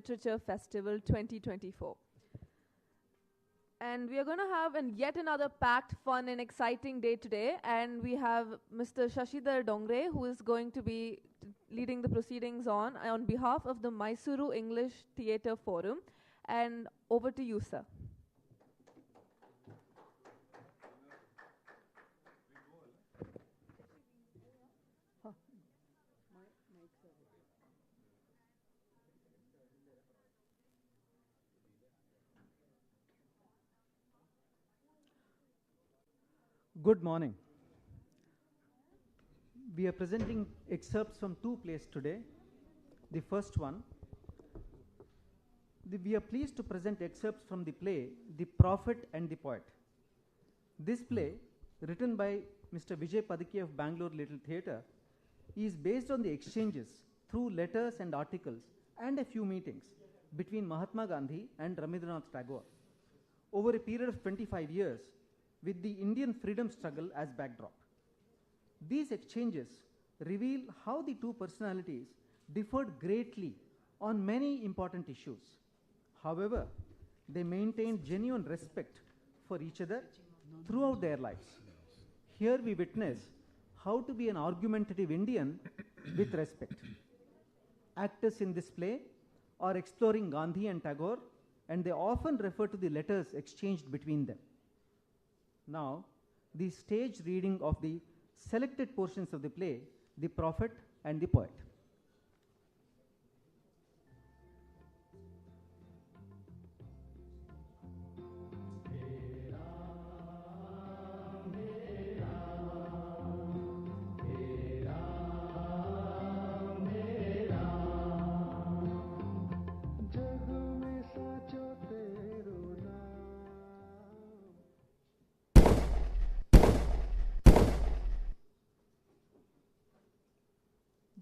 Literature Festival 2024. And we are going to have yet another packed, fun and exciting day today. And we have Mr. Shashidhar Dongre, who is going to be leading the proceedings on behalf of the Mysuru English Theatre Forum. And over to you, sir. Good morning. We are presenting excerpts from two plays today. The first one, we are pleased to present excerpts from the play The Prophet and the Poet. This play, written by Mr. Vijay Padiki of Bangalore Little Theatre, is based on the exchanges through letters and articles and a few meetings between Mahatma Gandhi and Rabindranath Tagore over a period of 25 years, with the Indian freedom struggle as backdrop. These exchanges reveal how the two personalities differed greatly on many important issues. However, they maintained genuine respect for each other throughout their lives. Here we witness how to be an argumentative Indian with respect. Actors in this play are exploring Gandhi and Tagore, and they often refer to the letters exchanged between them. Now, the stage reading of the selected portions of the play, The Prophet and the Poet.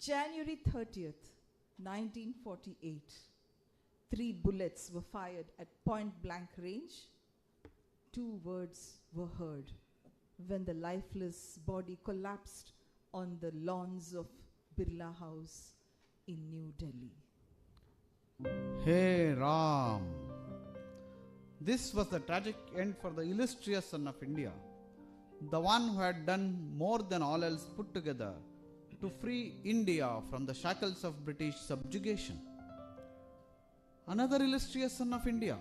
January 30th, 1948. 3 bullets were fired at point-blank range. 2 words were heard when the lifeless body collapsed on the lawns of Birla House in New Delhi. Hey Ram! This was the tragic end for the illustrious son of India, the one who had done more than all else put together to free India from the shackles of British subjugation. Another illustrious son of India,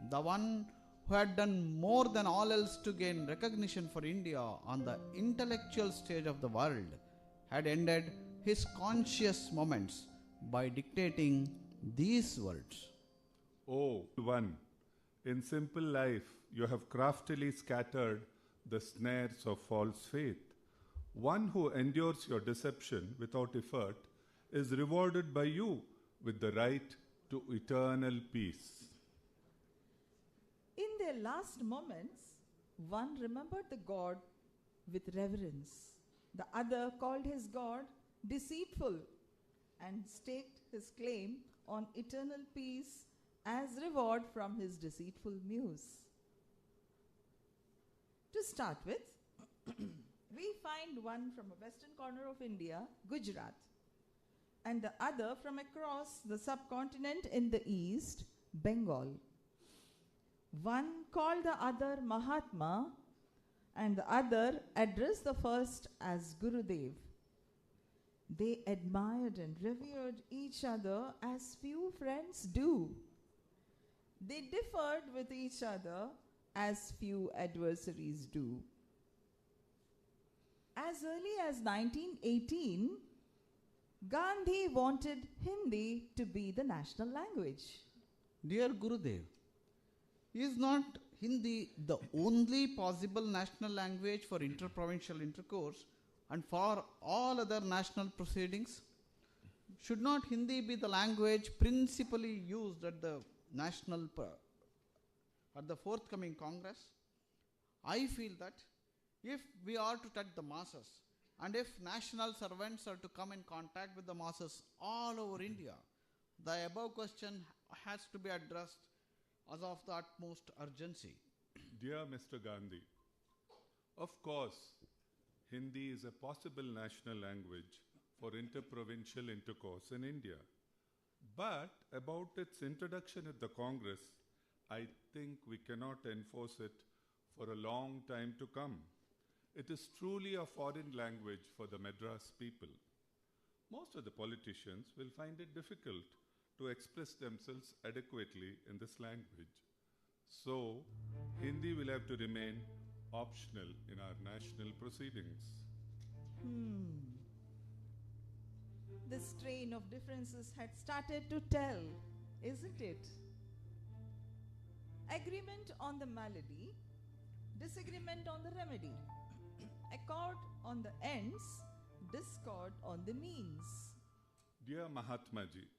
the one who had done more than all else to gain recognition for India on the intellectual stage of the world, had ended his conscious moments by dictating these words. Oh, one, in simple life you have craftily scattered the snares of false faith. One who endures your deception without effort is rewarded by you with the right to eternal peace. In their last moments, one remembered the God with reverence. The other called his God deceitful and staked his claim on eternal peace as reward from his deceitful muse. To start with, we find one from a western corner of India, Gujarat, and the other from across the subcontinent in the east, Bengal. One called the other Mahatma, and the other addressed the first as Gurudev. They admired and revered each other as few friends do. They differed with each other as few adversaries do. As early as 1918, Gandhi wanted Hindi to be the national language. Dear Gurudev, is not Hindi the only possible national language for interprovincial intercourse and for all other national proceedings? Should not Hindi be the language principally used at the at the forthcoming Congress? I feel that if we are to touch the masses, and if national servants are to come in contact with the masses all over India, the above question has to be addressed as of the utmost urgency. Dear Mr. Gandhi, of course, Hindi is a possible national language for interprovincial intercourse in India. But about its introduction at the Congress, I think we cannot enforce it for a long time to come. It is truly a foreign language for the Madras people. Most of the politicians will find it difficult to express themselves adequately in this language. So, Hindi will have to remain optional in our national proceedings. The strain of differences had started to tell, isn't it? Agreement on the malady, disagreement on the remedy, accord on the ends, discord on the means. Dear Mahatma Ji,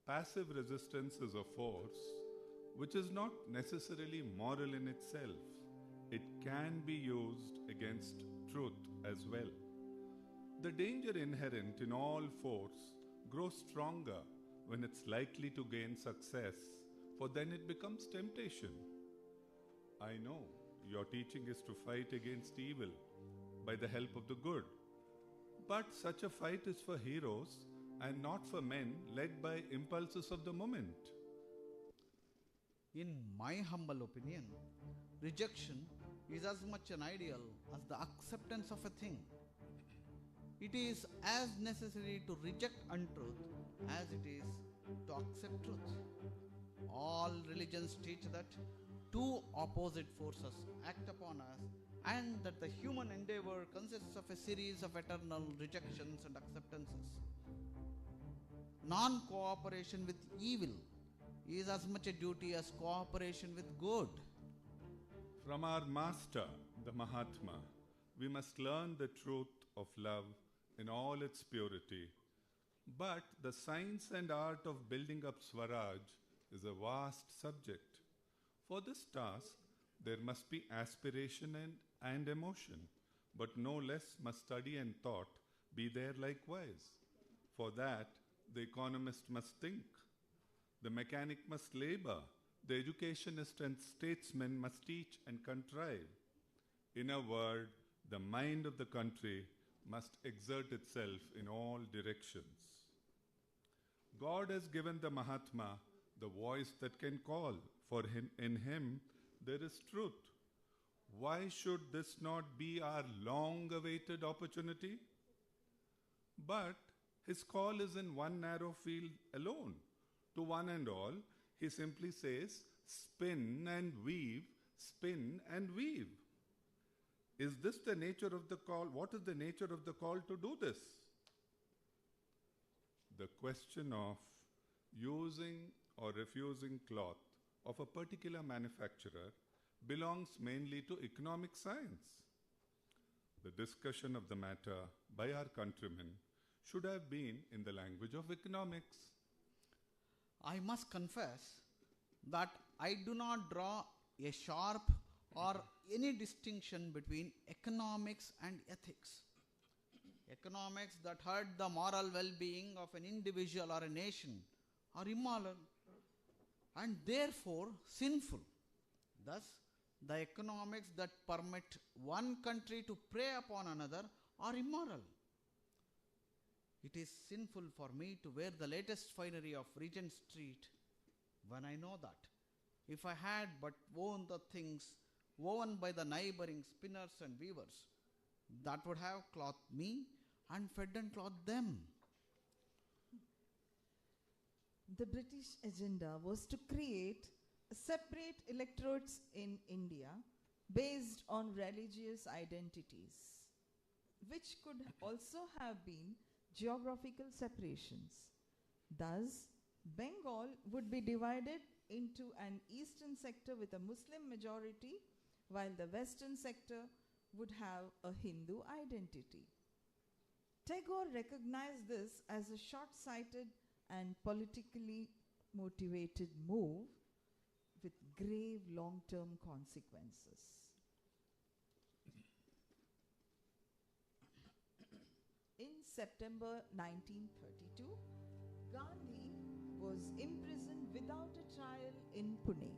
passive resistance is a force which is not necessarily moral in itself. It can be used against truth as well. The danger inherent in all force grows stronger when it's likely to gain success, for then it becomes temptation. I know your teaching is to fight against evil by the help of the good, but such a fight is for heroes and not for men led by impulses of the moment. In my humble opinion, rejection is as much an ideal as the acceptance of a thing. It is as necessary to reject untruth as it is to accept truth. All religions teach that two opposite forces act upon us and that the human endeavor consists of a series of eternal rejections and acceptances. Non-cooperation with evil is as much a duty as cooperation with good. From our master, the Mahatma, we must learn the truth of love in all its purity. But the science and art of building up Swaraj is a vast subject. For this task, there must be aspiration and emotion, but no less must study and thought be there likewise. For that, the economist must think, the mechanic must labor, the educationist and statesman must teach and contrive. In a word, the mind of the country must exert itself in all directions. God has given the Mahatma the voice that can call, for in him there is truth. Why should this not be our long-awaited opportunity? But his call is in one narrow field alone. To one and all, he simply says, spin and weave, spin and weave. Is this the nature of the call? What is the nature of the call to do this? The question of using or refusing cloth of a particular manufacturer belongs mainly to economic science. The discussion of the matter by our countrymen should have been in the language of economics. I must confess that I do not draw a sharp or any distinction between economics and ethics. Economics that hurt the moral well-being of an individual or a nation are immoral and therefore sinful. Thus, the economics that permit one country to prey upon another are immoral. It is sinful for me to wear the latest finery of Regent Street when I know that if I had but worn the things woven by the neighboring spinners and weavers, that would have clothed me and fed and clothed them. The British agenda was to create separate electorates in India based on religious identities, which could also have been geographical separations. Thus, Bengal would be divided into an eastern sector with a Muslim majority, while the western sector would have a Hindu identity. Tagore recognized this as a short-sighted and politically motivated move with grave long-term consequences. In September 1932, Gandhi was imprisoned without a trial in Pune.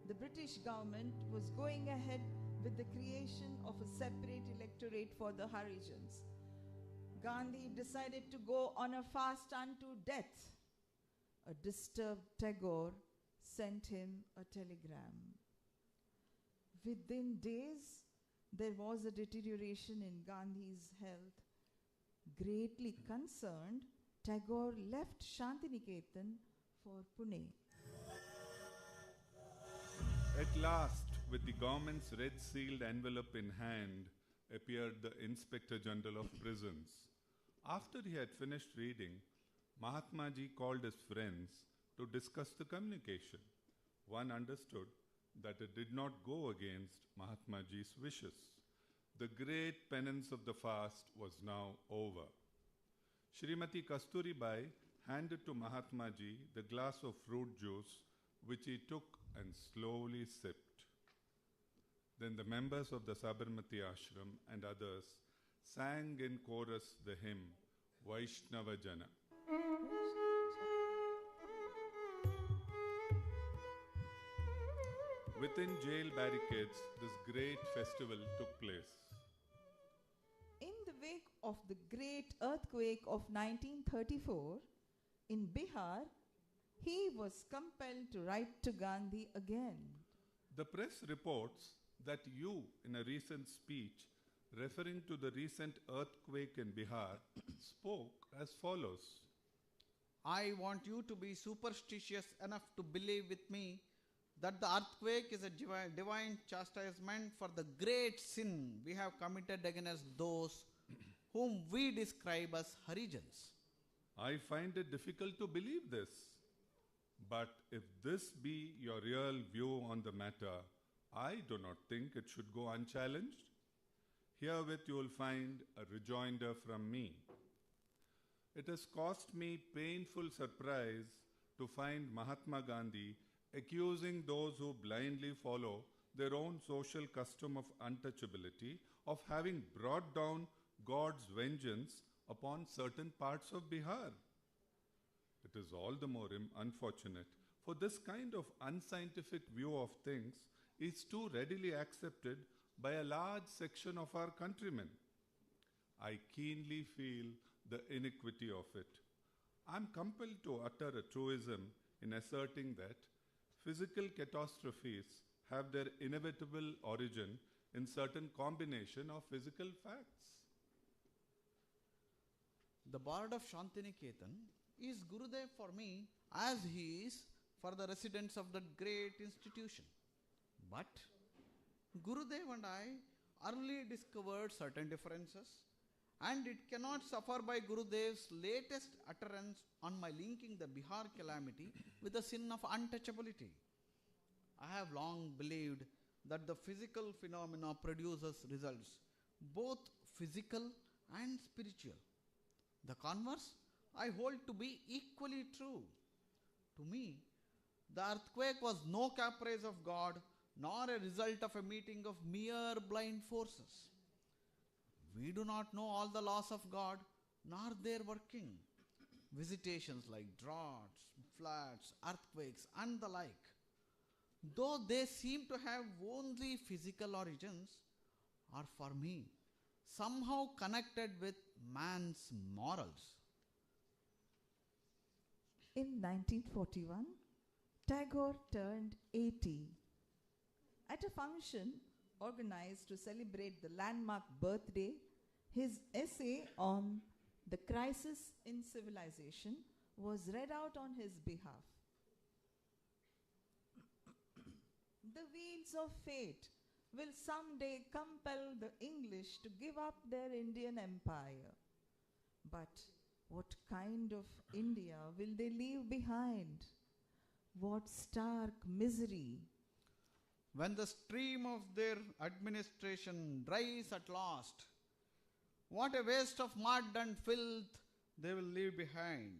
The British government was going ahead with the creation of a separate electorate for the Harijans. Gandhi decided to go on a fast unto death. a disturbed Tagore sent him a telegram. Within days, there was a deterioration in Gandhi's health. Greatly concerned, Tagore left Shantiniketan for Pune. At last, with the government's red-sealed envelope in hand, appeared the Inspector General of Prisons. After he had finished reading, Mahatma Ji called his friends to discuss the communication. One understood that it did not go against Mahatma Ji's wishes. The great penance of the fast was now over. Srimati Kasturibai handed to Mahatma Ji the glass of fruit juice, which he took and slowly sipped. Then the members of the Sabarmati Ashram and others sang in chorus the hymn, Vaishnava Jana. Within jail barricades, this great festival took place. In the wake of the great earthquake of 1934, in Bihar, he was compelled to write to Gandhi again. The press reports that you, in a recent speech referring to the recent earthquake in Bihar, spoke as follows. I want you to be superstitious enough to believe with me that the earthquake is a divine chastisement for the great sin we have committed against those whom we describe as Harijans. I find it difficult to believe this. But if this be your real view on the matter, I do not think it should go unchallenged. Herewith you will find a rejoinder from me. It has caused me painful surprise to find Mahatma Gandhi accusing those who blindly follow their own social custom of untouchability of having brought down God's vengeance upon certain parts of Bihar. It is all the more unfortunate, for this kind of unscientific view of things is too readily accepted by a large section of our countrymen. I keenly feel the iniquity of it. I am compelled to utter a truism in asserting that physical catastrophes have their inevitable origin in certain combination of physical facts. The Bard of Shantiniketan is Gurudev for me as he is for the residents of that great institution. But Gurudev and I early discovered certain differences, and it cannot suffer by Gurudev's latest utterance on my linking the Bihar calamity with the sin of untouchability. I have long believed that the physical phenomena produces results, both physical and spiritual. The converse I hold to be equally true. To me, the earthquake was no caprice of God, nor a result of a meeting of mere blind forces. We do not know all the laws of God, nor their working. Visitations like droughts, floods, earthquakes, and the like, though they seem to have only physical origins, are for me somehow connected with man's morals. In 1941, Tagore turned 80. At a function organized to celebrate the landmark birthday, his essay on the crisis in civilization was read out on his behalf. The wheels of fate will someday compel the English to give up their Indian empire. But what kind of India will they leave behind? What stark misery! When the stream of their administration dries at last, what a waste of mud and filth they will leave behind.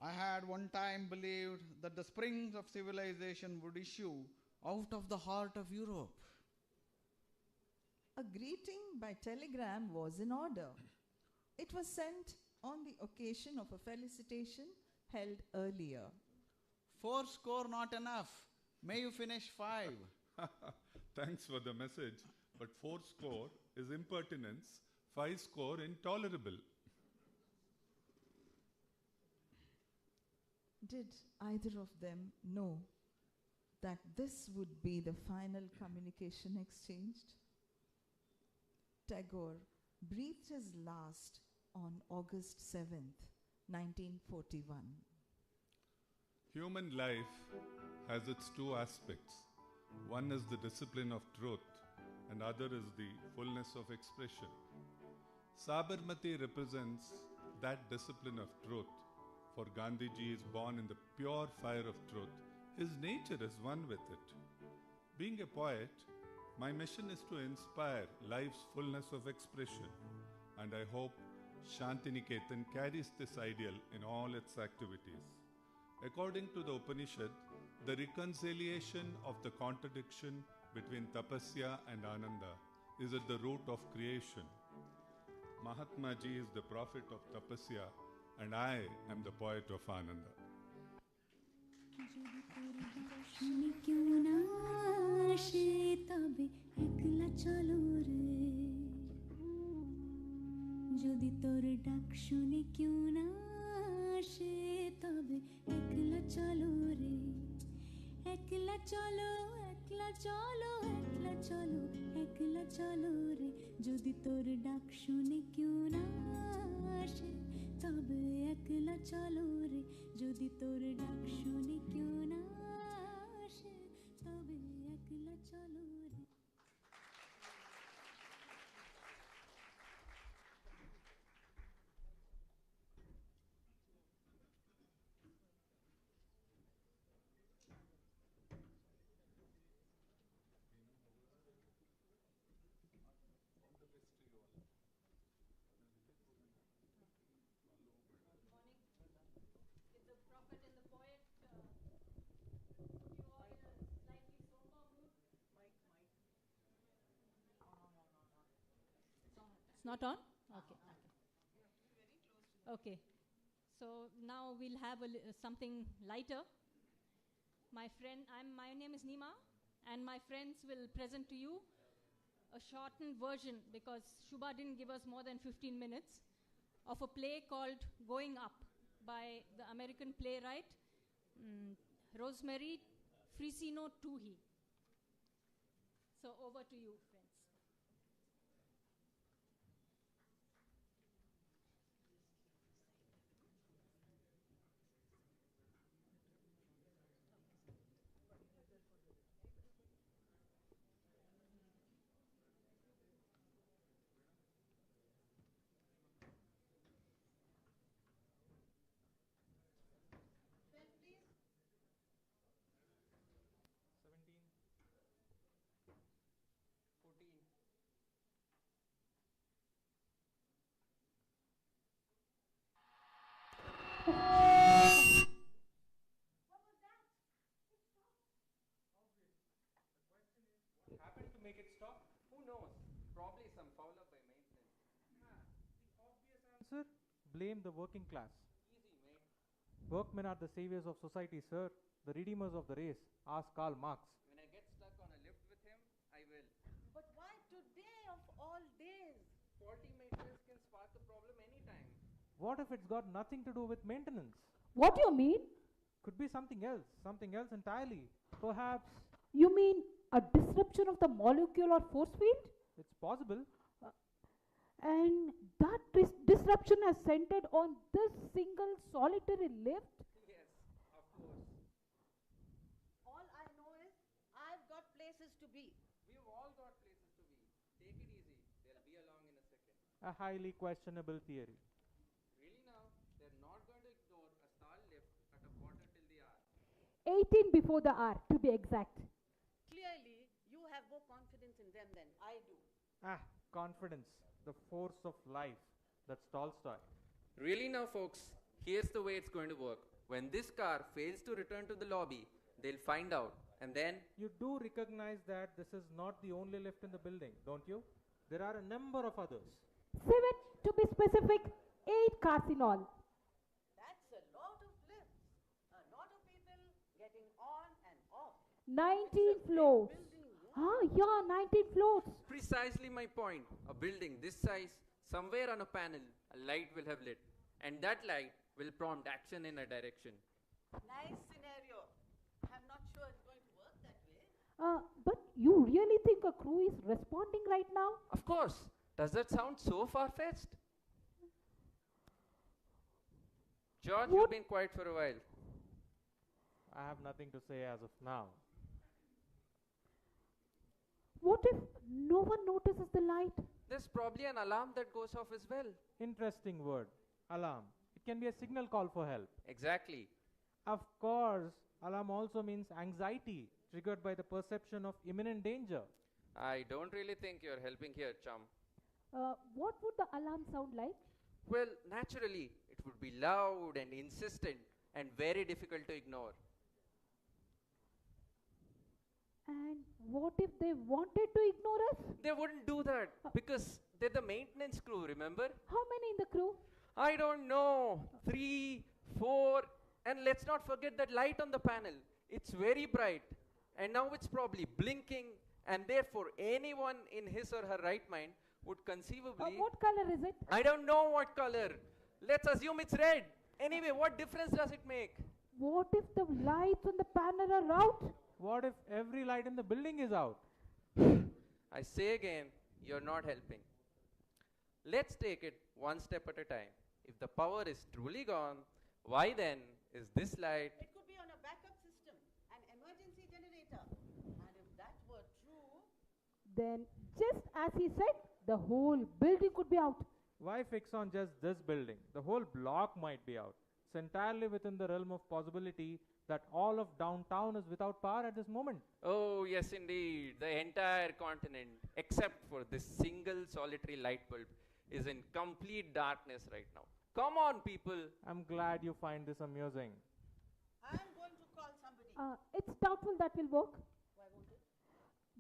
I had one time believed that the springs of civilization would issue out of the heart of Europe. A greeting by telegram was in order. It was sent on the occasion of a felicitation held earlier. 80 not enough. May you finish 5. Thanks for the message, but 80 is impertinence, 50 intolerable. Did either of them know that this would be the final communication exchanged? Tagore breathed his last on August 7th, 1941. Human life has its two aspects. One is the discipline of truth, and other is the fullness of expression. Sabarmati represents that discipline of truth, for Gandhiji is born in the pure fire of truth. His nature is one with it. Being a poet, my mission is to inspire life's fullness of expression, and I hope Shantiniketan carries this ideal in all its activities. According to the Upanishad, the reconciliation of the contradiction between tapasya and ananda is at the root of creation. Mahatma Ji is the prophet of tapasya, and I am the poet of ananda. যদি তোর ডাক শুনে কেউ না আসে তবে একলা চলো রে একলা চলো একলা চলো একলা চলো একলা চলো রে যদি তোর ডাক শুনে কেউ না আসে তবে একলা চলো রে যদি তোর ডাক শুনে কেউ না আসে তবে একলা চলো রে It's not on? Okay. Okay. So now we'll have something lighter. My name is Nima, and my friends will present to you a shortened version, because Shubha didn't give us more than 15 minutes, of a play called Going Up by the American playwright Rosemary Frisino Tuhi. So over to you, friends. Happened to make it stop? Who knows? Probably some foul up by maintenance. The obvious answer? Blame the working class. Easy, mate. Workmen are the saviors of society, sir. The redeemers of the race. Ask Karl Marx. When I get stuck on a lift with him, I will. But why today of all days? Faulty maintenance can spark a problem anytime. What if it's got nothing to do with maintenance? What do you mean? Could be something else entirely. Perhaps You mean a disruption of the molecule or force field? it's possible. And that disruption has centered on this single solitary lift? Yes, of course. All I know is I've got places to be. We've all got places to be. Take it easy. They'll be along in a second. A highly questionable theory. Really now? They're not going to ignore a stall lift at a quarter till the hour. 18 before the hour, to be exact. Clearly, you have more confidence in them than I do. Confidence, the force of life. That's Tolstoy. Really now, folks, here's the way it's going to work. When this car fails to return to the lobby, they'll find out, and then... You do recognize that this is not the only lift in the building, don't you? There are a number of others. 7, to be specific, 8 cars in all. That's a lot of lifts. A lot of people getting on and off. 19 floors. Yeah, 19 floors. Precisely my point. A building this size, somewhere on a panel, a light will have lit. And that light will prompt action in a direction. Nice scenario. I'm not sure it's going to work that way. But you really think a crew is responding right now? Of course. Does that sound so far-fetched? George, What? you've been quiet for a while. I have nothing to say as of now. What if no one notices the light? There's probably an alarm that goes off as well. Interesting word. Alarm. It can be a signal call for help. Exactly. Of course, alarm also means anxiety triggered by the perception of imminent danger. I don't really think you're helping here, chum. What would the alarm sound like? Well, naturally, it would be loud and insistent and very difficult to ignore. And what if they wanted to ignore us? They wouldn't do that because they're the maintenance crew, remember? How many in the crew? I don't know. 3, 4, and let's not forget that light on the panel. It's very bright, and now it's probably blinking, and therefore anyone in his or her right mind would conceivably... What color is it? I don't know what color. Let's assume it's red. Anyway, what difference does it make? What if the lights on the panel are out? What if every light in the building is out? I say again, you're not helping. Let's take it one step at a time. If the power is truly gone, why then is this light? It could be on a backup system, an emergency generator. And if that were true, Then, just as he said, the whole building could be out. Why fix on just this building? The whole block might be out. It's entirely within the realm of possibility that all of downtown is without power at this moment. Oh, yes, indeed. The entire continent, except for this single solitary light bulb, is in complete darkness right now. Come on, people. I'm glad you find this amusing. I'm going to call somebody. It's doubtful that will work. Why won't it?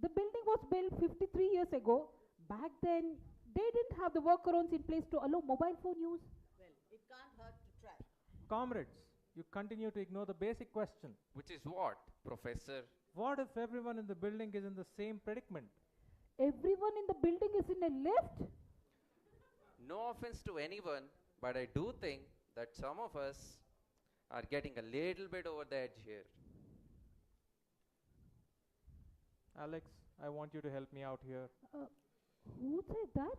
The building was built 53 years ago. Back then, they didn't have the workarounds in place to allow mobile phone use. Well, it can't hurt to try. Comrades, you continue to ignore the basic question. Which is what, Professor? What if everyone in the building is in the same predicament? Everyone in the building is in a lift? No offense to anyone, but I do think that some of us are getting a little bit over the edge here. Alex, I want you to help me out here. Who said that?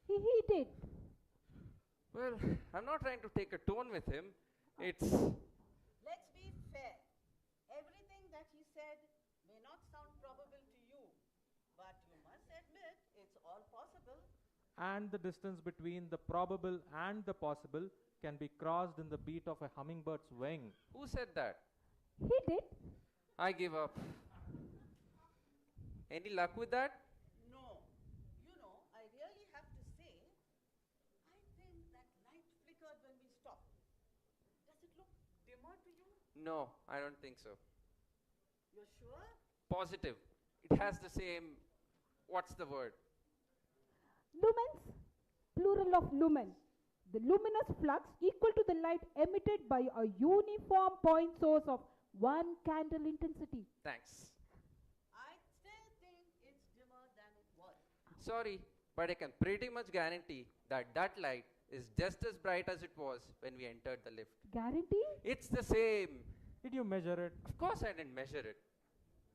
He did. Well, I'm not trying to take a tone with him. It's... Let's be fair. Everything that he said may not sound probable to you, but you must admit it's all possible. And the distance between the probable and the possible can be crossed in the beat of a hummingbird's wing. Who said that? He did. I give up. Any luck with that? No. You know, I really have to say, I think that light flickered when we stopped. Does it look dimmer to you? No, I don't think so. You're sure? Positive. It has the same... What's the word? Lumens, plural of lumen. The luminous flux equal to the light emitted by a uniform point source of 1 candle intensity. Thanks. I still think it's dimmer than it was. Sorry, but I can pretty much guarantee that that light is just as bright as it was when we entered the lift. Guarantee? It's the same. Did you measure it? Of course I didn't measure it.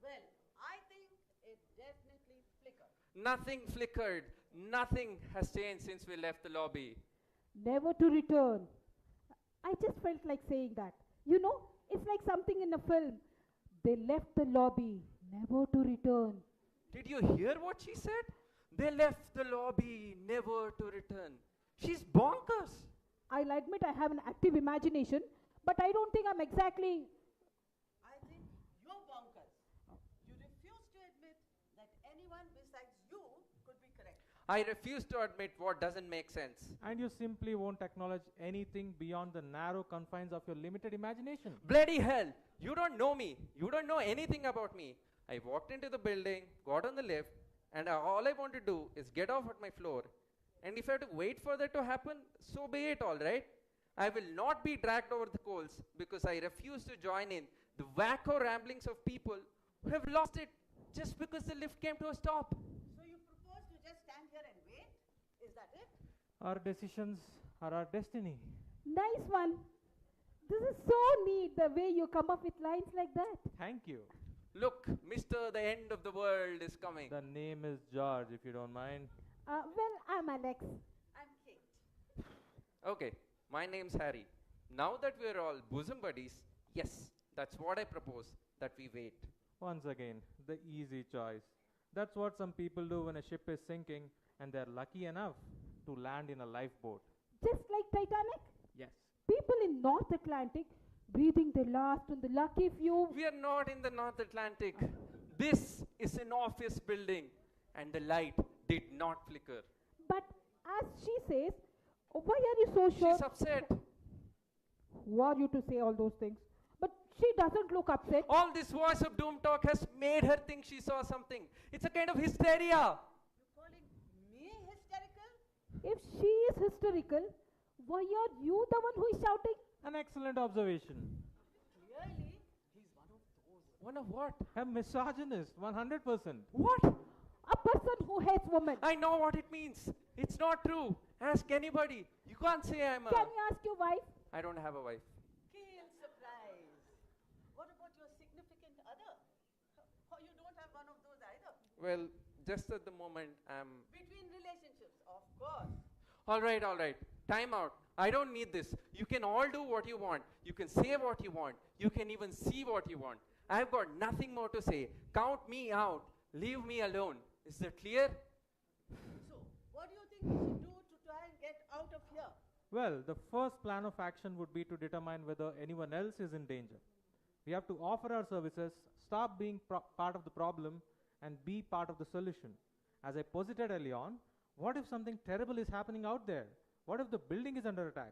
Well, I think it definitely flickered. Nothing flickered. Nothing has changed since we left the lobby. Never to return. I just felt like saying that. You know, it's like something in a film. They left the lobby, never to return. Did you hear what she said? They left the lobby, never to return. She's bonkers. I'll admit I have an active imagination, but I don't think I'm exactly... I think you're bonkers. You refuse to admit that anyone besides you could be correct. I refuse to admit what doesn't make sense. And you simply won't acknowledge anything beyond the narrow confines of your limited imagination. Bloody hell! You don't know me. You don't know anything about me. I walked into the building, got on the lift, and all I want to do is get off at my floor. And if I have to wait for that to happen, so be it, all right? I will not be dragged over the coals because I refuse to join in the wacko ramblings of people who have lost it just because the lift came to a stop. So you propose to just stand here and wait? Is that it? Our decisions are our destiny. Nice one. This is so neat, the way you come up with lines like that. Thank you. Look, Mr. The end of the world is coming. The name is George, if you don't mind. Well, I'm Alex. I'm Kate. Okay, my name's Harry. Now that we're all bosom buddies, yes, that's what I propose, that we wait. Once again, the easy choice. That's what some people do when a ship is sinking and they're lucky enough to land in a lifeboat. Just like Titanic, Yes. people in North Atlantic breathing their last on the lucky few. We are not in the North Atlantic. This is an office building, and the light did not flicker. But as she says, why are you so sure? She's upset. Who are you to say all those things? But she doesn't look upset. All this voice of doom talk has made her think she saw something. It's a kind of hysteria. You're calling me hysterical? If she is hysterical, why are you the one who is shouting? An excellent observation. Clearly, he's one of those. One of what? A misogynist, 100%. What? A person who hates women. I know what it means. It's not true. Ask anybody. You can't say I'm a... Can you ask your wife? I don't have a wife. Keen surprise. What about your significant other? Oh, you don't have one of those either. Well, just at the moment, I'm... Between relationships, of course. All right, all right. Time out. I don't need this. You can all do what you want. You can say what you want. You can even see what you want. I've got nothing more to say. Count me out. Leave me alone. Is that clear? So, what do you think we should do to try and get out of here? Well, the first plan of action would be to determine whether anyone else is in danger. We have to offer our services, stop being part of the problem, and be part of the solution. As I posited early on, what if something terrible is happening out there? What if the building is under attack?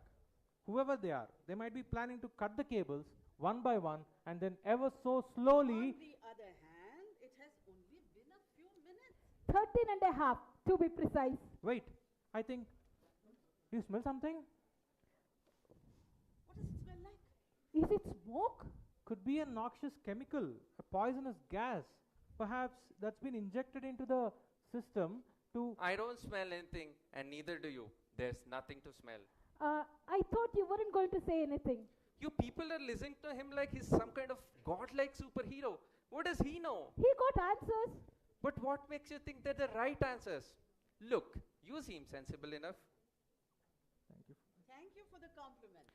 Whoever they are, they might be planning to cut the cables one by one and then ever so slowly. On the other hand, it has only been a few minutes. 13 and a half, to be precise. Wait, I think. Do you smell something? What does it smell like? Is it smoke? Could be a noxious chemical, a poisonous gas. Perhaps that's been injected into the system to. I don't smell anything, and neither do you. There's nothing to smell. I thought you weren't going to say anything. You people are listening to him like he's some kind of godlike superhero. What does he know? He got answers. But what makes you think they're the right answers? Look, you seem sensible enough. Thank you for the compliment.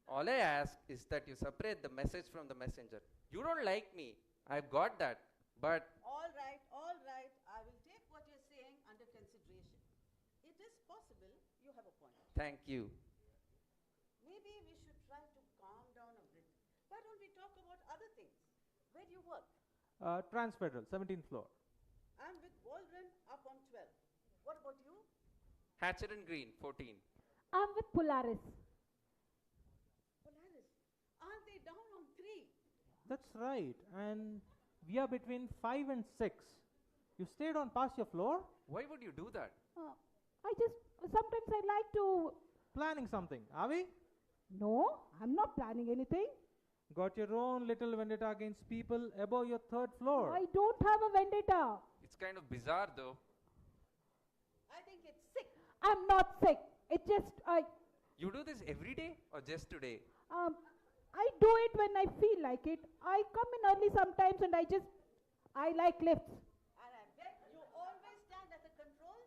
All I ask is that you separate the message from the messenger. You don't like me. I've got that. But All right, all right. I will take what you're saying under consideration. It is possible you have a point. thank you. Maybe we should try to calm down a bit. Why don't we talk about other things? Where do you work? Transfederal, 17th floor. I'm with Waldron up on 12. What about you? Hatchet and Green, 14. I'm with Polaris. Polaris. Aren't they down on 3? That's right. And we are between 5 and 6. You stayed on past your floor? Why would you do that? Sometimes I like to. Planning something, are we? No, I'm not planning anything. Got your own little vendetta against people above your 3rd floor. I don't have a vendetta. It's kind of bizarre though. I think it's sick. I'm not sick. It's just You do this every day or just today? I do it when I feel like it. I come in early sometimes and I like lifts. And I bet you always stand at the controls.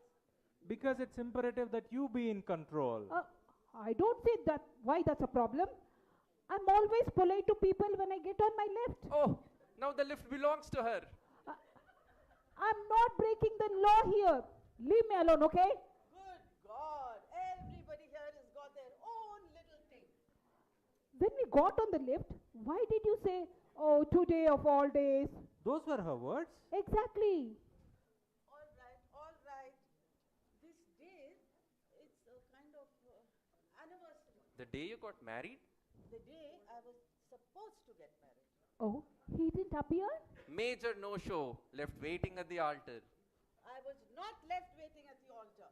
Because it's imperative that you be in control. I don't see that why that's a problem. I'm always polite to people when I get on my lift. Oh, now the lift belongs to her. I'm not breaking the law here. Leave me alone, okay? Good God. Everybody here has got their own little thing. When we got on the lift, why did you say, oh, today of all days? Those were her words. Exactly. All right, all right. This day, it's a kind of anniversary. The day you got married? The day I was supposed to get married. Oh, he didn't appear? Major no-show, left waiting at the altar. I was not left waiting at the altar.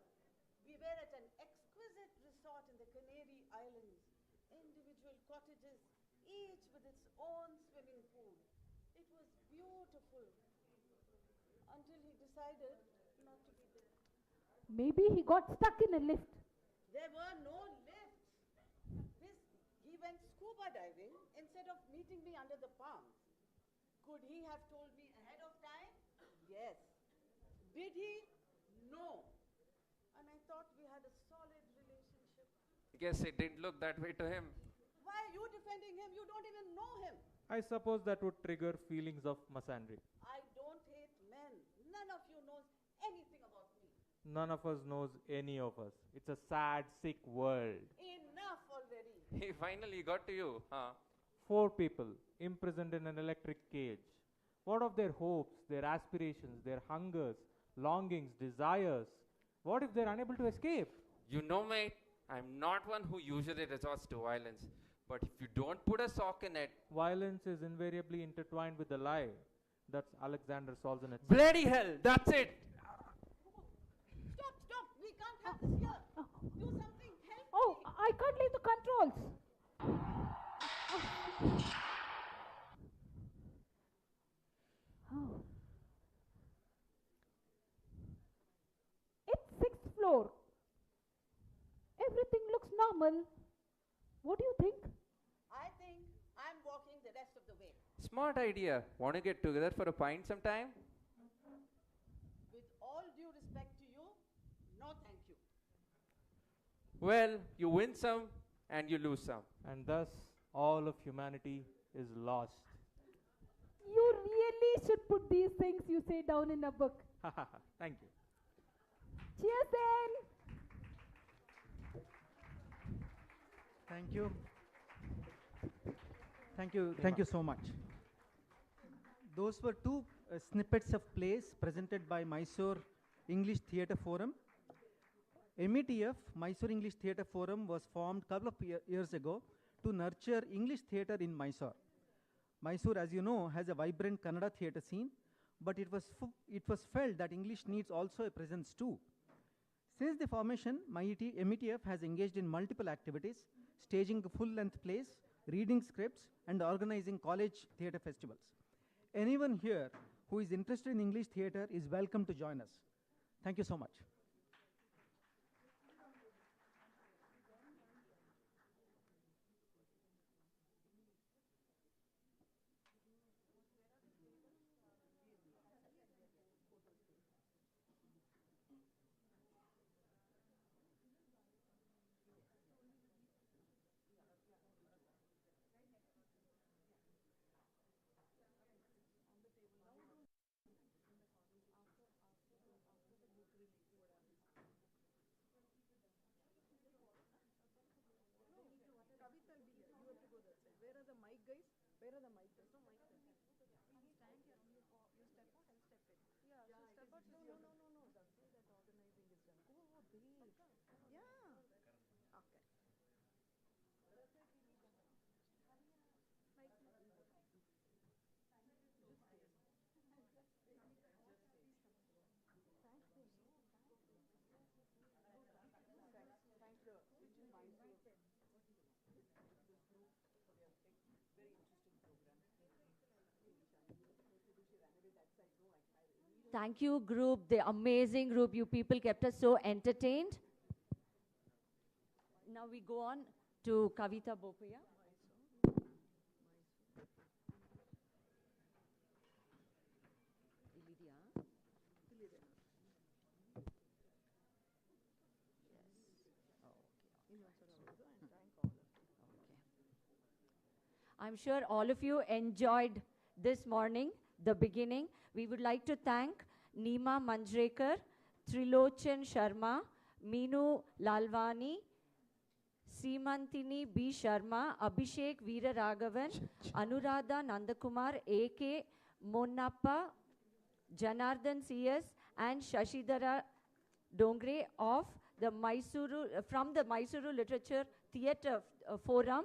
We were at an exquisite resort in the Canary Islands. Individual cottages, each with its own swimming pool. It was beautiful. Until he decided not to be there. Maybe he got stuck in a lift. There were no lifts. He went scuba diving meeting me under the palms. Could he have told me ahead of time? Yes. Did he? No. And I thought we had a solid relationship. I guess it didn't look that way to him. Why are you defending him? You don't even know him. I suppose that would trigger feelings of misandry. I don't hate men. None of you knows anything about me. None of us knows any of us. It's a sad, sick world. Enough already. He finally got to you, huh? 4 people imprisoned in an electric cage. What of their hopes, their aspirations, their hungers, longings, desires? What if they're unable to escape? You know, mate, I'm not one who usually resorts to violence. But if you don't put a sock in it... Violence is invariably intertwined with the lie. That's Alexander Solzhenitsyn. Bloody hell, that's it! Stop. We can't have this here. Do something. Help Oh, me. I can't leave the controls. Oh. It's 6th floor. Everything looks normal. What do you think? I think I'm walking the rest of the way. Smart idea. Want to get together for a pint sometime? With all due respect to you, no thank you. Well, you win some and you lose some. And thus, all of humanity is lost. You really should put these things you say down in a book. Thank you. Cheers then. Thank you. Thank you so much. Those were 2 snippets of plays presented by Mysore English Theatre Forum. METF, Mysore English Theatre Forum, was formed a couple of years ago to nurture English theatre in Mysore. Mysore, as you know, has a vibrant Kannada theatre scene, but it was felt that English needs also a presence too. Since the formation, METF has engaged in multiple activities, staging full-length plays, reading scripts, and organizing college theatre festivals. Anyone here who is interested in English theatre is welcome to join us. Thank you so much. Thank you, group, the amazing group. You people kept us so entertained. Now we go on to Kavita Bopaya. I'm sure all of you enjoyed this morning, the beginning. We would like to thank Neema Manjrekar, Trilochan Sharma, Meenu Lalwani, Seemantini B. Sharma, Abhishek Veera Raghavan, Anuradha Nandakumar, A.K. Monnappa, Janardhan C.S. and Shashidhara Dongre of the from the Mysuru Literature Theatre Forum.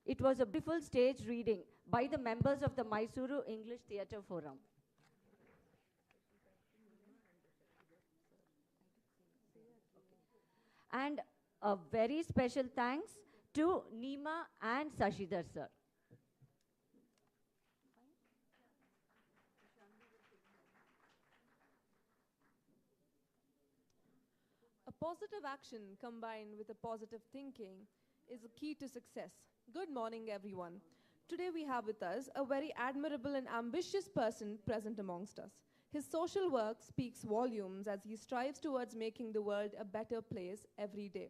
It was a beautiful stage reading by the members of the Mysuru English Theatre Forum. And a very special thanks to Neema and Sashidhar sir. A positive action combined with a positive thinking is a key to success. Good morning, everyone. Today we have with us a very admirable and ambitious person present amongst us. His social work speaks volumes as he strives towards making the world a better place every day.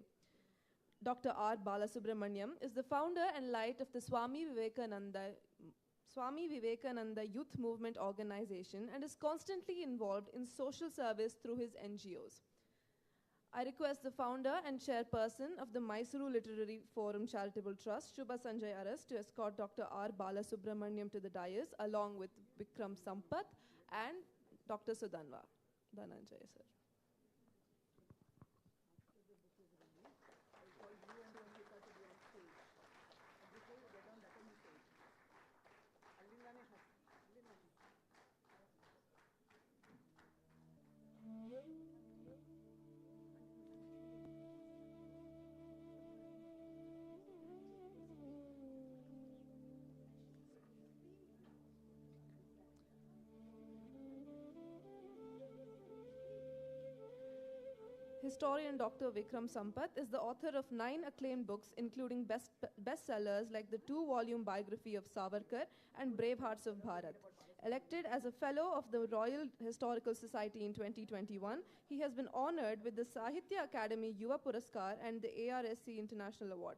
Dr. R. Balasubramaniam is the founder and light of the Swami Vivekananda Youth Movement Organization and is constantly involved in social service through his NGOs. I request the founder and chairperson of the Mysuru Literary Forum Charitable Trust, Shubha Sanjay Aras, to escort Dr. R. Balasubramaniam to the dais along with Vikram Sampath and Dr. Sudanva. Dhananjay, sir. Historian Dr. Vikram Sampath is the author of 9 acclaimed books, including bestsellers like the 2-volume biography of Savarkar and Brave Hearts of Bharat. Elected as a Fellow of the Royal Historical Society in 2021, he has been honored with the Sahitya Academy Yuva Puraskar and the ARSC International Award.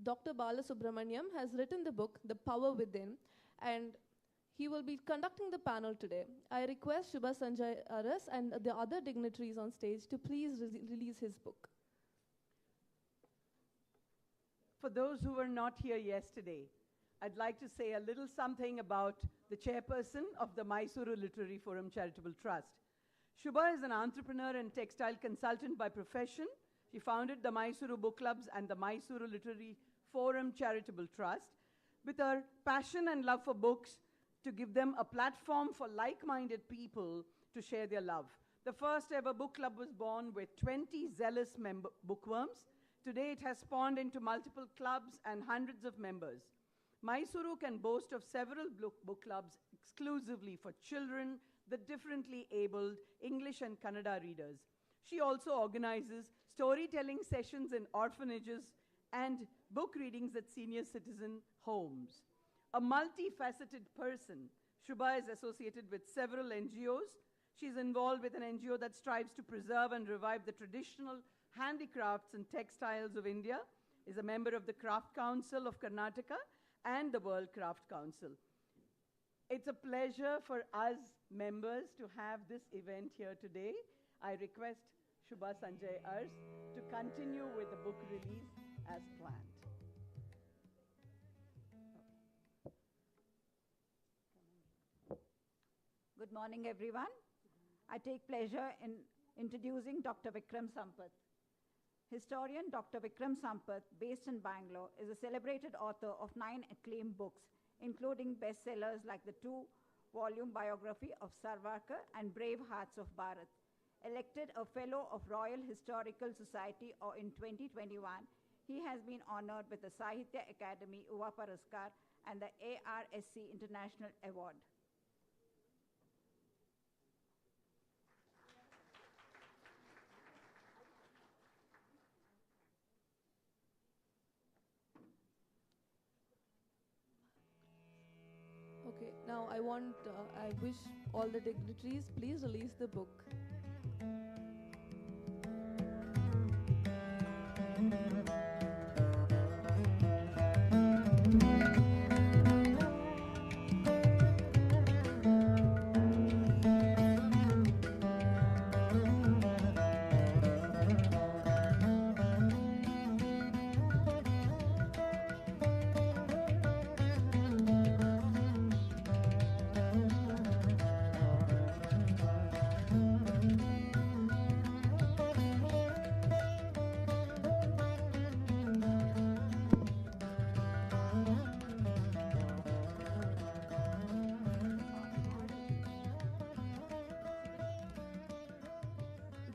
Dr. Balasubramaniam has written the book, The Power Within, and he will be conducting the panel today. I request Shubha Sanjay Aras and the other dignitaries on stage to please release his book. For those who were not here yesterday, I'd like to say a little something about the chairperson of the Mysuru Literary Forum Charitable Trust. Shubha is an entrepreneur and textile consultant by profession. She founded the Mysuru Book Clubs and the Mysuru Literary Forum Charitable Trust with her passion and love for books to give them a platform for like-minded people to share their love. The first ever book club was born with 20 zealous bookworms. Today it has spawned into multiple clubs and hundreds of members. Mysuru can boast of several book clubs exclusively for children, the differently abled, English and Kannada readers. She also organizes storytelling sessions in orphanages and book readings at senior citizen homes. A multifaceted person, Shubha is associated with several NGOs. She's involved with an NGO that strives to preserve and revive the traditional handicrafts and textiles of India, is a member of the Craft Council of Karnataka and the World Craft Council. It's a pleasure for us members to have this event here today. I request Shubha Sanjay Ars to continue with the book release as planned. Good morning, everyone. I take pleasure in introducing Dr. Vikram Sampath. Historian Dr. Vikram Sampath, based in Bangalore, is a celebrated author of 9 acclaimed books, including bestsellers like the 2-volume biography of Savarkar and Brave Hearts of Bharat. Elected a Fellow of Royal Historical Society in 2021, he has been honored with the Sahitya Academy Yuva Puraskar and the ARSC International Award. Okay, now I wish all the dignitaries please release the book.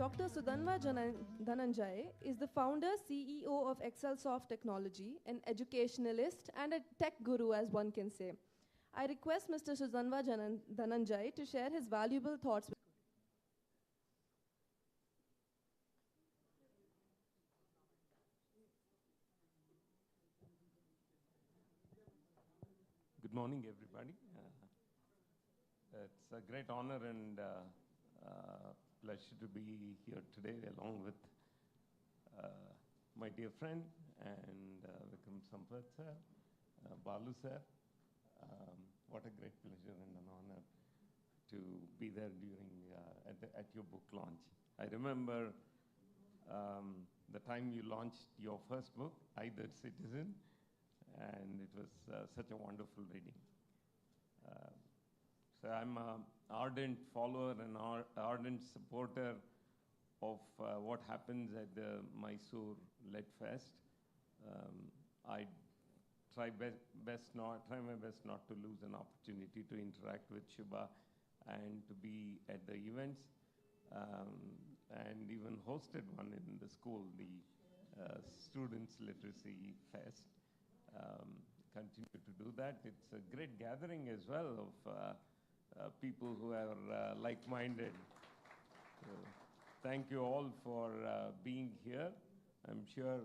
Dr. Sudhanva Dhananjay is the founder, CEO of Excelsoft Technology, an educationalist and a tech guru, as one can say. I request Mr. Sudhanva Dhananjay to share his valuable thoughts with Good morning, everybody. It's a great honor and pleasure to be here today along with my dear friend and Vikram Sampath sir, Balu sir. What a great pleasure and an honor to be there during at your book launch. I remember the time you launched your first book, Either Citizen, and it was such a wonderful reading. So I'm an ardent follower and ardent supporter of what happens at the Mysuru Lit Fest. I try my best not to lose an opportunity to interact with Shubha and to be at the events, and even hosted one in the school, the Students Literacy Fest. Continue to do that. It's a great gathering as well of people who are like-minded. So thank you all for being here. I'm sure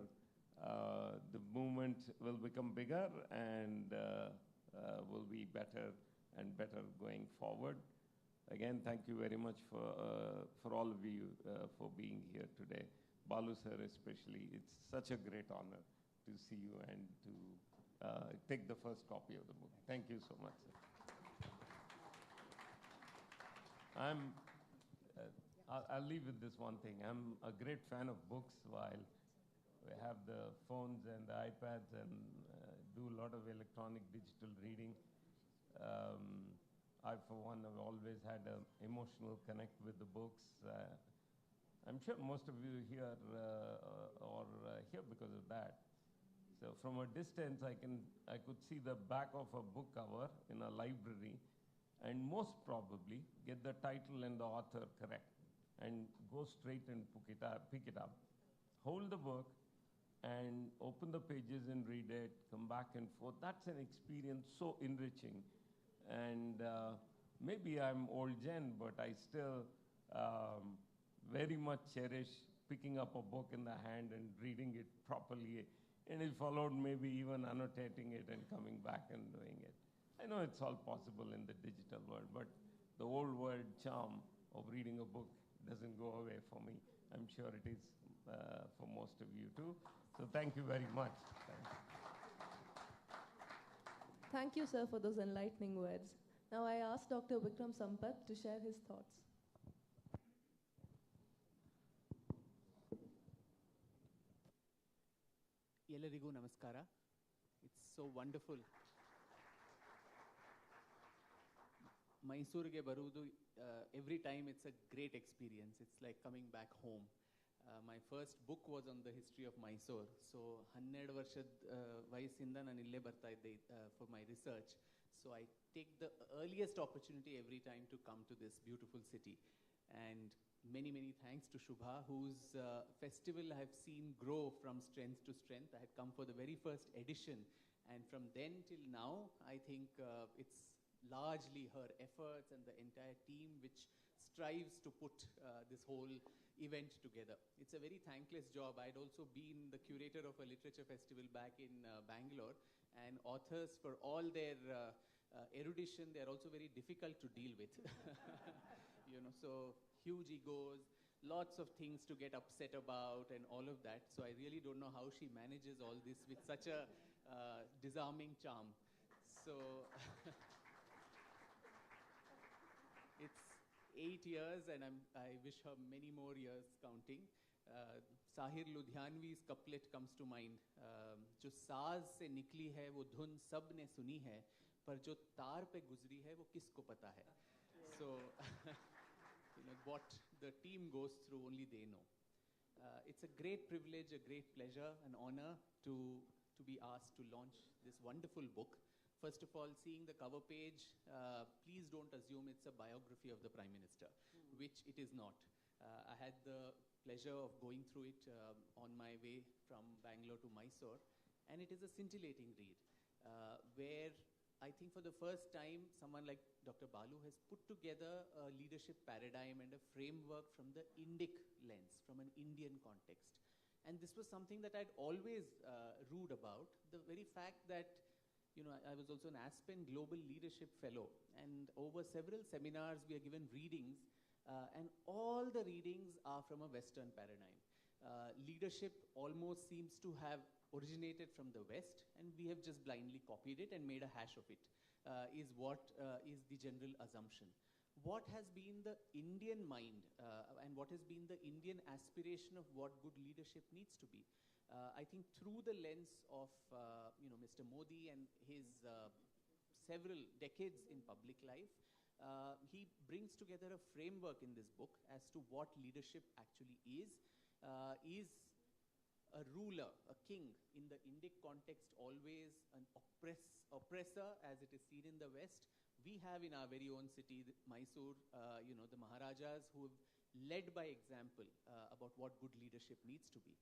the movement will become bigger and will be better and better going forward. Again, thank you very much for all of you for being here today. Balu sir especially, it's such a great honor to see you and to take the first copy of the book. Thank you so much, sir. I'll leave with this one thing. I'm a great fan of books while we have the phones and the iPads and do a lot of electronic digital reading. I, for one, have always had an emotional connect with the books. I'm sure most of you here are here because of that. So from a distance, I could see the back of a book cover in a library and most probably get the title and the author correct and go straight and pick it up, hold the book and open the pages and read it, come back and forth. That's an experience so enriching. And maybe I'm old gen, but I still very much cherish picking up a book in the hand and reading it properly. And if followed, maybe even annotating it and coming back and doing it. I know it's all possible in the digital world, but the old world charm of reading a book doesn't go away for me. I'm sure it is for most of you too. So thank you very much. Thank you, sir, for those enlightening words. Now I ask Dr. Vikram Sampath to share his thoughts. ಎಲ್ಲರಿಗೂ ನಮಸ್ಕಾರ. It's so wonderful. ಮೈಸೂರಿಗೆ ಬರುವುದು every time it's a great experience. It's like coming back home. My first book was on the history of Mysore. So 12 ವರ್ಷದ ವಯಸ್ಸಿಂದ ನಾನು ಇಲ್ಲೇ ಬರ್ತಾ ಇದ್ದೆ for my research. So I take the earliest opportunity every time to come to this beautiful city. And many thanks to Shubha, whose festival I have seen grow from strength to strength. I had come for the very first edition, and from then till now, I think it's largely her efforts and the entire team which strives to put this whole event together. It's a very thankless job. I'd also been the curator of a literature festival back in Bangalore, and authors, for all their erudition, they are also very difficult to deal with. You know, so huge egos, lots of things to get upset about and all of that. So I really don't know how she manages all this with such a disarming charm. So it's 8 years and I wish her many more years counting. Sahir Ludhianvi's couplet comes to mind. जो साज से निकली है वो धुन सब ने सुनी है पर जो तार पे गुजरी है वो किसको पता है. So you know, what the team goes through, only they know. It's a great privilege, a great pleasure, an honor to be asked to launch this wonderful book. First of all, seeing the cover page, please don't assume it's a biography of the Prime Minister, which it is not. I had the pleasure of going through it on my way from Bangalore to Mysore, and it is a scintillating read where I think for the first time someone like Dr. Balu has put together a leadership paradigm and a framework from the Indic lens, from an Indian context. And this was something that I'd always rued about. The very fact that, I was also an Aspen Global Leadership Fellow, and over several seminars we are given readings, and all the readings are from a Western paradigm. Leadership almost seems to have originated from the West, and we have just blindly copied it and made a hash of it, is what is the general assumption. What has been the Indian mind and what has been the Indian aspiration of what good leadership needs to be? I think through the lens of Mr. Modi and his several decades in public life, he brings together a framework in this book as to what leadership actually is a ruler, a king in the Indic context, always an oppressor as it is seen in the West. We have in our very own city, Mysore, the Maharajas who have led by example about what good leadership needs to be.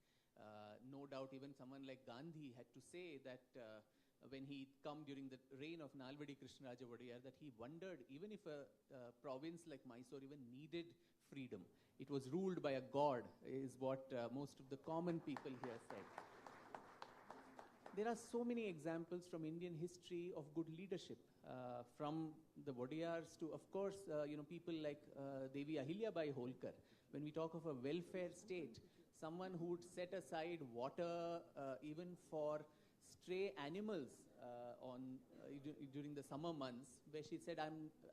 No doubt even someone like Gandhi had to say that when he come during the reign of Nalvadi Krishnaraja Wadiyar, that he wondered even if a province like Mysore even needed freedom. It was ruled by a god, is what most of the common people here said. There are so many examples from Indian history of good leadership, from the Wadiyars to, of course, people like Devi Ahilyabai Holkar. When we talk of a welfare state, someone who would set aside water even for stray animals during the summer months, where she said,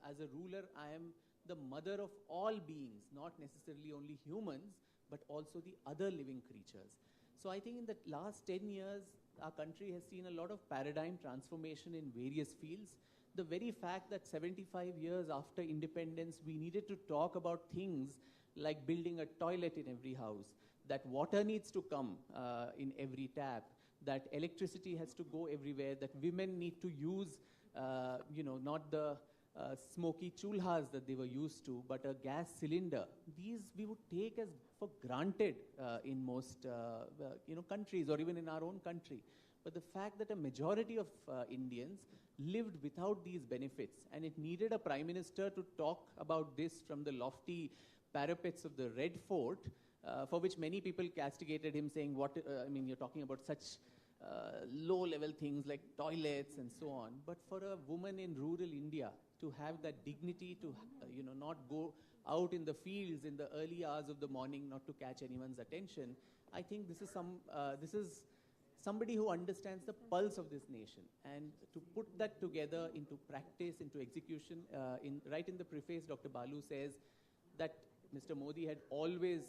as a ruler, I am the mother of all beings, not necessarily only humans, but also the other living creatures. So I think in the last 10 years, our country has seen a lot of paradigm transformation in various fields. The very fact that 75 years after independence, we needed to talk about things like building a toilet in every house, that water needs to come in every tap, that electricity has to go everywhere, that women need to use, not the smoky chulhas that they were used to, but a gas cylinder. These we would take as for granted in most countries or even in our own country. But the fact that a majority of Indians lived without these benefits, and it needed a prime minister to talk about this from the lofty parapets of the Red Fort, for which many people castigated him, saying, you're talking about such low-level things like toilets and so on. But for a woman in rural India to have that dignity to, not go out in the fields in the early hours of the morning, not to catch anyone's attention, I think this is somebody who understands the pulse of this nation. And to put that together into practice, into execution, right in the preface, Dr. Balu says that Mr. Modi had always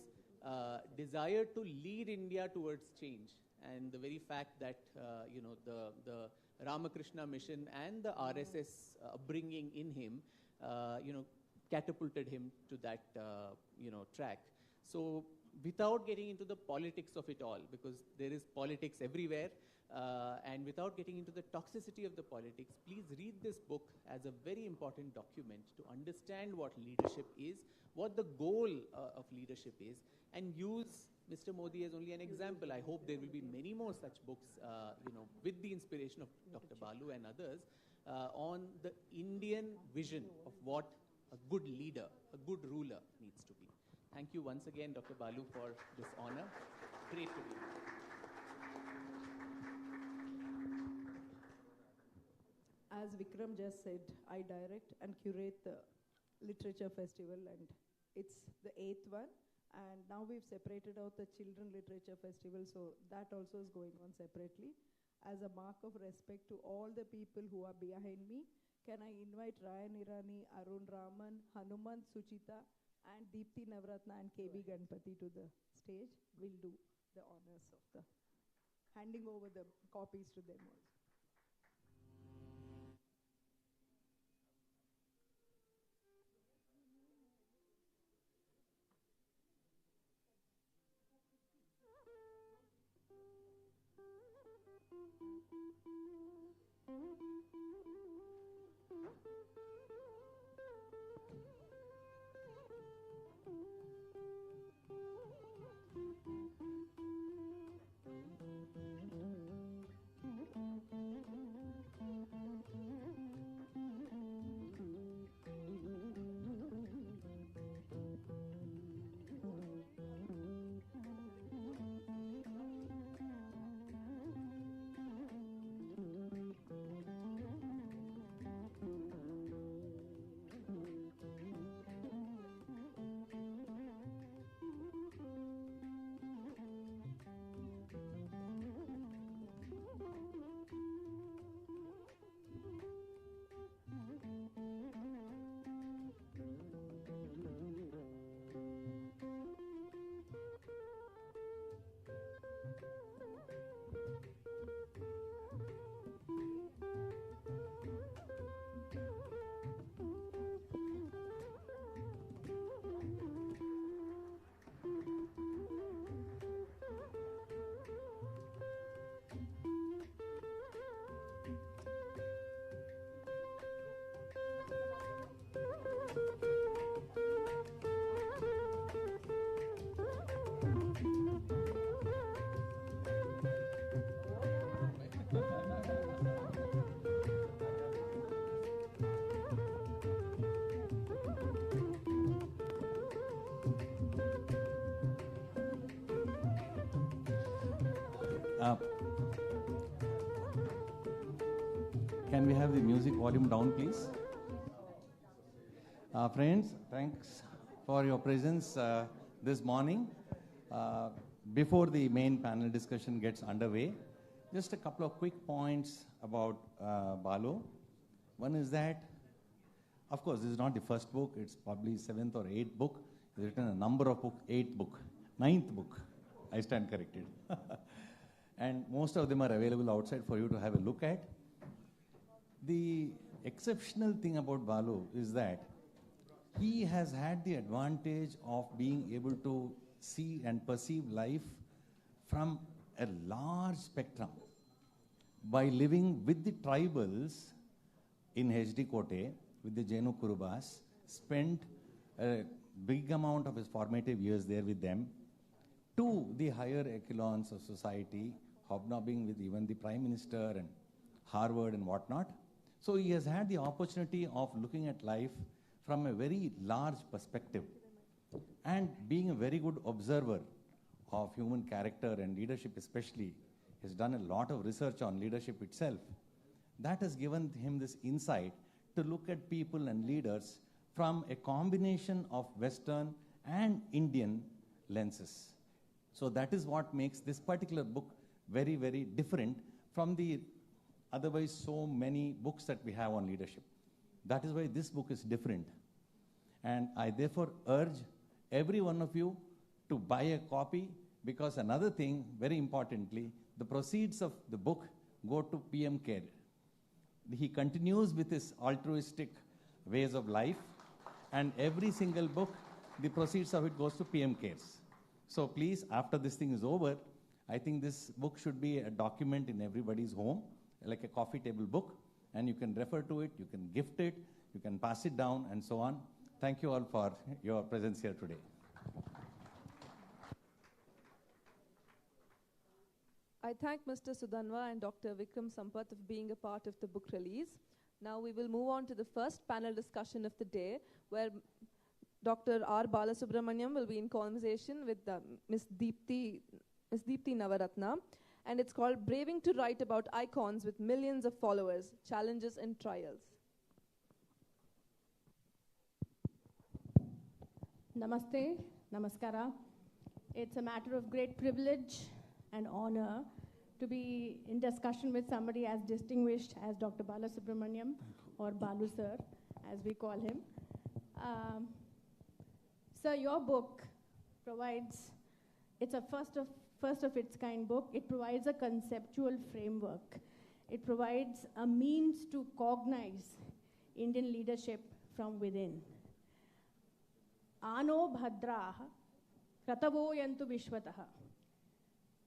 desired to lead India towards change. And the very fact that, the Ramakrishna mission and the RSS upbringing in him, catapulted him to that, track. So without getting into the politics of it all, because there is politics everywhere, and without getting into the toxicity of the politics, please read this book as a very important document to understand what leadership is, what the goal of leadership is, and use Mr. Modi as only an example. I hope there will be many more such books, with the inspiration of Dr. Balu and others, on the Indian vision of what a good leader, a good ruler needs to be. Thank you once again, Dr. Balu, for this honor. Great to be here. As Vikram just said, I direct and curate the Literature Festival, and it's the 8th one. And now we've separated out the Children Literature Festival, so that also is going on separately. As a mark of respect to all the people who are behind me, can I invite Ryan Irani, Arun Raman, Hanuman Suchita, and Deepthi Navratna and KB Ganpati to the stage? We'll do the honors of the handing over the copies to them also. Uh, can we have the music volume down, please? Friends, thanks for your presence this morning. Before the main panel discussion gets underway, just a couple of quick points about Balu. One is that, of course, this is not the first book. It's probably 7th or 8th book. He's written a number of books, 8th book, 9th book. I stand corrected. And most of them are available outside for you to have a look at. The exceptional thing about Balu is that he has had the advantage of being able to see and perceive life from a large spectrum. By living with the tribals in HD Kote, with the Jainu Kurubas, spent a big amount of his formative years there with them, to the higher echelons of society, hobnobbing with even the Prime Minister and Harvard and whatnot. So he has had the opportunity of looking at life from a very large perspective and being a very good observer of human character and leadership especially. He's done a lot of research on leadership itself. That has given him this insight to look at people and leaders from a combination of Western and Indian lenses. So that is what makes this particular book very, very different from the otherwise so many books that we have on leadership. That is why this book is different. And I therefore urge every one of you to buy a copy, because another thing, very importantly, the proceeds of the book go to PM Care. He continues with his altruistic ways of life, and every single book, the proceeds of it goes to PM Cares. So please, after this thing is over, I think this book should be a document in everybody's home, like a coffee table book, and you can refer to it, you can gift it, you can pass it down, and so on. Thank you all for your presence here today. I thank Mr. Sudhanva and Dr. Vikram Sampath of being a part of the book release. Now we will move on to the first panel discussion of the day, where Dr. R. Balasubramaniam will be in conversation with Ms. Deepthi Navaratna, and it's called Braving to Write About Icons with Millions of Followers, Challenges and Trials. Namaste, namaskara. It's a matter of great privilege and honor to be in discussion with somebody as distinguished as Dr. Balasubramaniam, or Balu sir, as we call him. Sir, your book provides, it's a first of its kind book. It provides a conceptual framework. It provides a means to cognize Indian leadership from within. Ano bhadraha kratavo yantu vishwataha.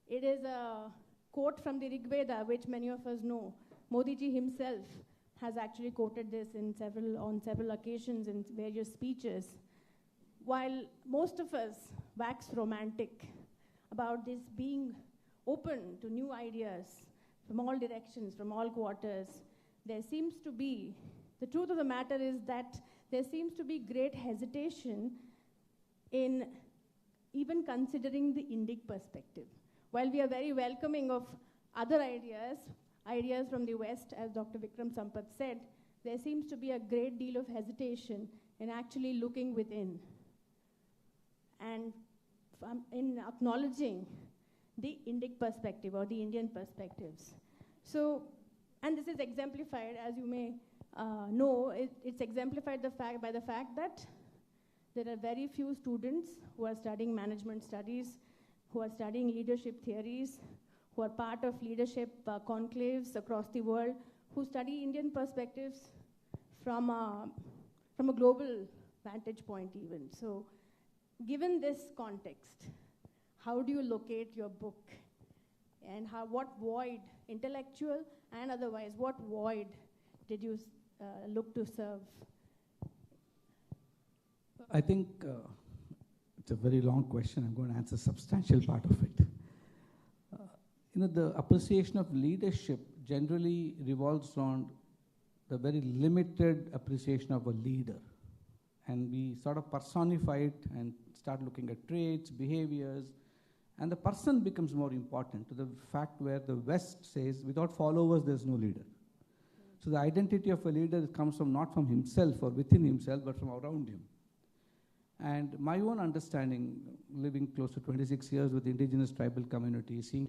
It is a quote from the Rig Veda, which many of us know. Modi ji himself has actually quoted this on several occasions in various speeches. While most of us wax romantic about this being open to new ideas from all directions, from all quarters, there seems to be, the truth of the matter is that there seems to be great hesitation in even considering the Indic perspective. While we are very welcoming of other ideas from the West, as Dr. Vikram Sampath said, there seems to be a great deal of hesitation in actually looking within and in acknowledging the Indic perspective or the Indian perspectives. So, and this is exemplified, as you may know, it's exemplified by the fact that there are very few students who are studying management studies, who are studying leadership theories, who are part of leadership conclaves across the world, who study Indian perspectives from a global vantage point even. So, given this context, how do you locate your book? And what void, intellectual and otherwise, what void did you look to serve? I think it's a very long question. I'm going to answer a substantial part of it. The appreciation of leadership generally revolves around the very limited appreciation of a leader. And we sort of personify it and start looking at traits, behaviors, And the person becomes more important to the fact where the West says, without followers, there's no leader. So the identity of a leader comes from not from himself or within himself, but from around him. And my own understanding, living close to 26 years with the indigenous tribal community, seeing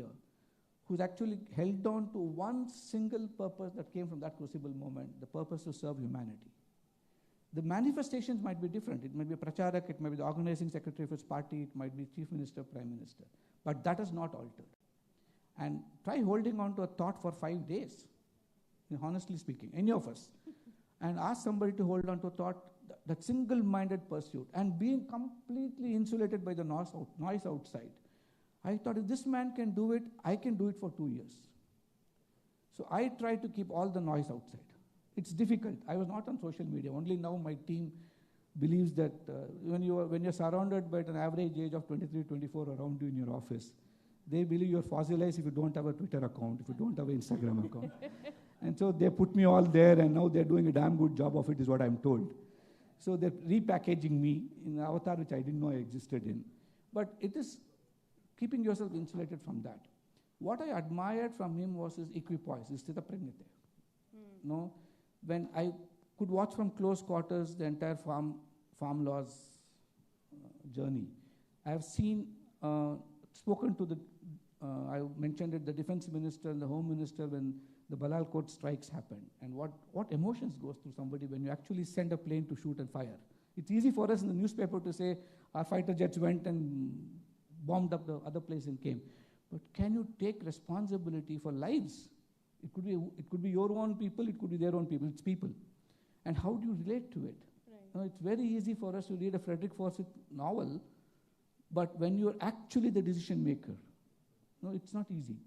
who's actually held on to one single purpose that came from that crucible moment, the purpose to serve humanity. The manifestations might be different. It might be a pracharak, it might be the organizing secretary of his party, it might be chief minister, prime minister. But that is not altered. And try holding on to a thought for 5 days, honestly speaking, any of us, and ask somebody to hold on to a thought, that single-minded pursuit, and being completely insulated by the noise outside. I thought, if this man can do it, I can do it for 2 years. So I tried to keep all the noise outside. It's difficult. I was not on social media. Only now my team believes that when you're surrounded by an average age of 23, 24 around you in your office, they believe you're fossilized if you don't have a Twitter account, if you don't have an Instagram account. And so they put me all there, and now they're doing a damn good job of it, is what I'm told. So they're repackaging me in an avatar which I didn't know I existed in. But it is keeping yourself insulated from that. What I admired from him was his equipoise, his sthita pragnite. No, when I could watch from close quarters the entire farm law's journey, I have seen, spoken to the, I mentioned it, the defense minister and the home minister when the Balalkot strikes happened, and what emotions goes through somebody when you actually send a plane to shoot and fire. It's easy for us in the newspaper to say our fighter jets went and bombed up the other place and came. But can you take responsibility for lives? It could be your own people, it could be their own people, it's people. And how do you relate to it? Right. It's very easy for us to read a Frederick Forsyth novel, but when you're actually the decision maker, it's not easy.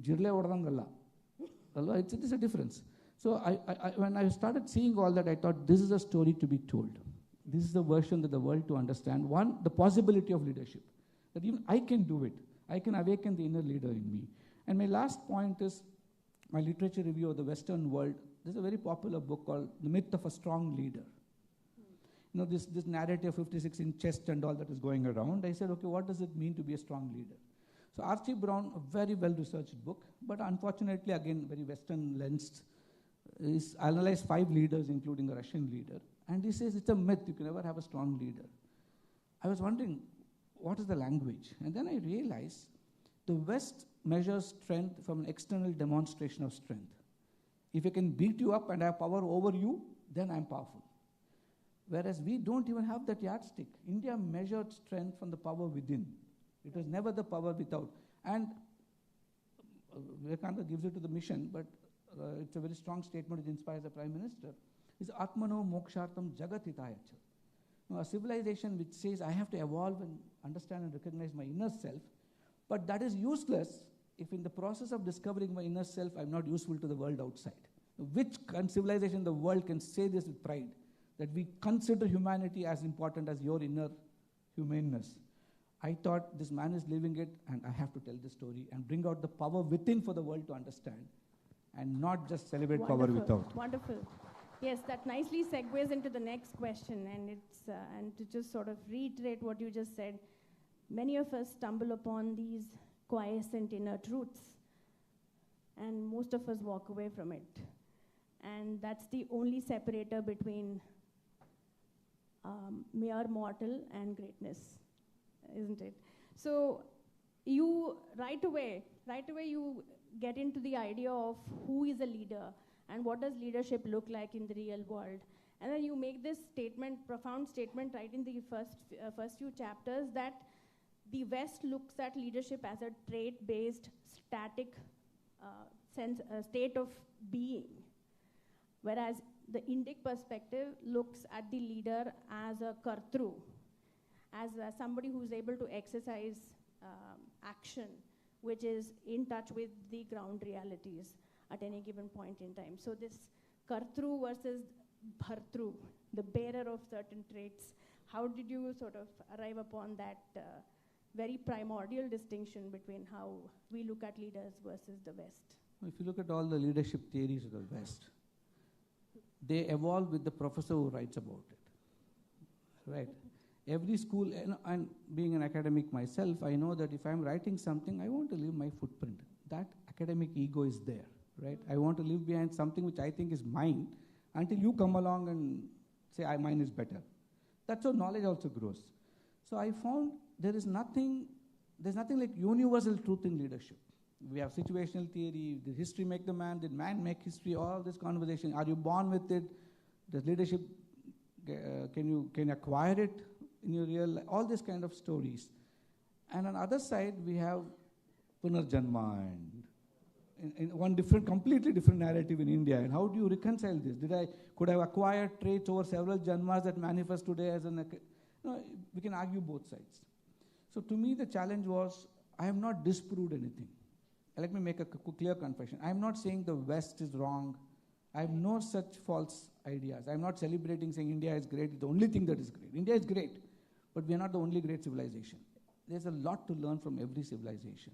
Jirle odadangalla. It is a difference. So when I started seeing all that, I thought this is a story to be told. This is the version that the world to understand. One, the possibility of leadership. That even I can do it. I can awaken the inner leader in me. And my last point is my literature review of the Western world. There's a very popular book called The Myth of a Strong Leader. This narrative 56-inch chest and all that is going around. I said, okay, what does it mean to be a strong leader? So Archie Brown, a very well-researched book, but unfortunately, again, very Western-lensed. He's analyzed 5 leaders, including a Russian leader, and he says it's a myth. You can never have a strong leader. I was wondering, what is the language? And then I realized the West measures strength from an external demonstration of strength. If I can beat you up and have power over you, then I'm powerful. Whereas we don't even have that yardstick. India measured strength from the power within. It was never the power without. And Vivekananda gives it to the mission, but it's a very strong statement which inspires the Prime Minister. It's Atmano Mokshartam Jagat Hitayach. A civilization which says I have to evolve and understand and recognize my inner self, but that is useless if in the process of discovering my inner self, I'm not useful to the world outside. Which civilization in the world can say this with pride, that we consider humanity as important as your inner humaneness? I thought this man is living it, and I have to tell the story and bring out the power within for the world to understand, and not just celebrate power without. Wonderful. Yes, that nicely segues into the next question, and it's and to just sort of reiterate what you just said. Many of us stumble upon these quiescent inner truths, and most of us walk away from it. And that's the only separator between mere mortal and greatness, isn't it? So you right away you get into the idea of who is a leader and what does leadership look like in the real world. And then you make this statement, profound statement, right in the first few chapters, that the West looks at leadership as a trait-based, static state of being, whereas the Indic perspective looks at the leader as a kartru, as somebody who's able to exercise action, which is in touch with the ground realities at any given point in time. So this kartru versus bhartru, the bearer of certain traits, how did you sort of arrive upon that very primordial distinction between how we look at leaders versus the West? If you look at all the leadership theories of the West, they evolve with the professor who writes about it, right? Every school, and being an academic myself, I know that if I'm writing something, I want to leave my footprint. That academic ego is there, right? I want to leave behind something which I think is mine until you come along and say, mine is better. That's how knowledge also grows. So I found there's nothing like universal truth in leadership. We have situational theory, did history make the man, did man make history, all this conversation. Are you born with it? Does leadership, can you acquire it in your real life? All these kind of stories. And on the other side, we have Punarjanma and in one completely different narrative in India. And how do you reconcile this? Could I have acquired traits over several janmas that manifest today as we can argue both sides. So to me, the challenge was, I have not disproved anything. Let me make a clear confession. I am not saying the West is wrong. I have no such false ideas. I am not celebrating saying India is great. It's the only thing that is great. India is great, but we are not the only great civilization. There's a lot to learn from every civilization.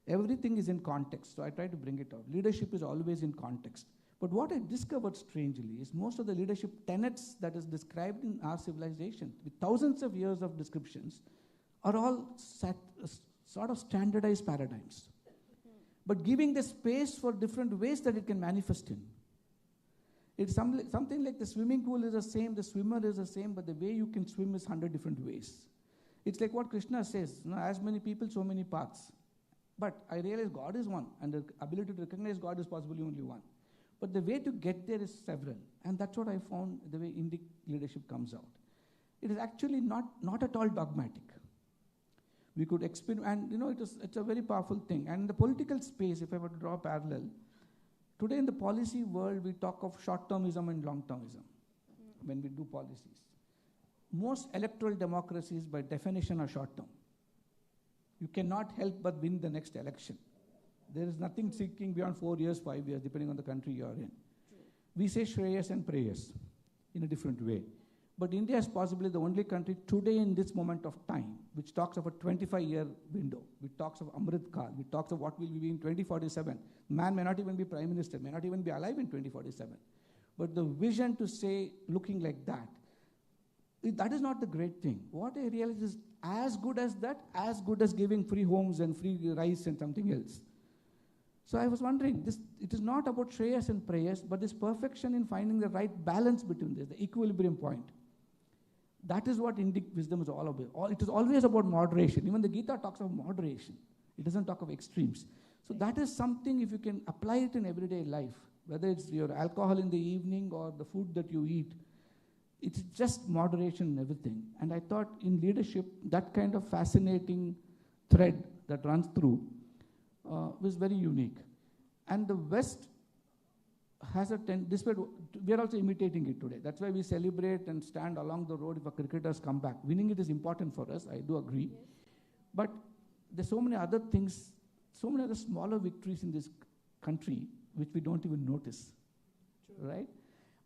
Everything is in context, so I try to bring it out. Leadership is always in context. But what I discovered strangely is most of the leadership tenets that is described in our civilization, with thousands of years of descriptions, are all sort of standardized paradigms. But giving the space for different ways that it can manifest in. It's something like the swimming pool is the same, the swimmer is the same, but the way you can swim is 100 different ways. It's like what Krishna says, as many people, so many paths. But I realize God is one, and the ability to recognize God is possibly only one. But the way to get there is several. And that's what I found the way Indic leadership comes out. It is actually not at all dogmatic. We could experiment, and it's a very powerful thing. And in the political space, if I were to draw a parallel, today in the policy world, we talk of short-termism and long-termism when we do policies. Most electoral democracies, by definition, are short-term. You cannot help but win the next election. There is nothing seeking beyond 4 years, 5 years, depending on the country you are in. We say Shreyas and Preyas in a different way. But India is possibly the only country today in this moment of time which talks of a 25-year window, which talks of Amrit Kal, which talks of what will be in 2047. Man may not even be prime minister, may not even be alive in 2047. But the vision to say, looking like that is not the great thing. What I realize is as good as that, as good as giving free homes and free rice and something else. So I was wondering, it is not about Shreyas and Preyas, but this perfection in finding the right balance between this, the equilibrium point. That is what Indic wisdom is all about. It is always about moderation. Even the Gita talks of moderation. It doesn't talk of extremes. So that is something, if you can apply it in everyday life, whether it's your alcohol in the evening or the food that you eat, it's just moderation in everything. And I thought in leadership, that kind of fascinating thread that runs through was very unique. And the West has we are also imitating it today. That's why we celebrate and stand along the road if our cricketers come back. Winning it is important for us, I do agree. Yes. But there's so many other things, so many other smaller victories in this country which we don't even notice, right?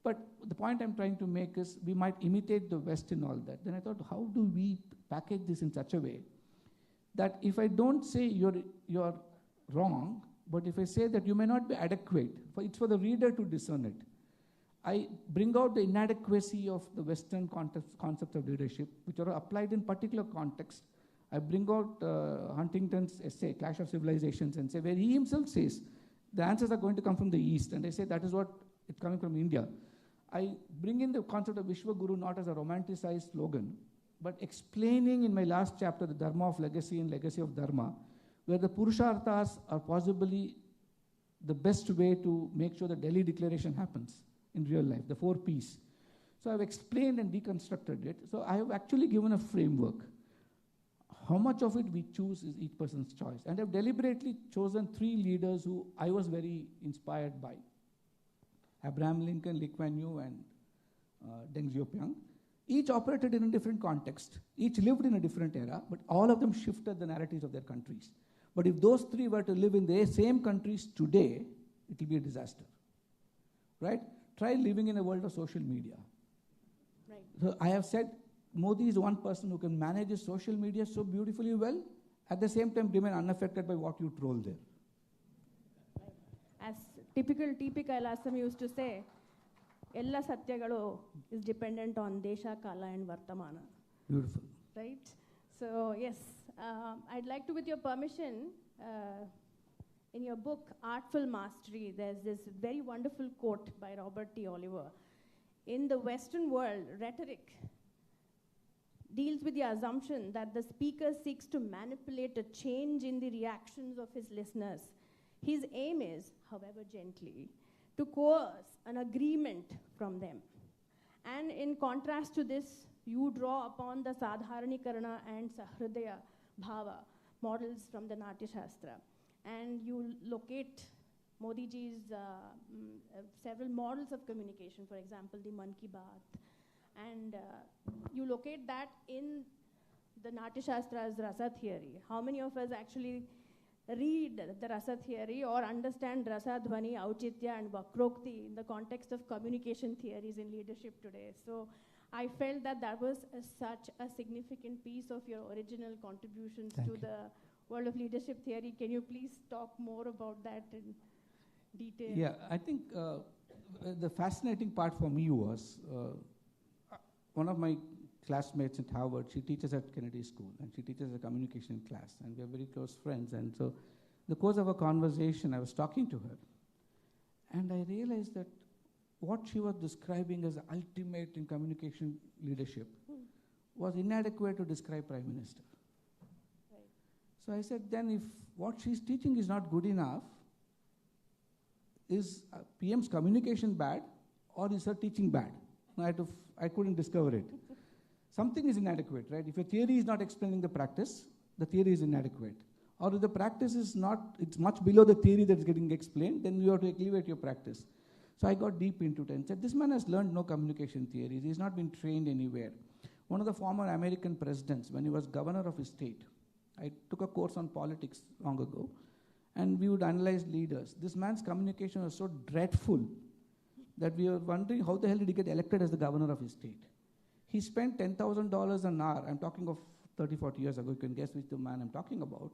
But the point I'm trying to make is we might imitate the West in all that. Then I thought, how do we package this in such a way that if I don't say you're wrong, but if I say that you may not be adequate, it's for the reader to discern it. I bring out the inadequacy of the Western concepts of leadership, which are applied in particular context. I bring out Huntington's essay, Clash of Civilizations, and say where he himself says the answers are going to come from the East, and I say that is what it's coming from India. I bring in the concept of Vishwaguru not as a romanticized slogan, but explaining in my last chapter the Dharma of Legacy and Legacy of Dharma, where the Purusharthas are possibly the best way to make sure the Delhi Declaration happens in real life, the 4 Ps. So I've explained and deconstructed it. So I have actually given a framework. How much of it we choose is each person's choice. And I've deliberately chosen 3 leaders who I was very inspired by. Abraham Lincoln, Lee Kuan Yew, and Deng Xiaoping. Each operated in a different context. Each lived in a different era, but all of them shifted the narratives of their countries. But if those 3 were to live in the same countries today, it will be a disaster, right? Try living in a world of social media. Right. So I have said Modi is one person who can manage his social media so beautifully well, at the same time remain unaffected by what you troll there. As typical TP Kailasam used to say, Ella Satyagalu is dependent on Desha, Kala and Vartamana. Beautiful. Right? So, yes, I'd like to, with your permission, in your book, Artful Mastery, there's this very wonderful quote by Robert T. Oliver. In the Western world, rhetoric deals with the assumption that the speaker seeks to manipulate a change in the reactions of his listeners. His aim is, however gently, to coerce an agreement from them. And in contrast to this, you draw upon the Sadharanikarana and Sahridaya Bhava models from the Natya Shastra. And you locate Modi ji's several models of communication, for example, the Man Ki Baat. And you locate that in the Natya Shastra's Rasa theory. How many of us actually read the Rasa theory or understand Rasa, Dhvani, Auchitya and Vakrokti in the context of communication theories in leadership today? So I felt that that was such a significant piece of your original contributions to the world of leadership theory. Can you please talk more about that in detail? Yeah, I think the fascinating part for me was one of my classmates at Harvard, she teaches at Kennedy School, and she teaches a communication class, and we're very close friends. And so in the course of a conversation, I was talking to her, and I realized that what she was describing as ultimate in communication leadership was inadequate to describe Prime Minister. Right. So I said, then if what she's teaching is not good enough, is PM's communication bad, or is her teaching bad? I couldn't discover it. Something is inadequate, right? If your theory is not explaining the practice, the theory is inadequate. Or if the practice is not, it's much below the theory that's getting explained, then you have to elevate your practice. So I got deep into it and said, this man has learned no communication theories. He's not been trained anywhere. One of the former American presidents, when he was governor of his state, I took a course on politics long ago, and we would analyze leaders. This man's communication was so dreadful that we were wondering how the hell did he get elected as the governor of his state. He spent $10,000 an hour, I'm talking of 30, 40 years ago, you can guess which the man I'm talking about,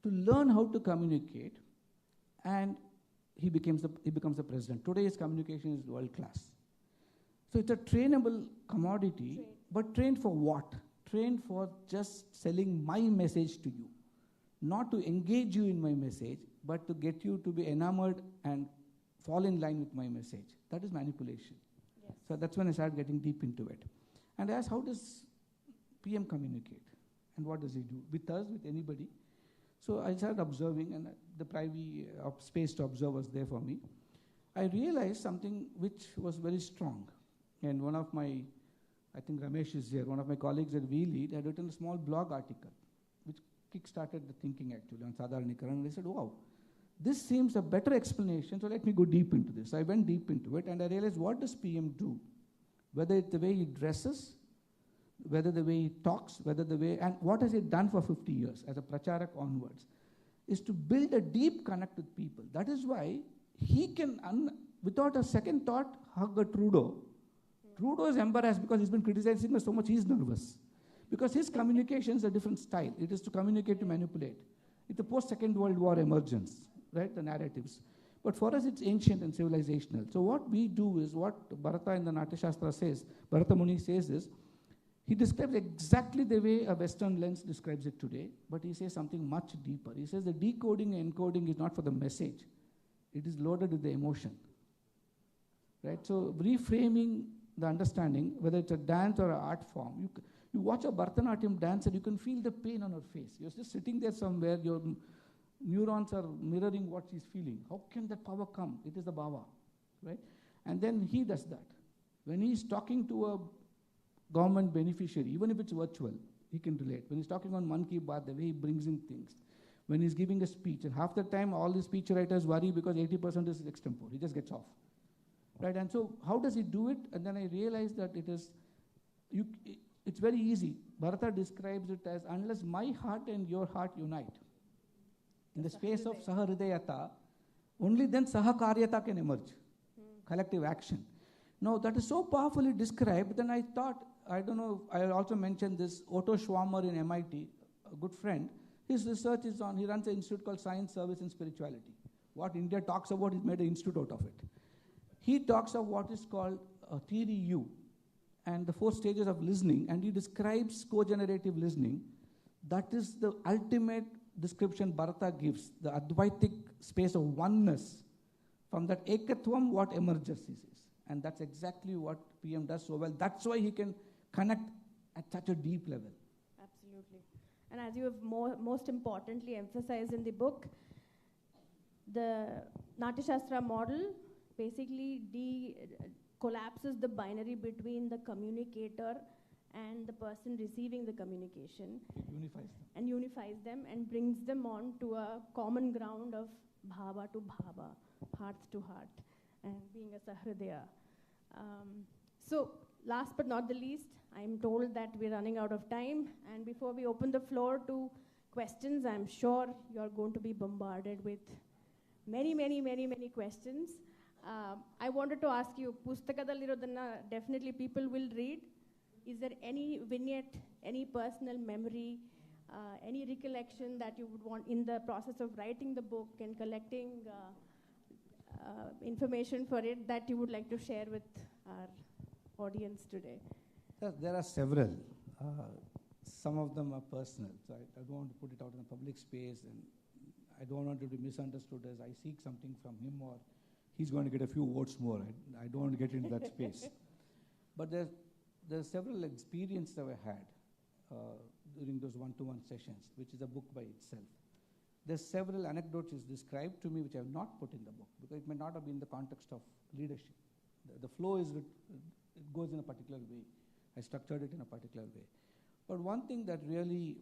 to learn how to communicate, and he becomes the president. Today his communication is world class. So it's a trainable commodity, but trained for what? Trained for just selling my message to you. Not to engage you in my message, but to get you to be enamored and fall in line with my message. That is manipulation. Yes. So that's when I started getting deep into it. And I asked, how does PM communicate? And what does he do? With us, with anybody? So I started observing, and the privy space to observe was there for me. I realized something which was very strong. And one of my, I think Ramesh is here, one of my colleagues at WeLead had written a small blog article, which kick-started the thinking actually on Sadharanikaran. And I said, wow, this seems a better explanation, so let me go deep into this. I went deep into it, and I realized, what does PM do? Whether it's the way he dresses, whether the way he talks, whether the way, and what has he done for 50 years as a pracharak onwards, is to build a deep connect with people. That is why he can, without a second thought, hug a Trudeau. Trudeau is embarrassed because he's been criticizing so much, he's nervous. Because his communication is a different style. It is to communicate, to manipulate. It's a post-Second World War emergence, right, the narratives. But for us, it's ancient and civilizational. So what we do is what Bharata in the Natya Shastra says, Bharata Muni says is, he describes exactly the way a Western lens describes it today, but he says something much deeper. He says the decoding and encoding is not for the message. It is loaded with the emotion. Right? So reframing the understanding, whether it's a dance or an art form, you watch a Bharatanatyam dance and you can feel the pain on her face. You're just sitting there somewhere, your neurons are mirroring what she's feeling. How can that power come? It is the bhava, right? And then he does that. When he's talking to a government beneficiary, even if it's virtual, he can relate. When he's talking on Man Ki Baat, the way he brings in things. When he's giving a speech, and half the time all the speech writers worry because 80% is extempore. He just gets off. Right? And so how does he do it? And then I realized that it's very easy. Bharata describes it as, unless my heart and your heart unite, in the space of Saharidayata, only then Sahakaryata can emerge, collective action. Now that is so powerfully described, then I thought, I don't know, I also mentioned this, Otto Schwammer in MIT, a good friend, his research is on, he runs an institute called Science, Service and Spirituality. What India talks about, he's made an institute out of it. He talks of what is called a theory U. and the 4 stages of listening, and he describes co-generative listening. That is the ultimate description Bharata gives, the Advaitic space of oneness. From that ekatvam, what emerges, he says. And that's exactly what PM does so well. That's why he can connect at such a deep level. Absolutely. And as you have most importantly emphasized in the book, the Natya Shastra model basically collapses the binary between the communicator and the person receiving the communication. Unifies them and brings them on to a common ground of bhava to bhava, heart to heart, and being a sahridaya. So last but not the least, I'm told that we're running out of time, and before we open the floor to questions, I'm sure you're going to be bombarded with many questions. I wanted to ask you, Pustakadalirodana definitely people will read. Is there any vignette, any personal memory, any recollection that you would want in the process of writing the book and collecting information for it that you would like to share with our audience today? There are several. Some of them are personal, so I don't want to put it out in the public space, and I don't want it to be misunderstood as I seek something from him or he's going to get a few votes more. I don't want to get into that space. But there's several experiences I've had during those one-to-one sessions, which is a book by itself. There's several anecdotes is described to me which I have not put in the book because it may not have been in the context of leadership. The flow is, it goes in a particular way. I structured it in a particular way. But one thing that really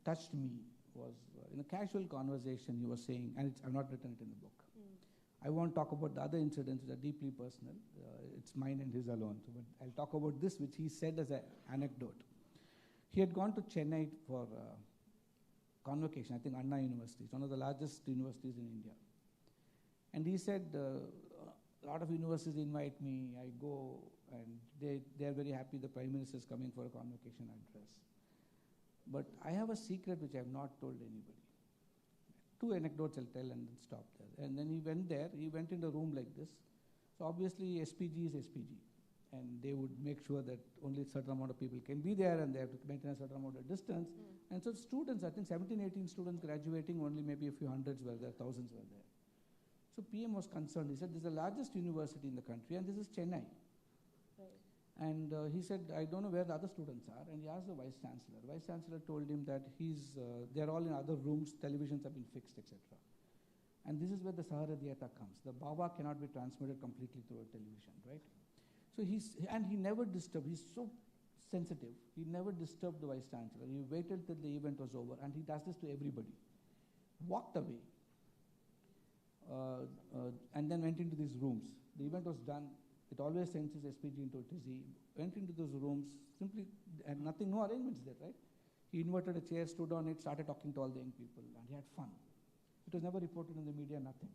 touched me was in a casual conversation he was saying, and I've not written it in the book. I won't talk about the other incidents which are deeply personal. It's mine and his alone. So, but I'll talk about this, which he said as an anecdote. He had gone to Chennai for convocation, I think Anna University. It's one of the largest universities in India. And he said, a lot of universities invite me, I go, and they are very happy the Prime Minister is coming for a convocation address. But I have a secret which I have not told anybody. 2 anecdotes I'll tell and then stop there. And then he went in a room like this. So obviously SPG is SPG. And they would make sure that only a certain amount of people can be there and they have to maintain a certain amount of distance. And so students, I think 17, 18 students graduating, only maybe a few hundreds were there, thousands were there. So PM was concerned. He said, this is the largest university in the country and this is Chennai. Right. And he said, I don't know where the other students are. And he asked the Vice Chancellor. Vice Chancellor told him that they're all in other rooms, televisions have been fixed, etc. And this is where the Saharadhyata comes. The Bhava cannot be transmitted completely through a television, right? So he never disturbed, he's so sensitive, he never disturbed the Vice Chancellor. He waited till the event was over, and he does this to everybody. Walked away, and then went into these rooms. The event was done. It always sends his SPG into a tizzy. Went into those rooms, simply, and nothing, no arrangements there, right? He inverted a chair, stood on it, started talking to all the young people, and he had fun. It was never reported in the media, nothing.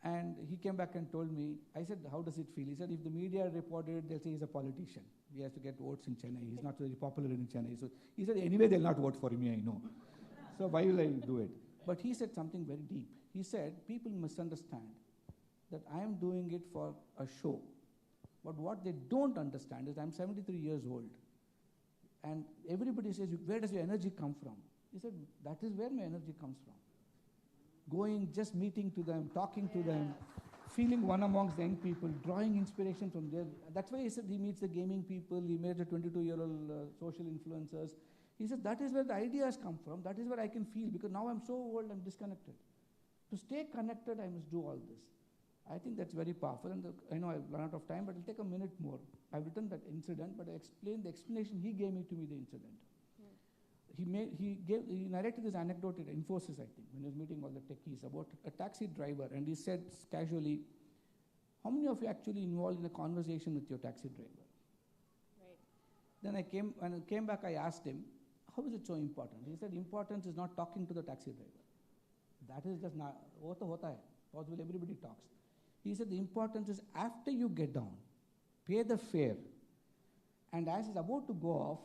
And he came back and told me, I said, how does it feel? He said, if the media reported it, they'll say he's a politician. He has to get votes in Chennai. He's not very popular in Chennai. So he said, anyway, they'll not vote for me, I know. So why will I do it? But he said something very deep. He said, people misunderstand that I am doing it for a show. But what they don't understand is I'm 73 years old. And everybody says, where does your energy come from? He said, that is where my energy comes from. Going, just meeting to them, talking to them, feeling one amongst the young people, drawing inspiration from there. That's why he said he meets the gaming people, he meets the 22-year-old social influencers. He said, that is where the ideas come from, that is where I can feel, because now I'm so old, I'm disconnected. To stay connected, I must do all this. I think that's very powerful, and I know I've run out of time, but it'll take a minute more. I've written that incident, but I explained the explanation he gave me to me the incident. He narrated this anecdote at Infosys, I think, when he was meeting all the techies about a taxi driver, and he said casually, how many of you actually involved in a conversation with your taxi driver? Right. Then I came back, I asked him, how is it so important? He said, importance is not talking to the taxi driver. That is just not, hota hai. Possible everybody talks. He said, the importance is after you get down, pay the fare, and as he's about to go off,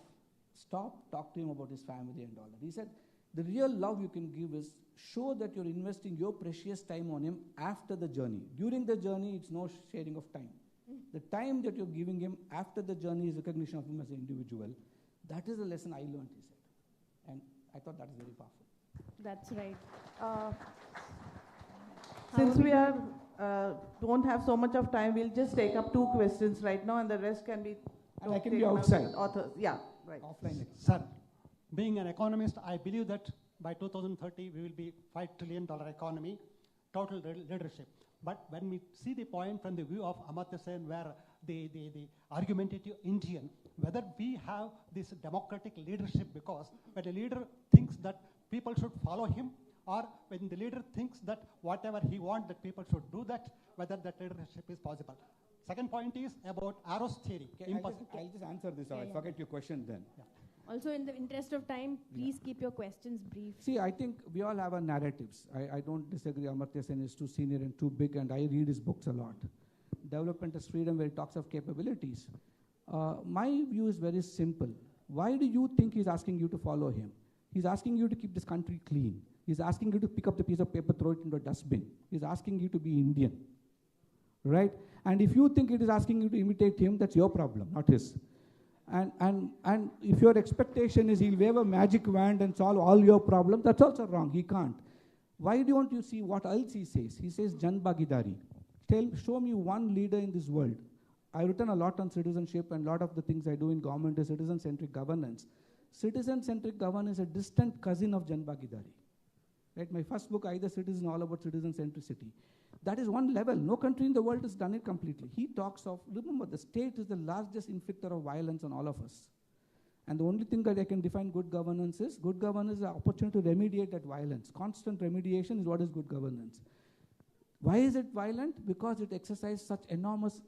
stop, talk to him about his family and all that. He said, the real love you can give is show that you're investing your precious time on him after the journey. During the journey, it's no sharing of time. The time that you're giving him after the journey is recognition of him as an individual. That is the lesson I learned, he said. And I thought that is very powerful. That's right. Since we don't have so much of time, we'll just take up 2 questions right now, and the rest can be. And I can be taken up outside. with authors. Yeah, right. Offline. Sir, being an economist, I believe that by 2030 we will be $5 trillion economy, total leadership. But when we see the point from the view of Amartya Sen, where the argumentative Indian, whether we have this democratic leadership, because when a leader thinks that people should follow him, or when the leader thinks that whatever he wants that people should do that, whether that leadership is possible. Second point is about Arrow's theory. Okay, I'll just answer this, or I'll forget your question then. Yeah. Also, in the interest of time, please keep your questions brief. See, I think we all have our narratives. I don't disagree. Amartya Sen is too senior and too big, and I read his books a lot. Development as Freedom, where he talks of capabilities. My view is very simple. Why do you think he's asking you to follow him? He's asking you to keep this country clean. He's asking you to pick up the piece of paper, throw it into a dustbin. He's asking you to be Indian, right? And if you think it is asking you to imitate him, that's your problem, not his. And if your expectation is he'll wave a magic wand and solve all your problems, that's also wrong. He can't. Why don't you see what else he says? He says Jan Bhagidari. Show me one leader in this world. I've written a lot on citizenship, and a lot of the things I do in government is citizen-centric governance. Citizen-centric governance is a distant cousin of Jan Bhagidari. Right? My first book, Either Citizen, all about citizen centricity. That is one level. No country in the world has done it completely. He talks of, remember, the state is the largest inflictor of violence on all of us. And the only thing that I can define good governance is the opportunity to remediate that violence. Constant remediation is what is good governance. Why is it violent? Because it exercises such enormous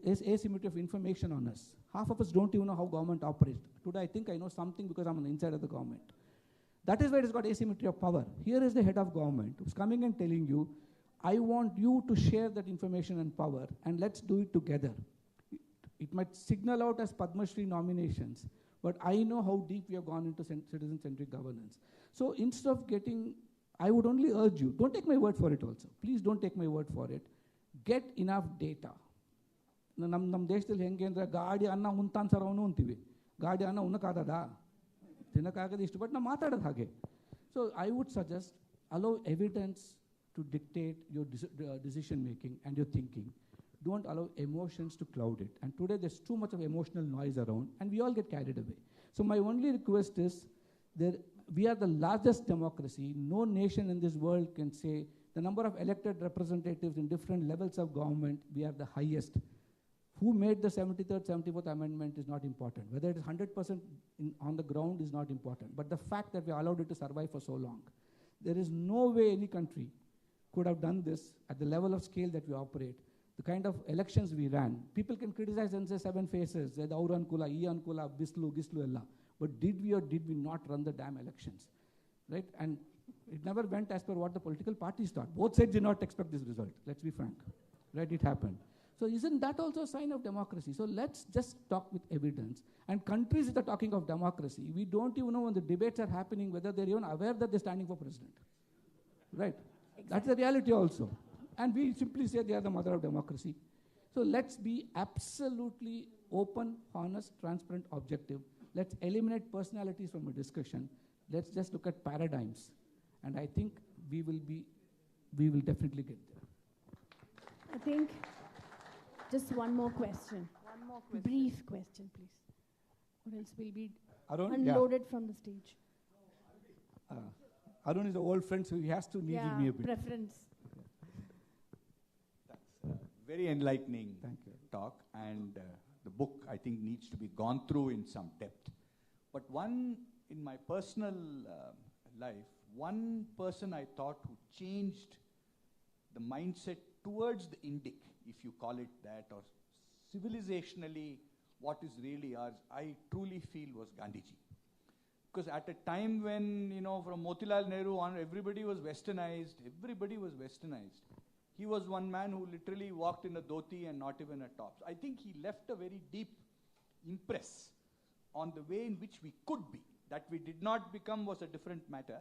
asymmetry of information on us. Half of us don't even know how government operates. Today I think I know something because I'm on the inside of the government. That is why it's got asymmetry of power. Here is the head of government who's coming and telling you, I want you to share that information and power, and let's do it together. It might signal out as Padma Shri nominations, but I know how deep we have gone into citizen-centric governance. So instead of I would only urge you, don't take my word for it also. Please don't take my word for it. Get enough data. ನಮ್ಮ ದೇಶದಲ್ಲಿ ಹೆಂಗೆ ಅಂದರೆ ಗಾಡಿ ಅನ್ನ ಉಂತಾನ್ಸರವನು ಅಂತೀವಿ ಗಾಡಿ ಅನ್ನ ಉಣ್ಣಕ್ಕಾಗದ ತಿನ್ನಕ್ಕಾಗದ ಇಷ್ಟು ಬಟ್ ನಾವು ಮಾತಾಡೋದು ಹಾಗೆ so I would suggest hello evidence to dictate your decision making and your thinking. Don't allow emotions to cloud it. And today there's too much of emotional noise around, and we all get carried away. So my only request is we are the largest democracy. No nation in this world can say the number of elected representatives in different levels of government, we are the highest. Who made the 73rd, 74th amendment is not important. Whether it is 100% on the ground is not important. But the fact that we allowed it to survive for so long, there is no way any country could have done this at the level of scale that we operate. The kind of elections we ran, people can criticize and say 7 phases, Aur Ankula, E Ankula, Bislu, Gislu, Ella. But did we or did we not run the damn elections? Right? And it never went as per what the political parties thought. Both sides did not expect this result. Let's be frank. Right? It happened. So isn't that also a sign of democracy? So let's just talk with evidence. And countries that are talking of democracy, we don't even know when the debates are happening whether they're even aware that they're standing for president. Right? Exactly. That's the reality also. And we simply say they are the mother of democracy. So let's be absolutely open, honest, transparent, objective. Let's eliminate personalities from a discussion. Let's just look at paradigms. And I think we will definitely get there. I think just one more question. Brief question, please. Or else we'll be unloaded from the stage. Arun is an old friend, so he has to needle me a bit. Preference. That's very enlightening talk, and the book, I think, needs to be gone through in some depth. But in my personal life, one person I thought who changed the mindset towards the Indic, if you call it that, or civilizationally what is really ours, I truly feel was Gandhiji. Because at a time when, from Motilal Nehru on, everybody was westernized. He was one man who literally walked in a dhoti and not even a top. So I think he left a very deep impress on the way in which we could be. That we did not become was a different matter.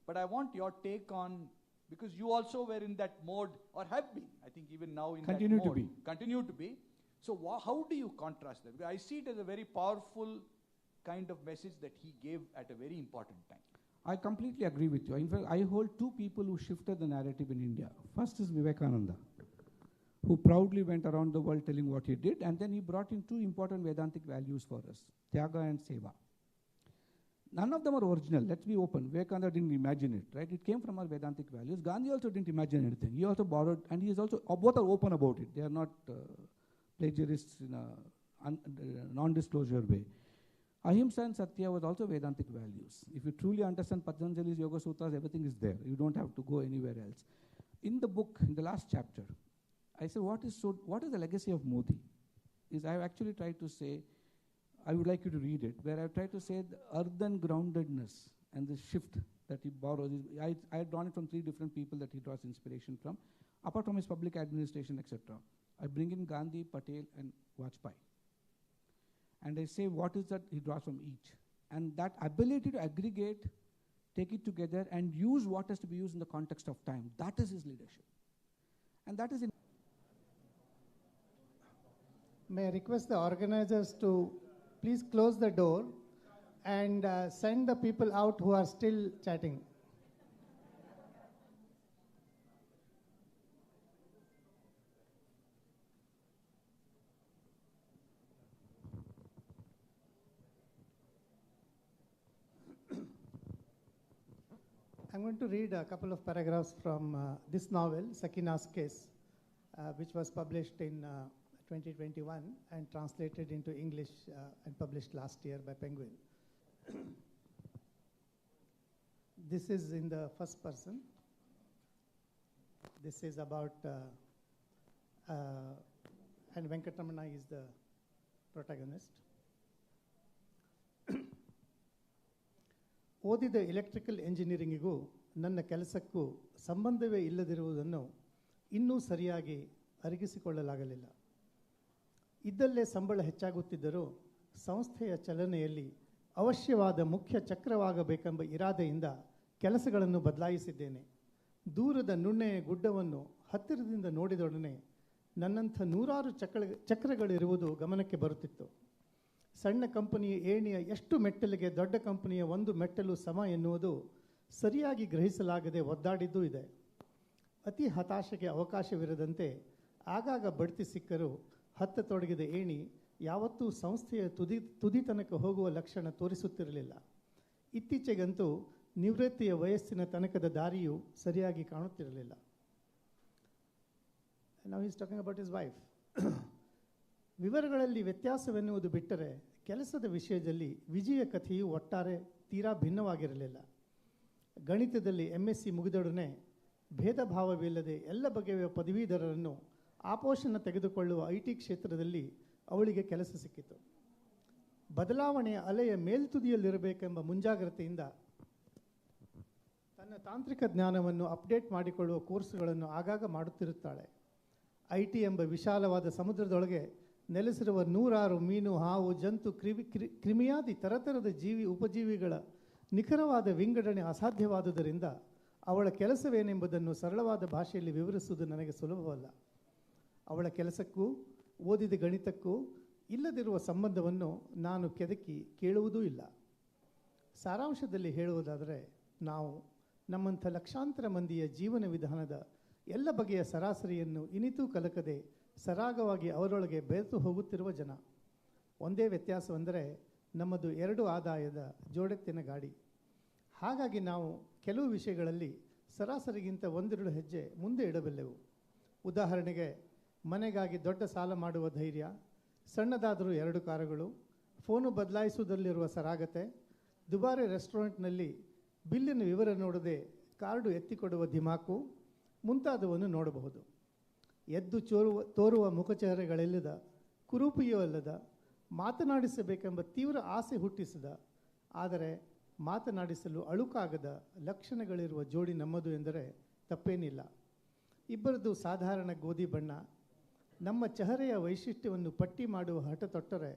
But I want your take on, because you also were in that mode, or have been, I think even now in Continue that mode. to be. Continue to be. So how do you contrast that? Because I see it as a very powerful kind of message that he gave at a very important time. I completely agree with you. In fact, I hold two people who shifted the narrative in India. First is Vivekananda, who proudly went around the world telling what he did, and then he brought in two important Vedantic values for us, Tyaga and Seva. None of them are original. Let's be open. Vivekananda didn't imagine it, right? It came from our Vedantic values. Gandhi also didn't imagine anything. He also borrowed, and he is also, both are open about it. They are not plagiarists in a non-disclosure way. Ahimsa and Satya was also Vedantic values. If you truly understand Patanjali's Yoga Sutras, everything is there. You don't have to go anywhere else. In the book, in the last chapter, I said, what is the legacy of Modi? I have actually tried to say, I would like you to read it, where I have tried to say the earthen groundedness and the shift that he borrows. I had drawn it from 3 different people that he draws inspiration from, apart from his public administration, etc. I bring in Gandhi, Patel, and Vajpayee. And I say, what is that he draws from each? And that ability to aggregate, take it together, and use what has to be used in the context of time, that is his leadership. And that is in. May I request the organizers to please close the door and send the people out who are still chatting. I'm going to read a couple of paragraphs from this novel, Sakina's Case, which was published in 2021 and translated into English and published last year by Penguin. This is in the first person. This is about, and Venkatamana is the protagonist. ಓದಿದ electrical ಎಂಜಿನಿಯರಿಂಗಿಗೂ ನನ್ನ ಕೆಲಸಕ್ಕೂ ಸಂಬಂಧವೇ ಇಲ್ಲದಿರುವುದನ್ನು ಇನ್ನೂ ಸರಿಯಾಗಿ ಅರಗಿಸಿಕೊಳ್ಳಲಾಗಲಿಲ್ಲ. ಇದ್ದಲ್ಲೇ ಸಂಬಳ ಹೆಚ್ಚಾಗುತ್ತಿದ್ದರೂ ಸಂಸ್ಥೆಯ ಚಲನೆಯಲ್ಲಿ ಅವಶ್ಯವಾದ ಮುಖ್ಯ ಚಕ್ರವಾಗಬೇಕೆಂಬ ಇರಾದೆಯಿಂದ ಕೆಲಸಗಳನ್ನು ಬದಲಾಯಿಸಿದ್ದೇನೆ. ದೂರದ ನುಣ್ಣೆಯ ಗುಡ್ಡವನ್ನು ಹತ್ತಿರದಿಂದ ನೋಡಿದೊಡನೆ ನನ್ನಂಥ ನೂರಾರು ಚಕ್ರಗಳಿರುವುದು ಗಮನಕ್ಕೆ ಬರುತ್ತಿತ್ತು. ಸಣ್ಣ ಕಂಪನಿಯ ಏಣಿಯ ಎಷ್ಟು ಮೆಟ್ಟಲಿಗೆ ದೊಡ್ಡ ಕಂಪನಿಯ ಒಂದು ಮೆಟ್ಟಲು ಸಮ ಎನ್ನುವುದು ಸರಿಯಾಗಿ ಗ್ರಹಿಸಲಾಗದೆ ಒದ್ದಾಡಿದ್ದೂ ಇದೆ. ಅತಿ ಹತಾಶೆಗೆ ಅವಕಾಶವಿರದಂತೆ ಆಗಾಗ ಬಡ್ತಿ ಸಿಕ್ಕರೂ ಹತ್ತತೊಡಗಿದ ಏಣಿ ಯಾವತ್ತೂ ಸಂಸ್ಥೆಯ ತುದಿ ತನಕ ಹೋಗುವ ಲಕ್ಷಣ ತೋರಿಸುತ್ತಿರಲಿಲ್ಲ. ಇತ್ತೀಚೆಗಂತೂ ನಿವೃತ್ತಿಯ ವಯಸ್ಸಿನ ತನಕದ ದಾರಿಯೂ ಸರಿಯಾಗಿ ಕಾಣುತ್ತಿರಲಿಲ್ಲ. Now he is talking about his wife. ವಿವರಗಳಲ್ಲಿ ವ್ಯತ್ಯಾಸವೆನ್ನುವುದು ಬಿಟ್ಟರೆ ಕೆಲಸದ ವಿಷಯದಲ್ಲಿ ವಿಜಯ ಕಥೆಯು ಒಟ್ಟಾರೆ ತೀರಾ ಭಿನ್ನವಾಗಿರಲಿಲ್ಲ. ಗಣಿತದಲ್ಲಿ MSc ಮುಗಿದೊಡನೆ ಭೇದ ಭಾವವಿಲ್ಲದೆ ಎಲ್ಲ ಬಗೆಯ ಪದವೀಧರರನ್ನು ಆಪೋಷಣ ತೆಗೆದುಕೊಳ್ಳುವ IT ಕ್ಷೇತ್ರದಲ್ಲಿ ಅವಳಿಗೆ ಕೆಲಸ ಸಿಕ್ಕಿತು. ಬದಲಾವಣೆಯ ಅಲೆಯ ಮೇಲ್ತುದಿಯಲ್ಲಿರಬೇಕೆಂಬ ಮುಂಜಾಗ್ರತೆಯಿಂದ ತನ್ನ ತಾಂತ್ರಿಕ ಜ್ಞಾನವನ್ನು ಅಪ್ಡೇಟ್ ಮಾಡಿಕೊಳ್ಳುವ ಕೋರ್ಸ್ಗಳನ್ನು ಆಗಾಗ ಮಾಡುತ್ತಿರುತ್ತಾಳೆ. IT ಎಂಬ ವಿಶಾಲವಾದ ಸಮುದ್ರದೊಳಗೆ ನೆಲೆಸಿರುವ ನೂರಾರು ಮೀನು, ಹಾವು, ಜಂತು, ಕ್ರಿಮಿಯಾದಿ ತರತರದ ಉಪಜೀವಿಗಳ ನಿಖರವಾದ ವಿಂಗಡಣೆ ಅಸಾಧ್ಯವಾದುದರಿಂದ ಅವಳ ಕೆಲಸವೇನೆಂಬುದನ್ನು ಸರಳವಾದ ಭಾಷೆಯಲ್ಲಿ ವಿವರಿಸುವುದು ನನಗೆ ಸುಲಭವಲ್ಲ. ಅವಳ ಕೆಲಸಕ್ಕೂ ಓದಿದ ಗಣಿತಕ್ಕೂ ಇಲ್ಲದಿರುವ ಸಂಬಂಧವನ್ನು ನಾನು ಕೆದಕಿ ಕೇಳುವುದೂ ಇಲ್ಲ. ಸಾರಾಂಶದಲ್ಲಿ ಹೇಳುವುದಾದರೆ ನಾವು ನಮ್ಮಂಥ ಲಕ್ಷಾಂತರ ಮಂದಿಯ ಜೀವನ ವಿಧಾನದ ಎಲ್ಲ ಬಗೆಯ ಸರಾಸರಿಯನ್ನು ಇನಿತೂ ಕಲಕದೆ ಸರಾಗವಾಗಿ ಅವರೊಳಗೆ ಬೆರೆತು ಹೋಗುತ್ತಿರುವ ಜನ. ಒಂದೇ ವ್ಯತ್ಯಾಸವೆಂದರೆ ನಮ್ಮದು 2 ಆದಾಯದ ಜೋಡೆತ್ತಿನ ಗಾಡಿ. ಹಾಗಾಗಿ ನಾವು ಕೆಲವು ವಿಷಯಗಳಲ್ಲಿ ಸರಾಸರಿಗಿಂತ 1-2 ಹೆಜ್ಜೆ ಮುಂದೆ ಇಡಬಲ್ಲೆವು. ಉದಾಹರಣೆಗೆ ಮನೆಗಾಗಿ ದೊಡ್ಡ ಸಾಲ ಮಾಡುವ ಧೈರ್ಯ, ಸಣ್ಣದಾದರೂ 2 ಕಾರುಗಳು, ಫೋನು ಬದಲಾಯಿಸುವುದರಲ್ಲಿರುವ ಸರಾಗತೆ, ದುಬಾರಿ ರೆಸ್ಟೋರೆಂಟ್ನಲ್ಲಿ ಬಿಲ್ಲಿನ ವಿವರ ನೋಡದೆ ಕಾರ್ಡು ಎತ್ತಿಕೊಡುವ ಧಿಮಾಕು ಮುಂತಾದವನ್ನು ನೋಡಬಹುದು. ಎದ್ದು ತೋರುವ ಮುಖಚಹರೆಗಳಿಲ್ಲದ, ಕುರೂಪಿಯೂ ಅಲ್ಲದ, ಮಾತನಾಡಿಸಬೇಕೆಂಬ ತೀವ್ರ ಆಸೆ ಹುಟ್ಟಿಸಿದ, ಆದರೆ ಮಾತನಾಡಿಸಲು ಅಳುಕಾಗದ ಲಕ್ಷಣಗಳಿರುವ ಜೋಡಿ ನಮ್ಮದು ಎಂದರೆ ತಪ್ಪೇನಿಲ್ಲ. ಇಬ್ಬರದು ಸಾಧಾರಣ ಗೋಧಿ ಬಣ್ಣ. ನಮ್ಮ ಚಹರೆಯ ವೈಶಿಷ್ಟ್ಯವನ್ನು ಪಟ್ಟಿ ಮಾಡುವ ಹಠ ತೊಟ್ಟರೆ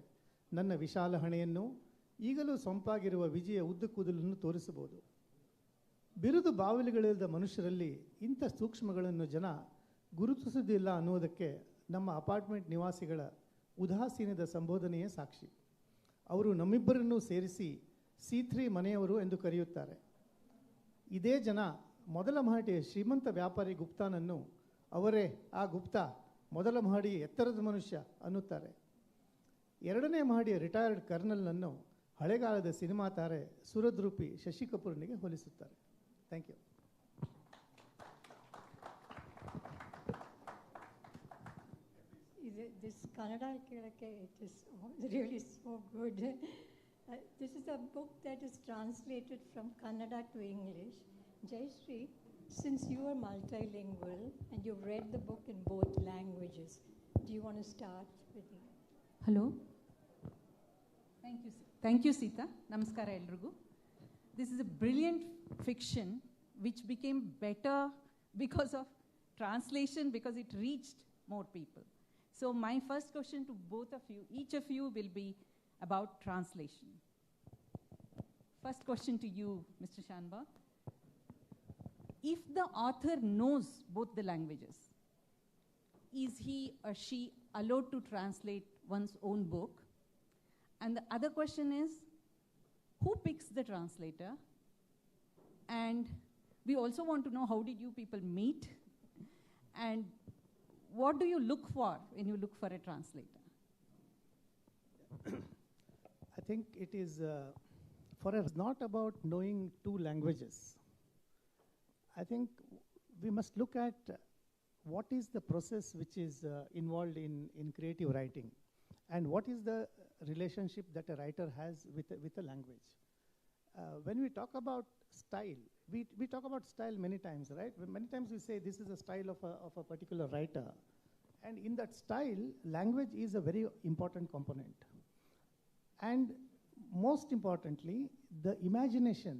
ನನ್ನ ವಿಶಾಲ ಹಣೆಯನ್ನು, ಈಗಲೂ ಸೊಂಪಾಗಿರುವ ವಿಜಯ ಉದ್ದ ಕೂದಲನ್ನು ತೋರಿಸಬಹುದು. ಬಿರುದು ಬಾವಲಿಗಳಿಲ್ಲದ ಮನುಷ್ಯರಲ್ಲಿ ಇಂಥ ಸೂಕ್ಷ್ಮಗಳನ್ನು ಜನ ಗುರುತಿಸುವುದಿಲ್ಲ ಅನ್ನುವುದಕ್ಕೆ ನಮ್ಮ ಅಪಾರ್ಟ್ಮೆಂಟ್ ನಿವಾಸಿಗಳ ಉದಾಸೀನದ ಸಂಬೋಧನೆಯೇ ಸಾಕ್ಷಿ. ಅವರು ನಮ್ಮಿಬ್ಬರನ್ನು ಸೇರಿಸಿ C3 ಮನೆಯವರು ಎಂದು ಕರೆಯುತ್ತಾರೆ. ಇದೇ ಜನ ಮೊದಲ ಮಹಡಿಯ ಶ್ರೀಮಂತ ವ್ಯಾಪಾರಿ ಗುಪ್ತಾನನ್ನು ಅವರೇ ಆ ಗುಪ್ತಾ ಮೊದಲ ಮಹಡಿಯ ಎತ್ತರದ ಮನುಷ್ಯ ಅನ್ನುತ್ತಾರೆ. ಎರಡನೇ ಮಹಡಿಯ ರಿಟೈರ್ಡ್ ಕರ್ನಲ್ನನ್ನು ಹಳೆಗಾಲದ ಸಿನಿಮಾ ತಾರೆ ಸುರದ್ರೂಪಿ ಶಶಿ ಕಪೂರ್ನಿಗೆ ಹೋಲಿಸುತ್ತಾರೆ. Thank you. This Kannada Kirake, it is really so good. This is a book that is translated from Kannada to English. Jayashree, since you are multilingual and you've read the book in both languages, do you want to start with it? Hello. Thank you, Sita. Namaskara elrigu. This is a brilliant fiction which became better because of translation, because it reached more people. So my first question to both of you, each of you will be about translation. First question to you, Mr. Shanbag. If the author knows both the languages, is he or she allowed to translate one's own book? And the other question is, who picks the translator? And we also want to know, how did you people meet? And what do you look for when you look for a translator? I think it is, for us, not about knowing two languages. I think we must look at what is the process which is involved in creative writing, and what is the relationship that a writer has with a language. When we talk about style, we talk about style many times, right? Many times we say this is a style of a particular writer. And in that style, language is a very important component. And most importantly, the imagination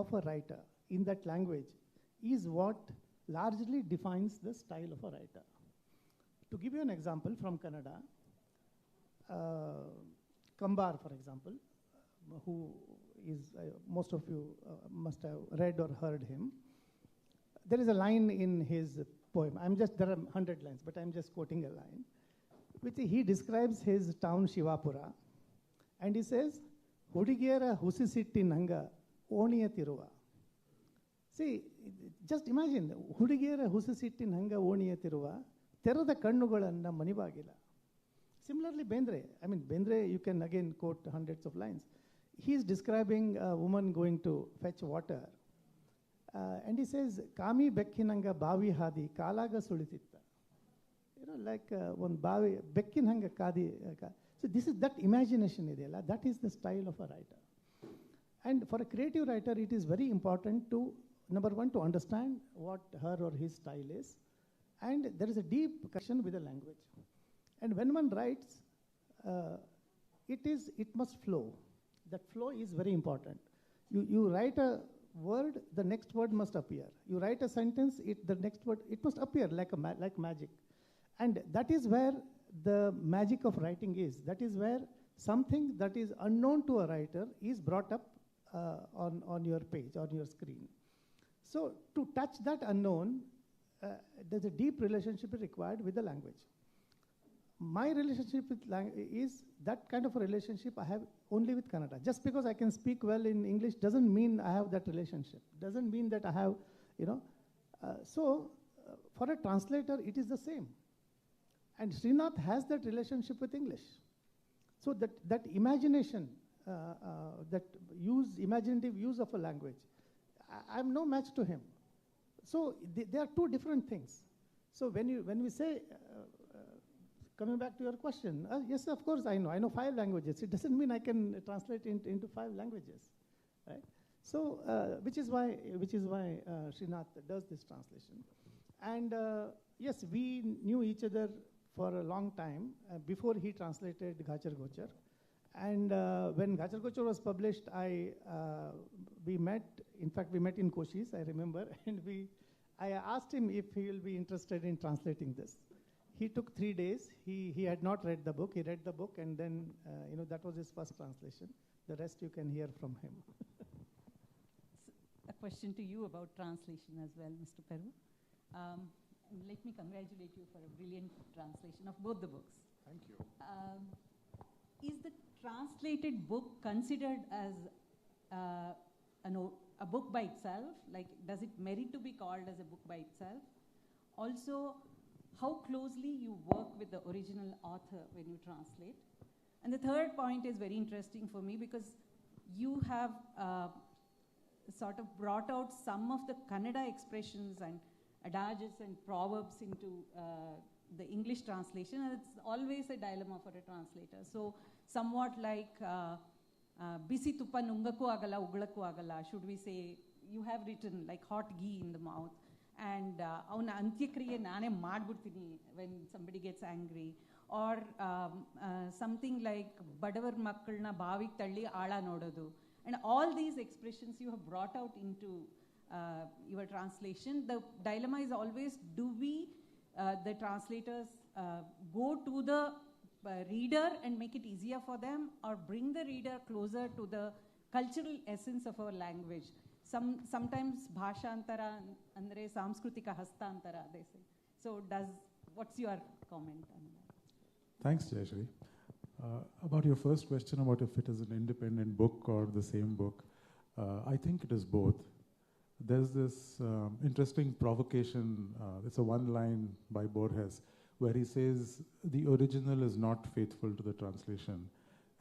of a writer in that language is what largely defines the style of a writer. To give you an example from Kannada, Kambar, for example, who is, most of you must have read or heard him. There is a line in his poem. There are 100 lines, but I'm just quoting a line, which he describes his town Shivapura, and he says, "Hudigera husisitti nanga oniya tiruva." See, just imagine, Hudigera husisitti nanga oniya tiruva, terada kannugalanna manibagila. Similarly, Bendre, Bendre, you can again quote hundreds of lines. He is describing a woman going to fetch water. And he says, "Kami bekkinanga bavi hadi kalaga sulititta." Like one bavi bekkinanga kadi. So this is that imagination ideyalla, that is the style of a writer. And for a creative writer, it is very important to, number one, to understand what her or his style is, and there is a deep connection with the language. And when one writes, it must flow. That flow is very important. You write a word, the next word must appear. You write a sentence, the next word, it must appear like magic. And that is where the magic of writing is. That is where something that is unknown to a writer is brought up on your page, on your screen. So to touch that unknown, there's a deep relationship required with the language. My relationship with language is that kind of a relationship I have only with Kannada. Just because I can speak well in English doesn't mean I have that relationship. Doesn't mean that I have, for a translator, it is the same. And Srinath has that relationship with English. So that imagination, that imaginative use of a language, I'm no match to him. So they are two different things. So when we say, coming back to your question, yes, of course I know 5 languages. It doesn't mean I can translate into 5 languages, right? So which is why Srinath does this translation. And yes, we knew each other for a long time before he translated Ghachar Gochar. And when Ghachar Gochar was published, we met. In fact, we met in Koshis, I remember, and I asked him if he will be interested in translating this. He took 3 days. He had not read the book. He read the book, and then that was his first translation. The rest you can hear from him. A question to you about translation as well, Mr. Peru. Let me congratulate you for a brilliant translation of both the books. Thank you. Is the translated book considered as a book by itself? Like, does it merit to be called as a book by itself? Also, how closely you work with the original author when you translate? And the third point is very interesting for me because you have sort of brought out some of the Kannada expressions and adages and proverbs into the English translation, and it's always a dilemma for a translator. So somewhat like bisi tuppa nungakku agala ugalakku agala, should we say, you have written like hot ghee in the mouth, and avana antyakriye naane madbirtini when somebody gets angry, or something like badavar makkalna bhavik talli aala nododu, and all these expressions you have brought out into your translation. The dilemma is always, do we the translators go to the reader and make it easier for them, or bring the reader closer to the cultural essence of our language? Sometimes bhashantara andre samskrutika hastantara, they say. So what's your comment on that? Thanks, Jayashree. About your first question about if it is an independent book or the same book, I think it is both. There's this interesting provocation, it's a one line by Borges, where he says the original is not faithful to the translation.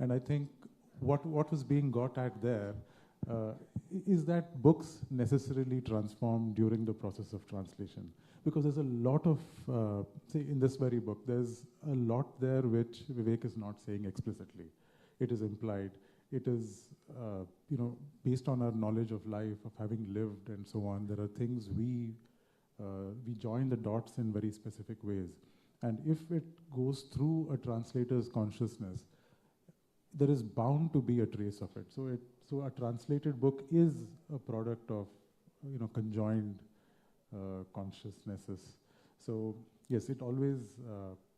And I think what was being got at there is that books necessarily transform during the process of translation. Because there's a lot of, say in this very book, there's a lot there which Vivek is not saying explicitly. It is implied. It is, based on our knowledge of life, of having lived and so on. There are things we join the dots in very specific ways. And if it goes through a translator's consciousness, there is bound to be a trace of it. So a translated book is a product of, conjoined consciousnesses. So yes, it always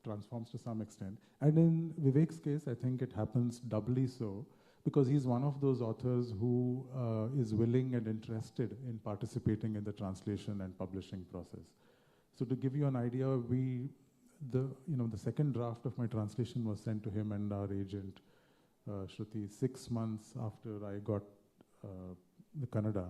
transforms to some extent. And in Vivek's case, I think it happens doubly so, because he's one of those authors who is willing and interested in participating in the translation and publishing process. So to give you an idea, the second draft of my translation was sent to him and our agent, Shruti, 6 months after I got the Kannada.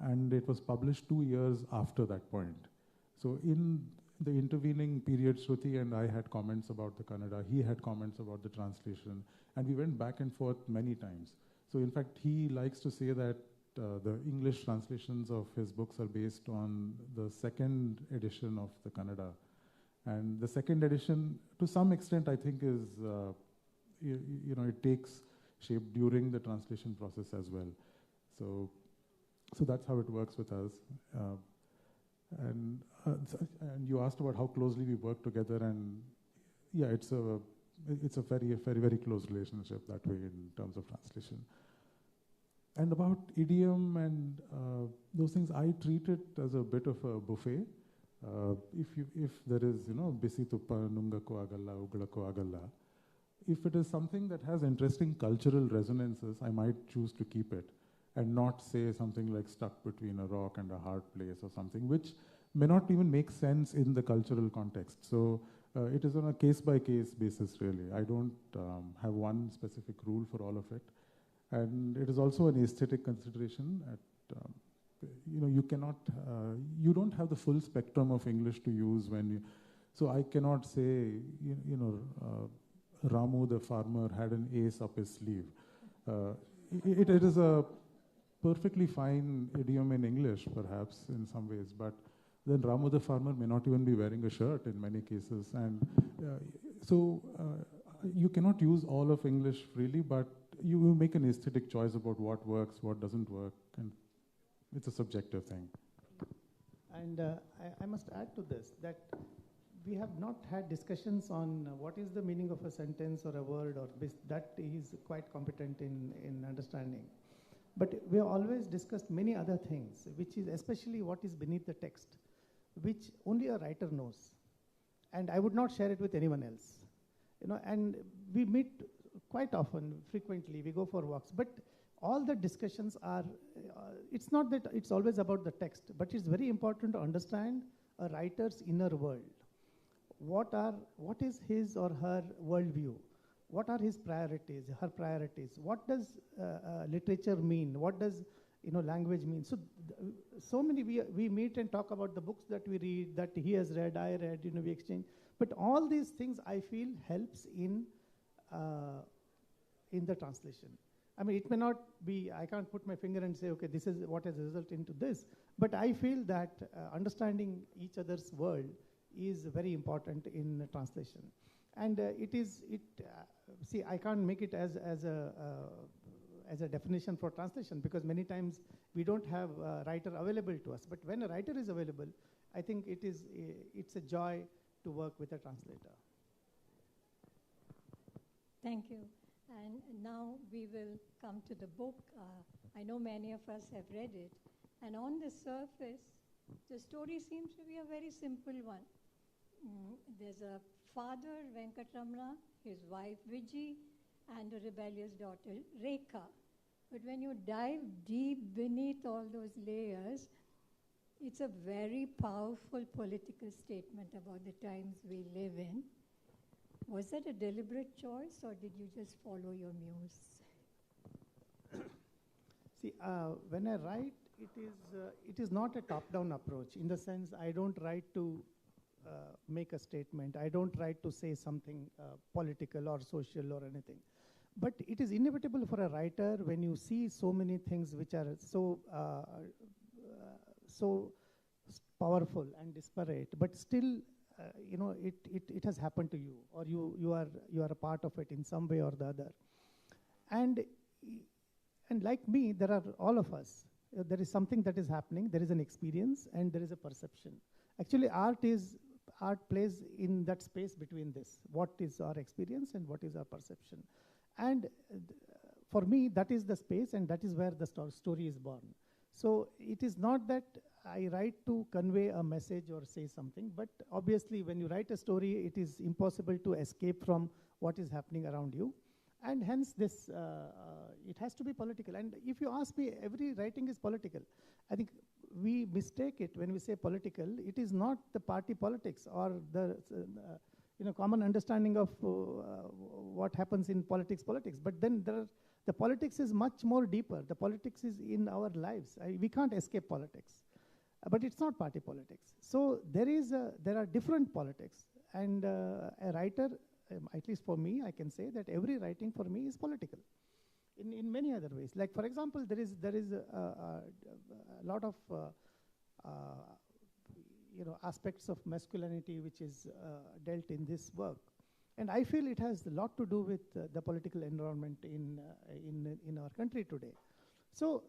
And it was published 2 years after that point. So in the intervening period, Shruti and I had comments about the Kannada, he had comments about the translation, and we went back and forth many times. So in fact, he likes to say that the English translations of his books are based on the second edition of the Kannada. And the second edition, to some extent, I think is, it takes shape during the translation process as well. So that's how it works with us. And you asked about how closely we work together, and yeah, it's a very, very, very close relationship that way in terms of translation. And about idiom and those things, I treat it as a bit of a buffet. If there is, bisi tuppa nungakku agalla ugalakku agalla, if it is something that has interesting cultural resonances, I might choose to keep it and not say something like stuck between a rock and a hard place or something, which may not even make sense in the cultural context. So it is on a case-by-case basis, really. I don't have one specific rule for all of it. And it is also an aesthetic consideration. You cannot, you don't have the full spectrum of English to use when you, so I cannot say, Ramu the farmer had an ace up his sleeve. It is a perfectly fine idiom in English, perhaps, in some ways, but then Ramu the farmer may not even be wearing a shirt in many cases. And so you cannot use all of English freely, but you make an aesthetic choice about what works, what doesn't work, and it's a subjective thing. And I must add to this that we have not had discussions on what is the meaning of a sentence or a word, or that he is quite competent in understanding. But we have always discussed many other things, which is especially what is beneath the text, which only a writer knows. And I would not share it with anyone else. And we meet quite often, frequently, we go for walks. But all the discussions are, it's not that it's always about the text, but it's very important to understand a writer's inner world. what is his or her worldview? What are his priorities, her priorities? What does literature mean? What does language mean? So many we meet and talk about the books that we read, that he has read, I read, we exchange. But all these things I feel helps in the translation. I mean, it may not be, I can't put my finger and say, okay, this is what has resulted into this. But I feel that understanding each other's world is very important in translation. And see, I can't make it as a definition for translation, because many times we don't have a writer available to us. But when a writer is available, I think it's a joy to work with a translator. Thank you. And now we will come to the book. I know many of us have read it. And on the surface, the story seems to be a very simple one. There's a father, Venkatramana, his wife, Viji, and a rebellious daughter, Rekha. But when you dive deep beneath all those layers, it's a very powerful political statement about the times we live in. Was that a deliberate choice, or did you just follow your muse? See, when I write, it is not a top-down approach. In the sense, I don't write to make a statement. I don't write to say something political or social or anything. But it is inevitable for a writer when you see so many things which are so powerful and disparate, but still, it has happened to you, or you are a part of it in some way or the other. And like me, there are all of us. There is something that is happening. There is an experience, and there is a perception. Actually, art plays in that space between this. What is our experience and what is our perception? And for me, that is the space, and that is where the story is born. So it is not that I write to convey a message or say something, but obviously when you write a story, it is impossible to escape from what is happening around you. And hence this, it has to be political. And if you ask me, every writing is political. I think we mistake it when we say political. It is not the party politics or the common understanding of what happens in politics. But then the politics is much more deeper. The politics is in our lives. We can't escape politics. But it's not party politics. So there are different politics. And a writer, at least for me, I can say that every writing for me is political in many other ways. Like, for example, there is a lot of aspects of masculinity which is dealt in this work. And I feel it has a lot to do with the political environment in our country today. So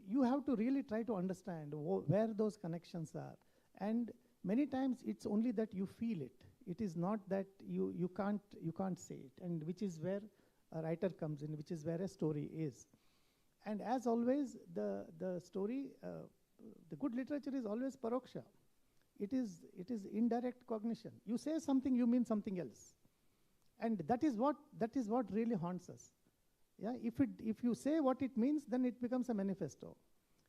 you have to really try to understand where those connections are. And many times it's only that you feel it. It is not that you can't say it, and which is where a writer comes in, which is where a story is. And as always, the story, the good literature is always paroksha. It is indirect cognition. You say something, you mean something else, and that is what really haunts us. Yeah, if you say what it means, then it becomes a manifesto.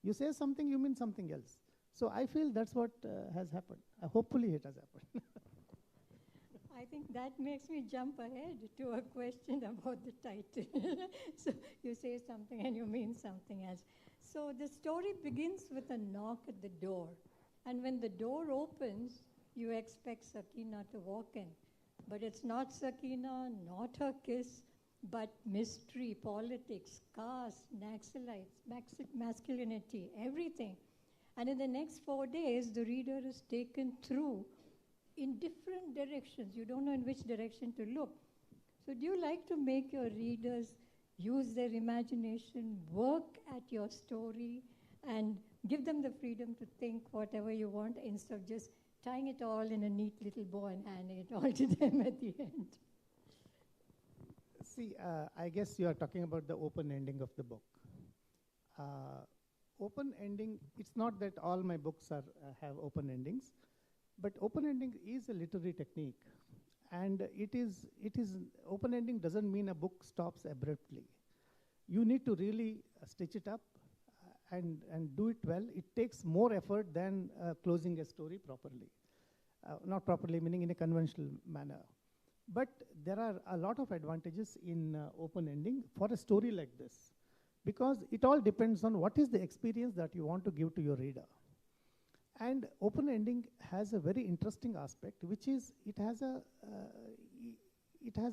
You say something, you mean something else. So I feel that's what has happened. Hopefully it has happened. I think that makes me jump ahead to a question about the title. So you say something and you mean something else. So the story begins with a knock at the door. And when the door opens, you expect Sakina to walk in. But it's not Sakina, not her kiss, but mystery, politics, caste, Naxalites, masculinity, everything. And in the next 4 days, the reader is taken through in different directions. You don't know in which direction to look. So do you like to make your readers use their imagination, work at your story, and give them the freedom to think whatever you want instead of just tying it all in a neat little bow and handing it all to them at the end? See, I guess you are talking about the open ending of the book. Open ending, it's not that all my books have open endings, but open ending is a literary technique. And open ending doesn't mean a book stops abruptly. You need to really stitch it up and do it well. It takes more effort than closing a story properly. not properly meaning in a conventional manner. But there are a lot of advantages in open ending for a story like this, because it all depends on what is the experience that you want to give to your reader. And open ending has a very interesting aspect, which is it has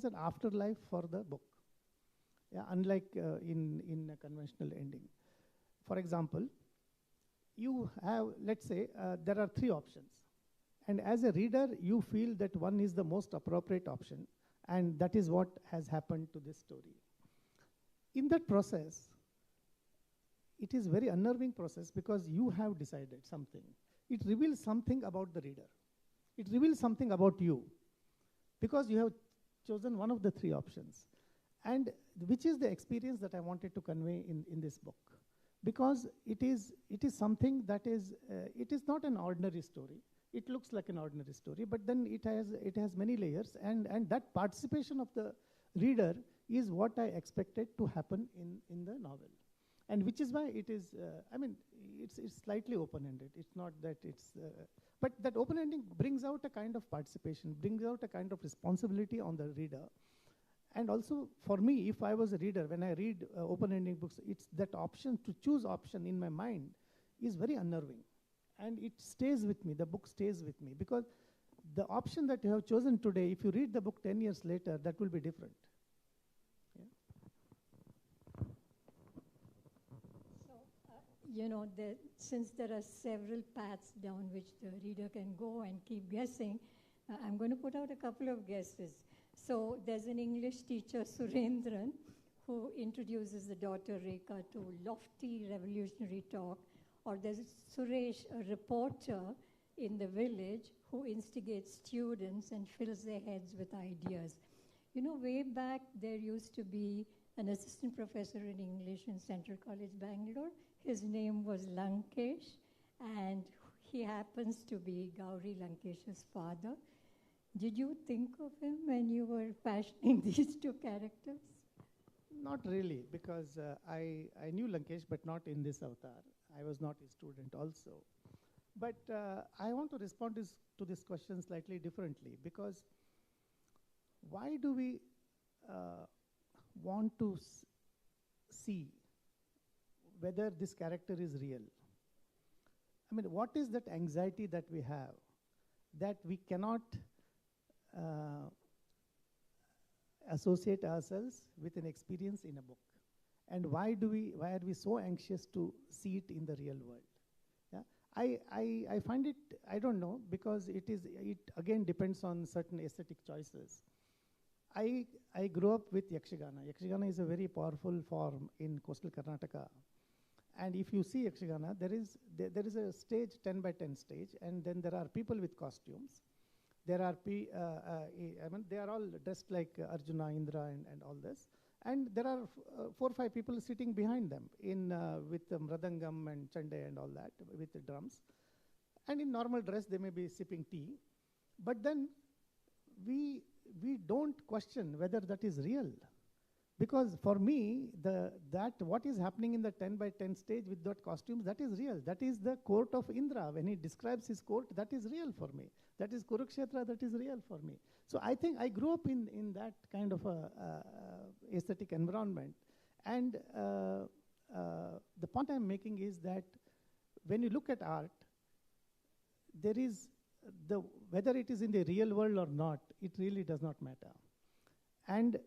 an afterlife for the book, unlike in a conventional ending. For example, you have, let's say, there are 3 options. And as a reader, you feel that one is the most appropriate option, and that is what has happened to this story. In that process, it is very unnerving process because you have decided something. It reveals something about the reader. It reveals something about you, because you have chosen one of the 3 options. And which is the experience that I wanted to convey in this book. Because it is something that is, it is not an ordinary story. It looks like an ordinary story, but then it has many layers, and that participation of the reader is what I expected to happen in the novel. And which is why it is, it's slightly open-ended. It's not that it's, but that open ending brings out a kind of participation, brings out a kind of responsibility on the reader. And also, for me, if I was a reader, when I read open-ending books, it's that option, to choose option in my mind is very unnerving. And it stays with me, the book stays with me. Because the option that you have chosen today, if you read the book 10 years later, that will be different. You know, since there are several paths down which the reader can go and keep guessing, I'm going to put out a couple of guesses. So there's an English teacher, Surendran, who introduces the daughter Rekha to lofty revolutionary talk. Or there's Suresh, a reporter in the village, who instigates students and fills their heads with ideas. You know, way back there used to be an assistant professor in English in Central College, Bangalore. His name was Lankesh, and he happens to be Gauri Lankesh's father. Did you think of him when you were fashioning these 2 characters? Not really, because I knew Lankesh, but not in this avatar. I was not his student also. But I want to respond to this question slightly differently, because why do we want to see whether this character is real? I mean, what is that anxiety that we have that we cannot associate ourselves with an experience in a book? And why are we so anxious to see it in the real world? Yeah? I find it, I don't know, because it again depends on certain aesthetic choices. I grew up with Yakshagana. Yakshagana is a very powerful form in coastal Karnataka. And if you see Yakshagana, there is a stage, 10 by 10 stage, and then there are people with costumes. There are, they are all dressed like Arjuna, Indra, and all this. And there are 4 or 5 people sitting behind them with mradangam and chande and all that, with the drums. And in normal dress, they may be sipping tea. But then we don't question whether that is real. Because for me, what is happening in the 10 by 10 stage with that costumes, that is real. That is the court of Indra. When he describes his court, that is real for me. That is Kurukshetra, that is real for me. So I think I grew up in that kind of a aesthetic environment. And the point I'm making is that when you look at art, there is whether it is in the real world or not, it really does not matter. And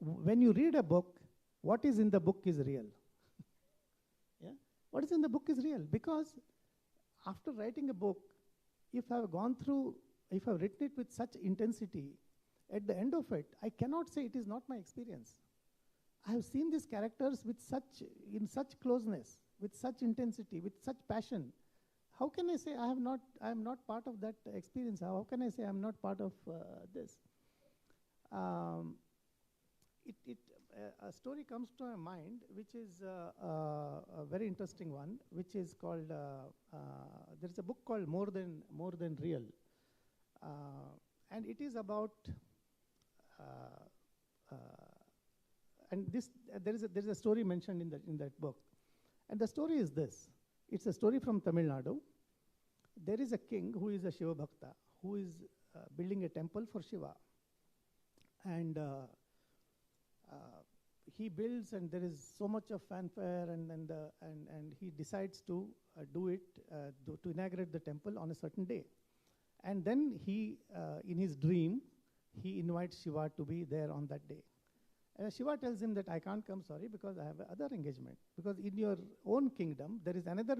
when you read a book, what is in the book is real. Yeah? What is in the book is real. Because after writing a book, if I've written it with such intensity, at the end of it, I cannot say it is not my experience. I have seen these characters in such closeness, with such intensity, with such passion. How can I say I am not part of that experience? How can I say I'm not part of this? A story comes to my mind, which is a very interesting one, which is called, there's a book called More Than Real. And it is about, and there is a story mentioned in that book. And the story is this. It's a story from Tamil Nadu. There is a king who is a Shiva Bhakta, who is building a temple for Shiva. And he builds, and there is so much of fanfare, and he decides to do it, to inaugurate the temple on a certain day. And then he, in his dream, he invites Shiva to be there on that day. Shiva tells him that I can't come, sorry, because I have other engagement. Because in your own kingdom, there is another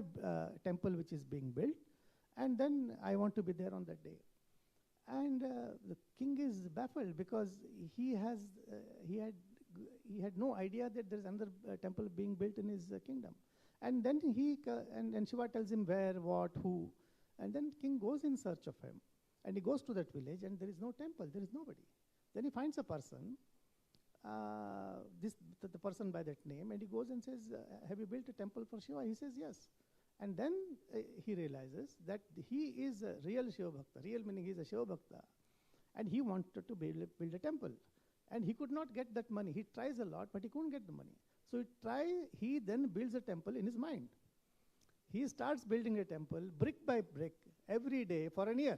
temple which is being built, and then I want to be there on that day. And the king is baffled because he had no idea that there is another temple being built in his kingdom. And then and Shiva tells him where, what, who, and then king goes in search of him. And he goes to that village, and there is no temple, there is nobody. Then he finds a person, the person by that name, and he goes and says, have you built a temple for Shiva? He says, yes. And then he realizes that he is a real Shiva Bhakta, real meaning he is a Shiva Bhakta, and he wanted to build a temple. And he could not get that money. He tries a lot, but he couldn't get the money. So he then builds a temple in his mind. He starts building a temple brick by brick every day for a year.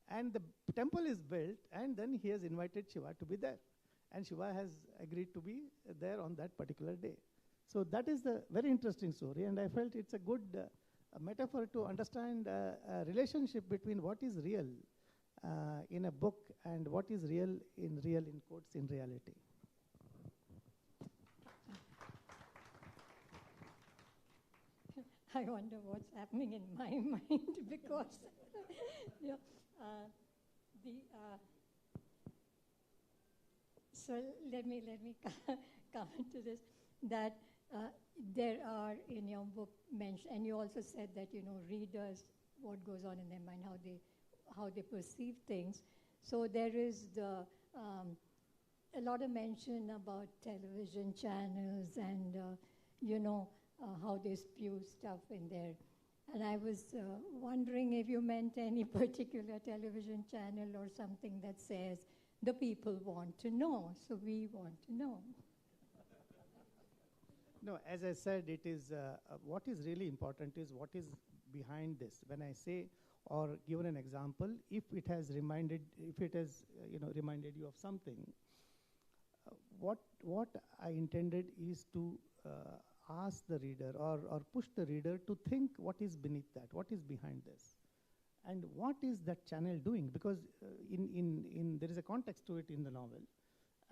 And the temple is built, and then he has invited Shiva to be there. And Shiva has agreed to be there on that particular day. So that is the very interesting story, and I felt it's a good metaphor to understand a relationship between what is real in a book and what is real in quotes, in reality. I wonder what's happening in my mind because yeah, so let me come to this, that there are in your book mentioned, and you also said that readers, what goes on in their mind, how they perceive things. So there is a lot of mention about television channels and how they spew stuff in there. And I was wondering if you meant any particular television channel or something that says, the people want to know, so we want to know. No, as I said, it is what is really important is what is behind this. When I say or given an example, if it has reminded you of something, what I intended is to ask the reader or push the reader to think what is beneath that, what is behind this, and what is that channel doing, because there is a context to it in the novel,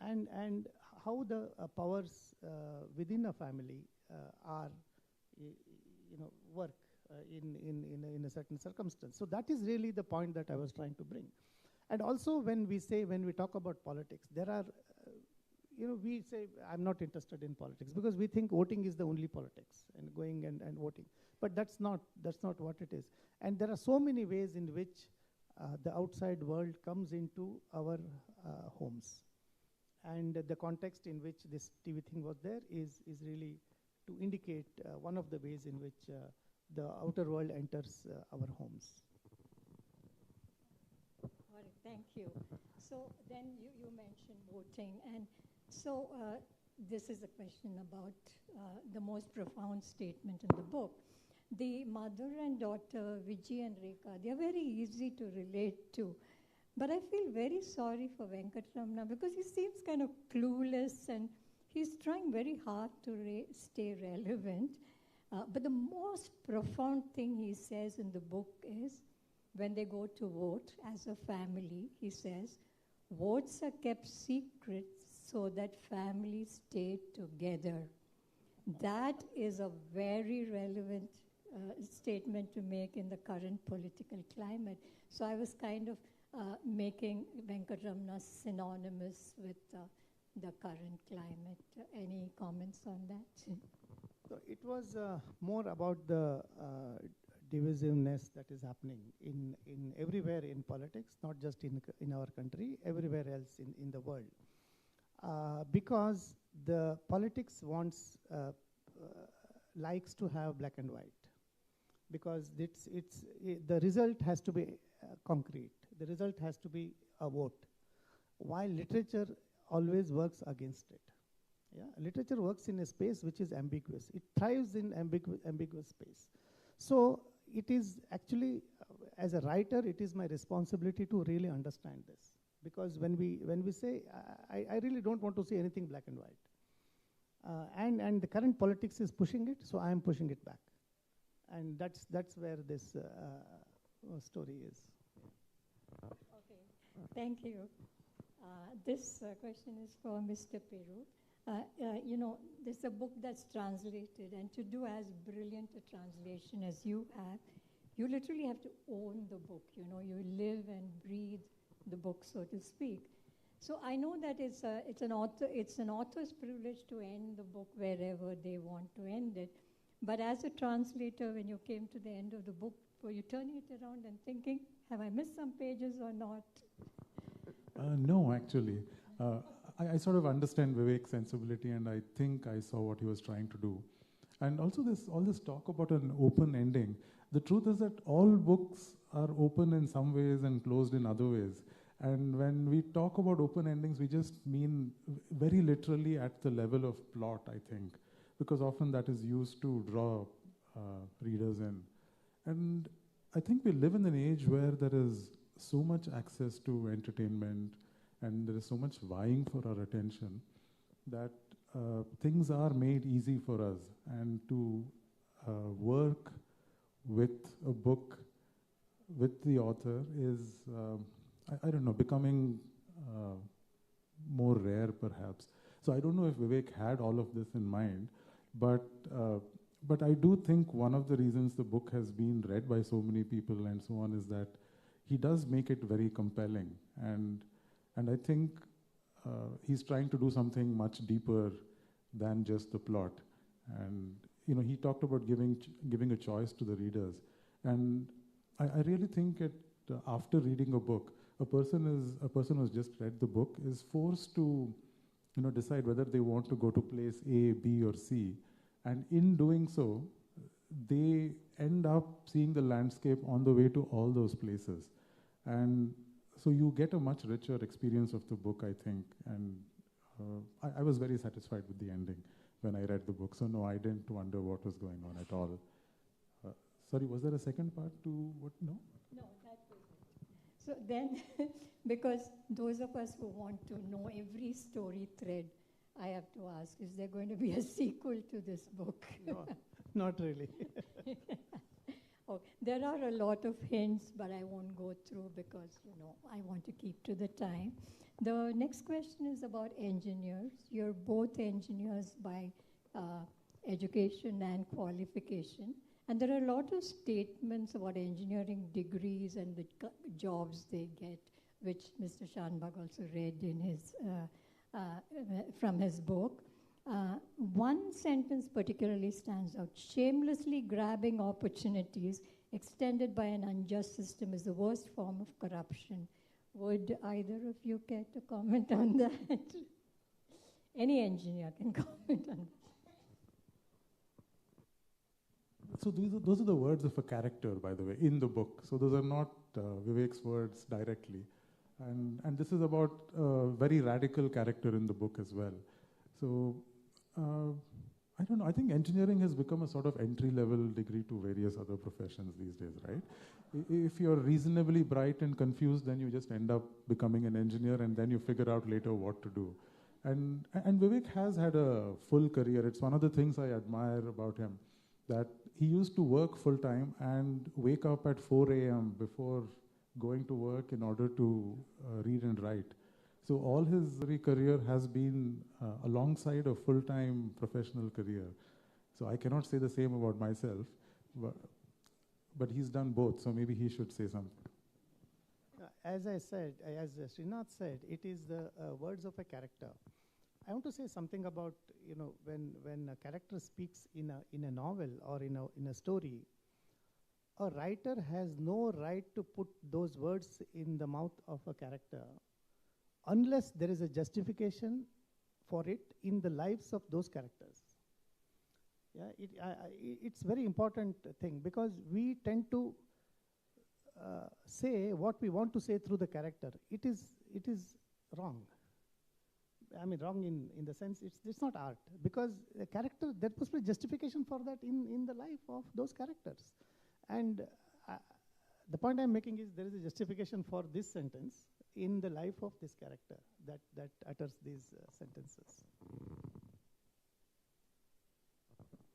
and how the powers within a family work in a certain circumstance. So that is really the point that I was trying to bring. And also when we talk about politics, there are we say, I'm not interested in politics because we think voting is the only politics and going and voting. But that's not what it is. And there are so many ways in which the outside world comes into our homes. And the context in which this TV thing was there is really to indicate one of the ways in which the outer world enters our homes. All right, thank you. So then you mentioned voting, and so this is a question about the most profound statement in the book. The mother and daughter, Vijay and Rekha, they're very easy to relate to. But I feel very sorry for Venkatramana because he seems kind of clueless and he's trying very hard to stay relevant. But the most profound thing he says in the book is when they go to vote as a family, he says, votes are kept secret so that families stay together. That is a very relevant statement to make in the current political climate. So I was kind of making Venkatramana synonymous with the current climate. Any comments on that? So it was more about the divisiveness that is happening in everywhere in politics, not just in our country, everywhere else in the world. Because the politics likes to have black and white. Because the result has to be concrete. The result has to be a vote. While literature always works against it. Yeah? Literature works in a space which is ambiguous. It thrives in ambiguous space. So it is actually as a writer, it is my responsibility to really understand this. Because when we say, I really don't want to see anything black and white. And the current politics is pushing it, so I am pushing it back. And that's where this story is. Okay, thank you. This question is for Mr. Peru. You know, this is a book that's translated, and to do as brilliant a translation as you have, you literally have to own the book. You know, you live and breathe the book, so to speak. So I know that it's an author's privilege to end the book wherever they want to end it. But as a translator, when you came to the end of the book, were you turning it around and thinking, have I missed some pages or not? No, actually. I sort of understand Vivek's sensibility, and I think I saw what he was trying to do. And also all this talk about an open ending. The truth is that all books are open in some ways and closed in other ways. And when we talk about open endings, we just mean very literally at the level of plot, I think, because often that is used to draw readers in. And I think we live in an age where there is so much access to entertainment and there is so much vying for our attention that things are made easy for us. And to work with a book, with the author is, I don't know, becoming more rare perhaps. So I don't know if Vivek had all of this in mind, but I do think one of the reasons the book has been read by so many people and so on is that he does make it very compelling. And I think he's trying to do something much deeper than just the plot. And you know, he talked about giving a choice to the readers. And I really think after reading a book, a person who's just read the book is forced to, you know, decide whether they want to go to place A, B, or C. And in doing so, they end up seeing the landscape on the way to all those places. And so you get a much richer experience of the book, I think. And I was very satisfied with the ending when I read the book. So no, I didn't wonder what was going on at all. Sorry, was there a second part to what? No? No, that was it. So then, because those of us who want to know every story thread, I have to ask, is there going to be a sequel to this book? No, not really. Oh, there are a lot of hints, but I won't go through because, you know, I want to keep to the time. The next question is about engineers. You're both engineers by education and qualification. And there are a lot of statements about engineering degrees and the jobs they get, which Mr. Shanbag also read in his, from his book. One sentence particularly stands out. Shamelessly grabbing opportunities extended by an unjust system is the worst form of corruption. Would either of you care to comment on that? Any engineer can comment on that. So those are the words of a character, by the way, in the book. So those are not Vivek's words directly. And this is about a very radical character in the book as well. So I don't know, I think engineering has become a sort of entry-level degree to various other professions these days, right? If you're reasonably bright and confused, then you just end up becoming an engineer and then you figure out later what to do. And Vivek has had a full career. It's one of the things I admire about him, that he used to work full-time and wake up at 4 a.m. before going to work in order to read and write. So all his career has been alongside a full-time professional career. So I cannot say the same about myself, but he's done both, so maybe he should say something. As I said, as Srinath said, it is the words of a character. I want to say something about, you know, when a character speaks in a novel or in a story, a writer has no right to put those words in the mouth of a character unless there is a justification for it in the lives of those characters. Yeah, it's very important thing because we tend to say what we want to say through the character. It is wrong. I mean, wrong in the sense it's not art, because a character, there must be justification for that in the life of those characters. And the point I'm making is there is a justification for this sentence in the life of this character that utters these sentences.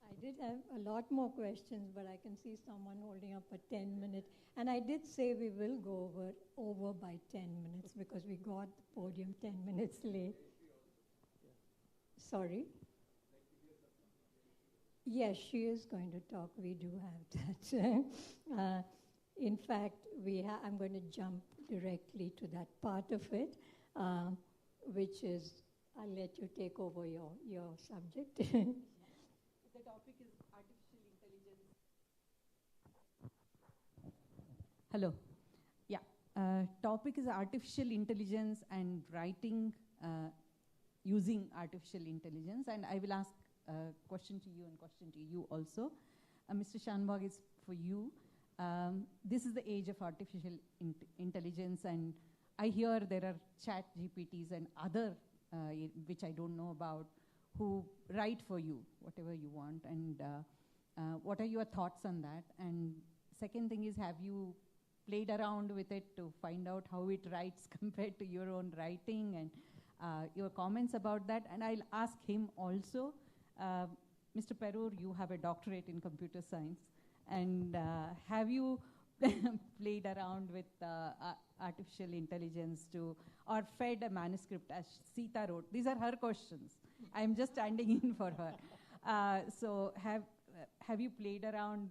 I did have a lot more questions, but I can see someone holding up a 10-minute. And I did say we will go over by 10 minutes because we got the podium 10 minutes late. Sorry? Yes, she is going to talk. We do have that. In fact, I'm going to jump directly to that part of it, which is, I'll let you take over your subject. The topic is artificial intelligence. Hello. Yeah. Topic is artificial intelligence and writing using artificial intelligence. And I will ask a question to you and question to you also. Mr. Shanbhag, is for you. This is the age of artificial intelligence, and I hear there are chat GPTs and other, which I don't know about, who write for you, whatever you want. And what are your thoughts on that? And second thing is, have you played around with it to find out how it writes compared to your own writing, and your comments about that? And I'll ask him also. Mr. Perur, you have a doctorate in computer science. And have you played around with artificial intelligence or fed a manuscript as Sita wrote? These are her questions. I'm just standing in for her. So have you played around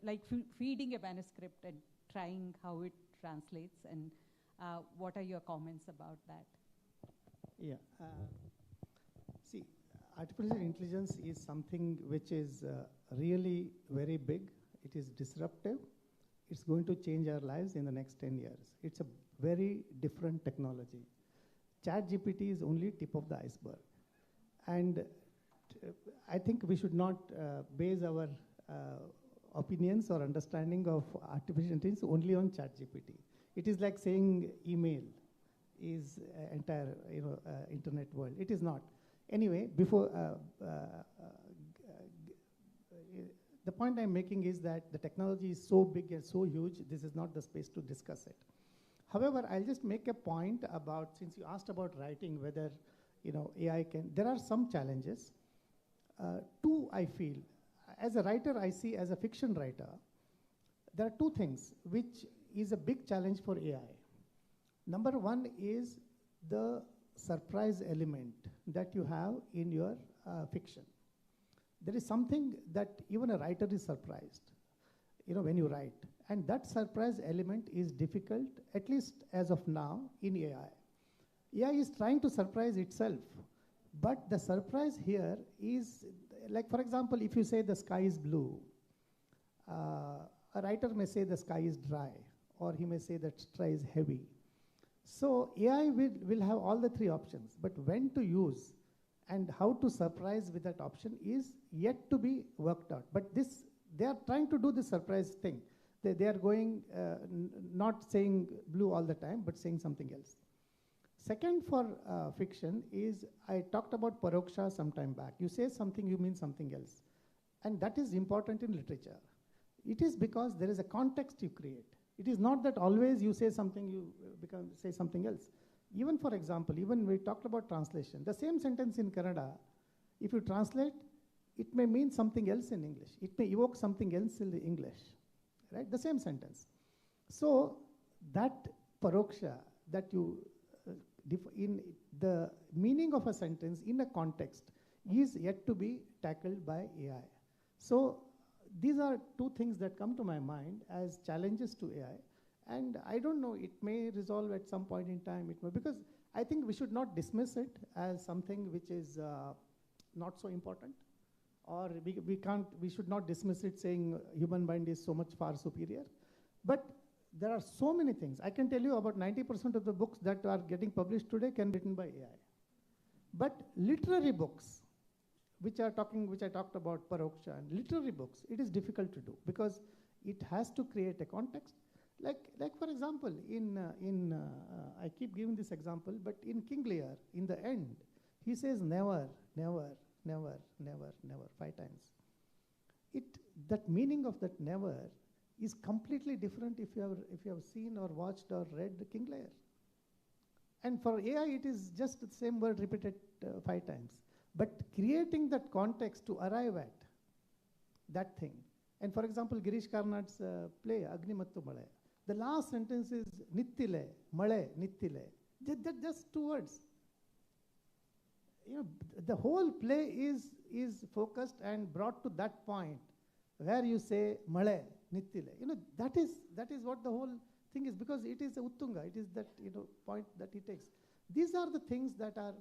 like feeding a manuscript and trying how it translates? And what are your comments about that? Yeah. See, artificial intelligence is something which is really very big. It is disruptive. It's going to change our lives in the next 10 years. It's a very different technology. ChatGPT is only tip of the iceberg. And I think we should not base our opinions or understanding of artificial intelligence only on ChatGPT. It is like saying email is entire internet world. It is not. Anyway, before the point I'm making is that the technology is so big and so huge, this is not the space to discuss it. However, I'll just make a point about, since you asked about writing, whether AI can, there are some challenges. Two, I feel, as a writer, I see as a fiction writer, there are two things which is a big challenge for AI. Number one is the surprise element that you have in your fiction. There is something that even a writer is surprised, when you write. And that surprise element is difficult, at least as of now, in AI. AI is trying to surprise itself. But the surprise here is, like, for example, if you say the sky is blue, a writer may say the sky is dry, or he may say that sky is heavy. So AI will have all the three options, but when to use and how to surprise with that option is yet to be worked out. But they are trying to do the surprise thing. They are going, not saying blue all the time, but saying something else. Second, for fiction is, I talked about paroksha some time back. You say something, you mean something else. And that is important in literature. It is because there is a context you create. It is not that always you say something, you say something else. Even for example, even we talked about translation. The same sentence in Kannada, if you translate, it may mean something else in English. It may evoke something else in the English, right? The same sentence. So that paroksha that you, in the meaning of a sentence in a context is yet to be tackled by AI. So these are two things that come to my mind as challenges to AI. And I don't know, it may resolve at some point in time. It may, because I think we should not dismiss it as something which is not so important. Or we should not dismiss it saying human mind is so much far superior. But there are so many things. I can tell you about 90% of the books that are getting published today can be written by AI. But literary books, which I talked about, paroksha, and literary books, it is difficult to do because it has to create a context. Like for example, I keep giving this example, but in King Lear, in the end, he says never, never, never, never, never, 5 times. That meaning of that never is completely different if you have seen or watched or read King Lear. And for AI, it is just the same word repeated 5 times. But creating that context to arrive at that thing. And for example, Girish Karnad's play, Agni Mattu Male. The last sentence is Nittile, Male, Nittile. Just 2 words. You know, the whole play is focused and brought to that point where you say Male, Nittile. You know, that is what the whole thing is, because it is a Uttunga. It is that, you know, point that he takes. These are the things that are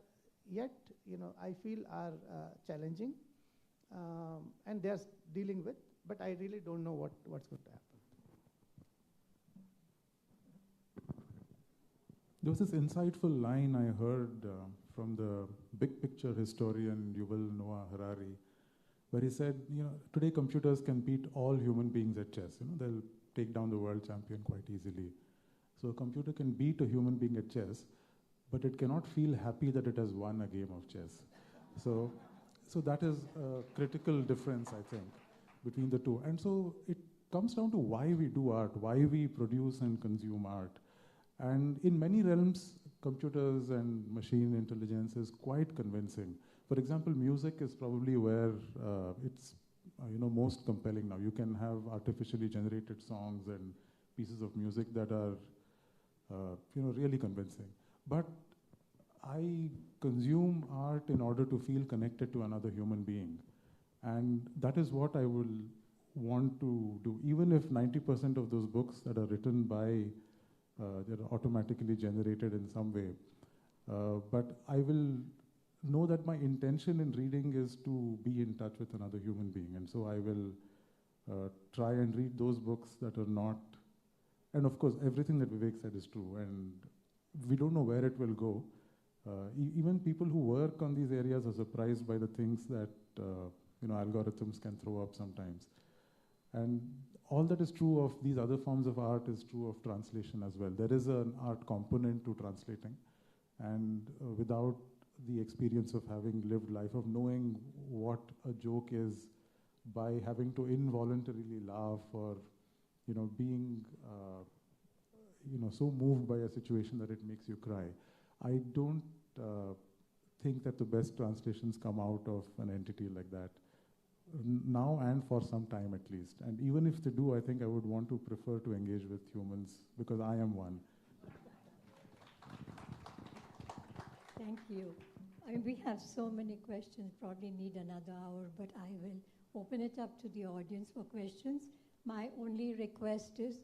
yet, you know, I feel are challenging, and they are dealing with, but I really don't know what's going to happen. There was this insightful line I heard from the big picture historian Yuval Noah Harari, where he said, you know, today computers can beat all human beings at chess. You know, they'll take down the world champion quite easily. So a computer can beat a human being at chess, but it cannot feel happy that it has won a game of chess. So that is a critical difference, I think, between the two. And so it comes down to why we do art, why we produce and consume art. And in many realms, computers and machine intelligence is quite convincing. For example, music is probably where it's most compelling now. You can have artificially generated songs and pieces of music that are really convincing. But I consume art in order to feel connected to another human being. And that is what I will want to do. Even if 90% of those books that are written by they're automatically generated in some way. But I will know that my intention in reading is to be in touch with another human being. And so I will try and read those books that are not, and of course, everything that Vivek said is true. And we don't know where it will go. Even people who work on these areas are surprised by the things that algorithms can throw up sometimes. And all that is true of these other forms of art is true of translation as well. There is an art component to translating. And without the experience of having lived life, of knowing what a joke is, by having to involuntarily laugh or, being, so moved by a situation that it makes you cry, I don't think that the best translations come out of an entity like that. Now and for some time at least. And even if they do, I think I would want to prefer to engage with humans because I am one. Thank you. We have so many questions, probably need another hour, but I will open it up to the audience for questions. My only request is,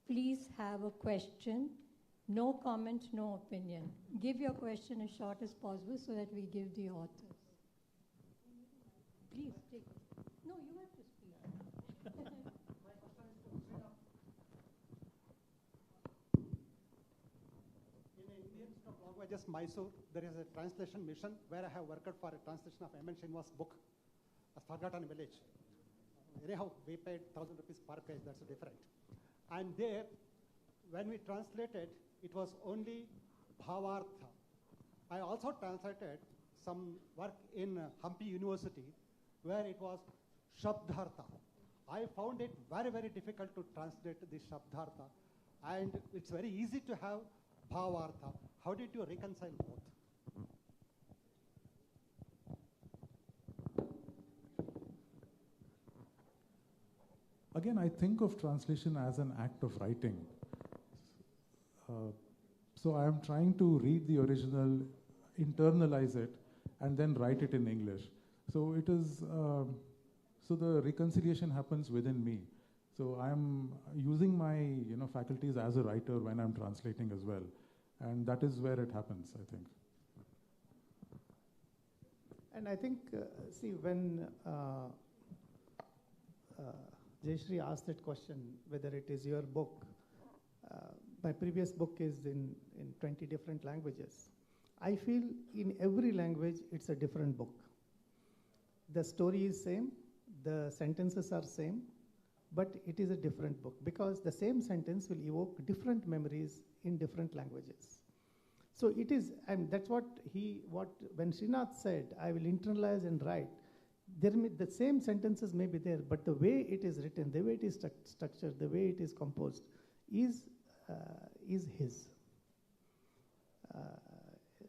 please have a question. No comment, no opinion. Give your question as short as possible so that we give the authors. Please take it. No, you have to speak. In Indian languages, Mysuru, there is a translation mission where I have worked for a translation of M.N. Srinivas' book, A Forgotten Village. Anyhow, we paid 1,000 rupees per page, that's different. And there, when we translated, it was only Bhavartha. I also translated some work in Hampi University where it was Shabdhartha. I found it very, very difficult to translate the Shabdhartha. And it's very easy to have Bhavartha. How did you reconcile both? Again, I think of translation as an act of writing. So I am trying to read the original, internalize it, and then write it in English. So it is, so the reconciliation happens within me. So I'm using my faculties as a writer when I'm translating as well. And that is where it happens, I think. And I think, see, when Jayashree asked that question, whether it is your book, my previous book is in 20 different languages. I feel in every language, it's a different book. The story is same, the sentences are same, but it is a different book because the same sentence will evoke different memories in different languages. So it is, and that's what when Srinath said, I will internalize and write, the same sentences may be there, but the way it is written, the way it is structured, the way it is composed is his.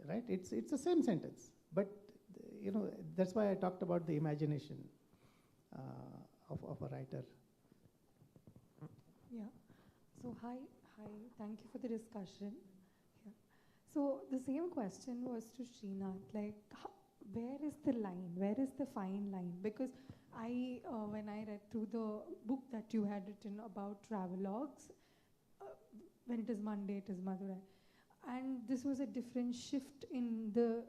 Right? It's the same sentence, but that's why I talked about the imagination of a writer. Yeah. So hi, thank you for the discussion. Yeah. So the same question was to Srinath, like where is the line? Where is the fine line? Because when I read through the book that you had written about travelogues, when it is Monday, it is Madurai. And this was a different shift in the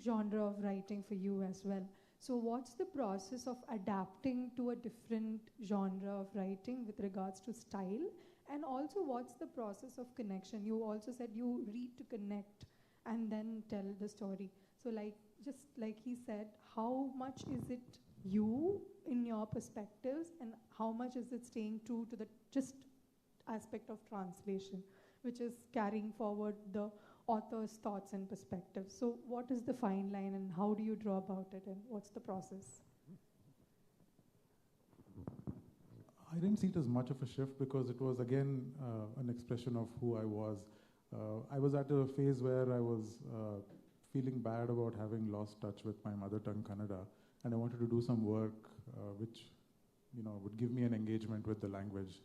genre of writing for you as well. So what's the process of adapting to a different genre of writing with regards to style? And also what's the process of connection? You also said you read to connect and then tell the story. So just like he said, how much is it you in your perspectives and how much is it staying true to the just aspect of translation, which is carrying forward the author's thoughts and perspectives. So what is the fine line and how do you draw about it and what's the process? I didn't see it as much of a shift because it was again an expression of who I was. I was at a phase where I was feeling bad about having lost touch with my mother tongue Kannada, and I wanted to do some work which would give me an engagement with the language.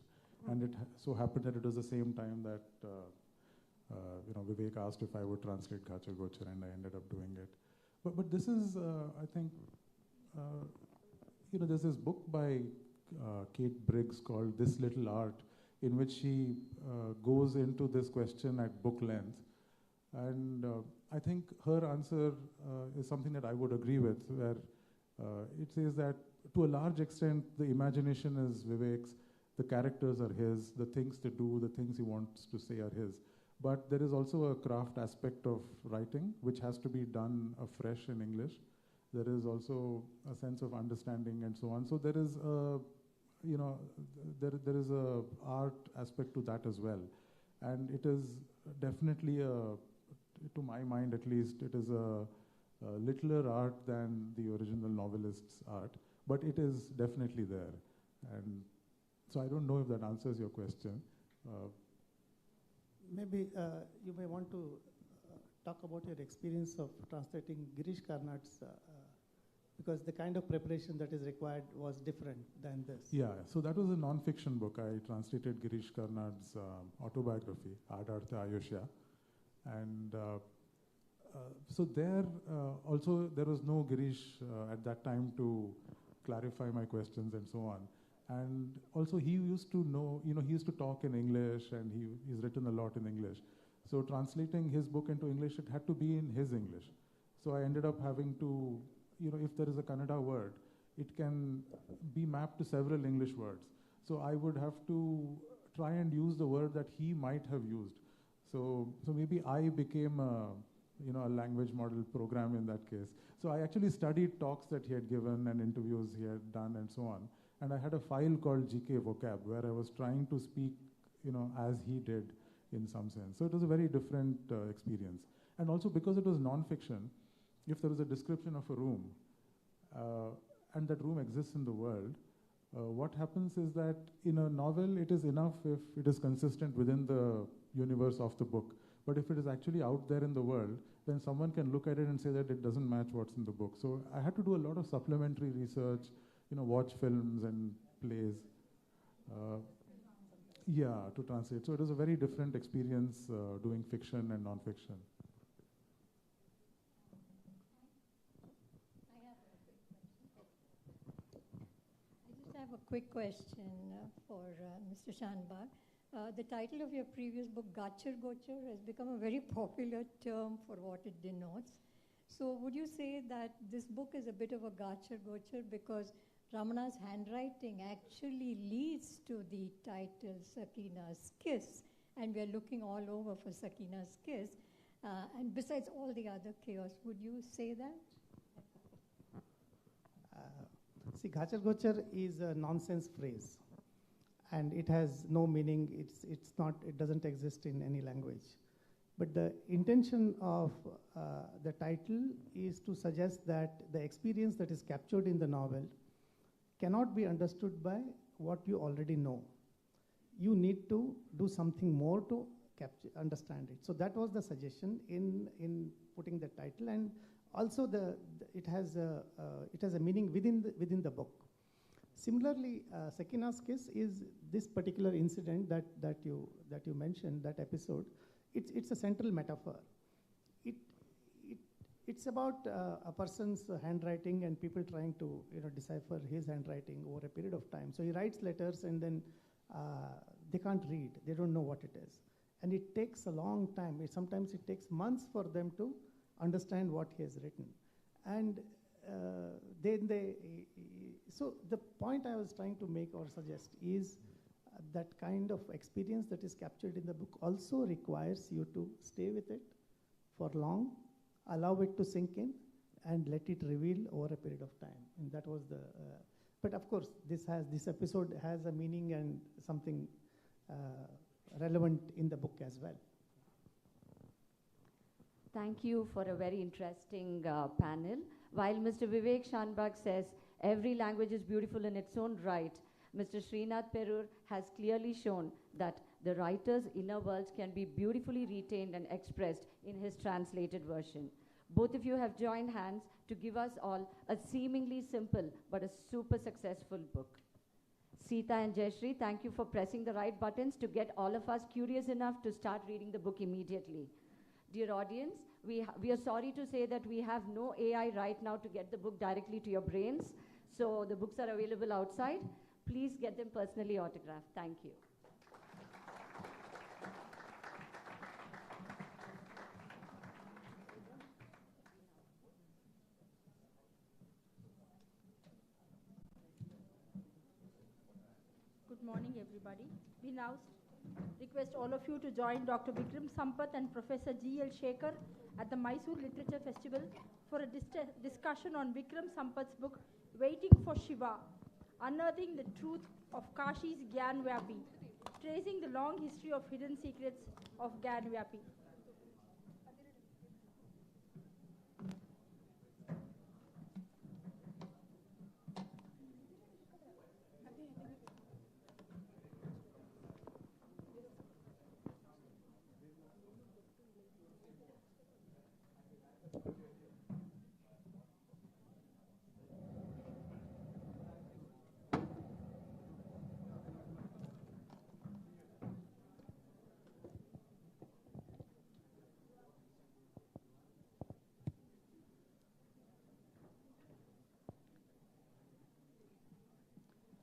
And it so happened that it was the same time that Vivek asked if I would translate Ghachar Gochar, and I ended up doing it. But this is, I think, there's this book by Kate Briggs called This Little Art, in which she goes into this question at book length. And I think her answer is something that I would agree with, where it says that to a large extent, the imagination is Vivek's, the characters are his, the things to do, the things he wants to say are his. But there is also a craft aspect of writing, which has to be done afresh in English. There is also a sense of understanding and so on. So there is a, there is a art aspect to that as well. And it is definitely to my mind at least, it is a littler art than the original novelist's art, but it is definitely there. And so I don't know if that answers your question. Maybe you may want to talk about your experience of translating Girish Karnad's, because the kind of preparation that is required was different than this. Yeah, so that was a non-fiction book. I translated Girish Karnad's autobiography, Adartha Ayushya. And so there, also there was no Girish at that time to clarify my questions and so on. And also he used to know, he used to talk in English, and he's written a lot in English. So translating his book into English, it had to be in his English. So I ended up having to, if there is a Kannada word, it can be mapped to several English words. So I would have to try and use the word that he might have used. So maybe I became a language model program in that case. So I actually studied talks that he had given and interviews he had done and so on. And I had a file called GK Vocab where I was trying to speak, as he did in some sense. So it was a very different experience. And also because it was non-fiction, if there was a description of a room, and that room exists in the world, what happens is that in a novel, it is enough if it is consistent within the universe of the book. But if it is actually out there in the world, then someone can look at it and say that it doesn't match what's in the book. So I had to do a lot of supplementary research, watch films and plays. To translate. So it was a very different experience doing fiction and non-fiction. I just have a quick question for Mr. Shanbag. The title of your previous book, Ghachar Gochar, has become a very popular term for what it denotes. So would you say that this book is a bit of a Ghachar Gochar because Ramana's handwriting actually leads to the title Sakina's Kiss, and we are looking all over for Sakina's Kiss, and besides all the other chaos, would you say that? See, Ghachar Gochar is a nonsense phrase, and it has no meaning. It doesn't exist in any language. But the intention of the title is to suggest that the experience that is captured in the novel cannot be understood by what you already know. You need to do something more to understand it. So that was the suggestion in putting the title, and also it has a meaning within the book. Similarly, Sakina's case is this particular incident that you mentioned, that episode. It's a central metaphor. It's about a person's handwriting and people trying to decipher his handwriting over a period of time. So he writes letters and then they can't read. They don't know what it is. And it takes a long time. Sometimes it takes months for them to understand what he has written. And so the point I was trying to make or suggest is that kind of experience that is captured in the book also requires you to stay with it for long, allow it to sink in, and let it reveal over a period of time. And that was the. But of course, this episode has a meaning and something relevant in the book as well. Thank you for a very interesting panel. While Mr. Vivek Shanbag says every language is beautiful in its own right, Mr. Srinath Perur has clearly shown that the writer's inner worlds can be beautifully retained and expressed in his translated version. Both of you have joined hands to give us all a seemingly simple but a super successful book. Sita and Jayashree, thank you for pressing the right buttons to get all of us curious enough to start reading the book immediately. Dear audience, we are sorry to say that we have no AI right now to get the book directly to your brains. So the books are available outside. Please get them personally autographed. Thank you. Good morning, everybody. We now request all of you to join Dr. Vikram Sampath and Professor G.L. Shekhar at the Mysuru Literature Festival for a discussion on Vikram Sampath's book, Waiting for Shiva, Unearthing the Truth of Kashi's Gyanvapi, tracing the long history of hidden secrets of Gyanvapi.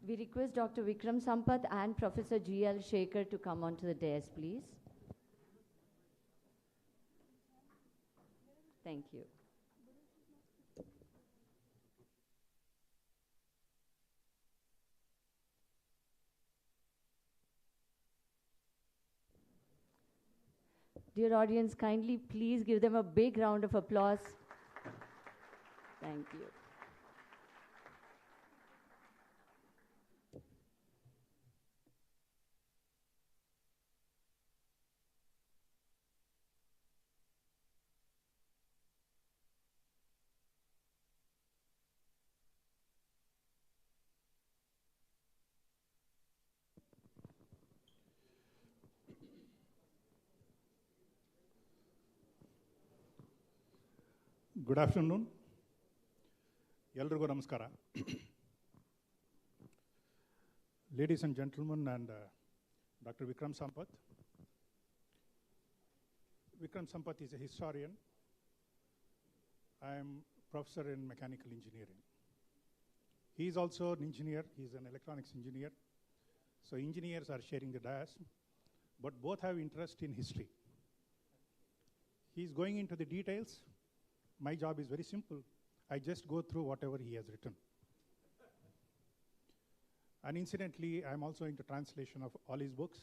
We request Dr. Vikram Sampath and Professor G.L. Shekhar to come onto the dais, please. Thank you. Dear audience, kindly please give them a big round of applause. Thank you. Good afternoon. Eldrigu Namaskara. Ladies and gentlemen, and Dr. Vikram Sampath. Vikram Sampath is a historian. I am professor in mechanical engineering. He is also an engineer. He is an electronics engineer. So engineers are sharing the dais, but both have interest in history. He is going into the details. My job is very simple. I just go through whatever he has written. And incidentally, I'm also into translation of all his books.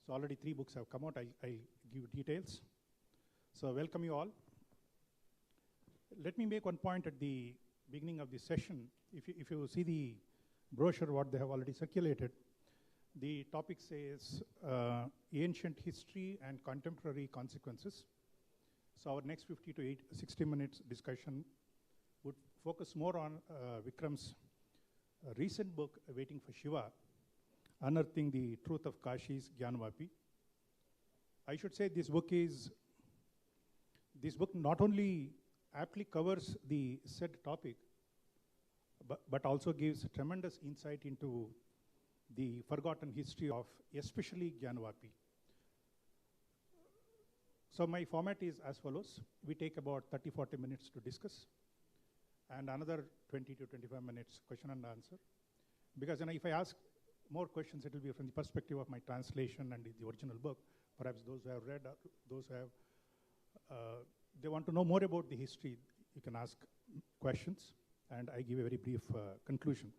So already 3 books have come out. I'll give details. So welcome you all. Let me make one point at the beginning of this session. If you see the brochure, what they have already circulated, The topic says ancient history and contemporary consequences. So our next 50 to 60 minutes discussion would focus more on Vikram's recent book, Waiting for Shiva, Unearthing the Truth of Kashi's Gyanvapi. I should say this book not only aptly covers the said topic, but also gives tremendous insight into the forgotten history of especially Gyanvapi. So my format is as follows. We take about 30-40 minutes to discuss, and another 20 to 25 minutes question and answer. Because if I ask more questions, it will be from the perspective of my translation and the original book. Perhaps those who have read, those who have, they want to know more about the history, you can ask questions, and I give a very brief conclusion.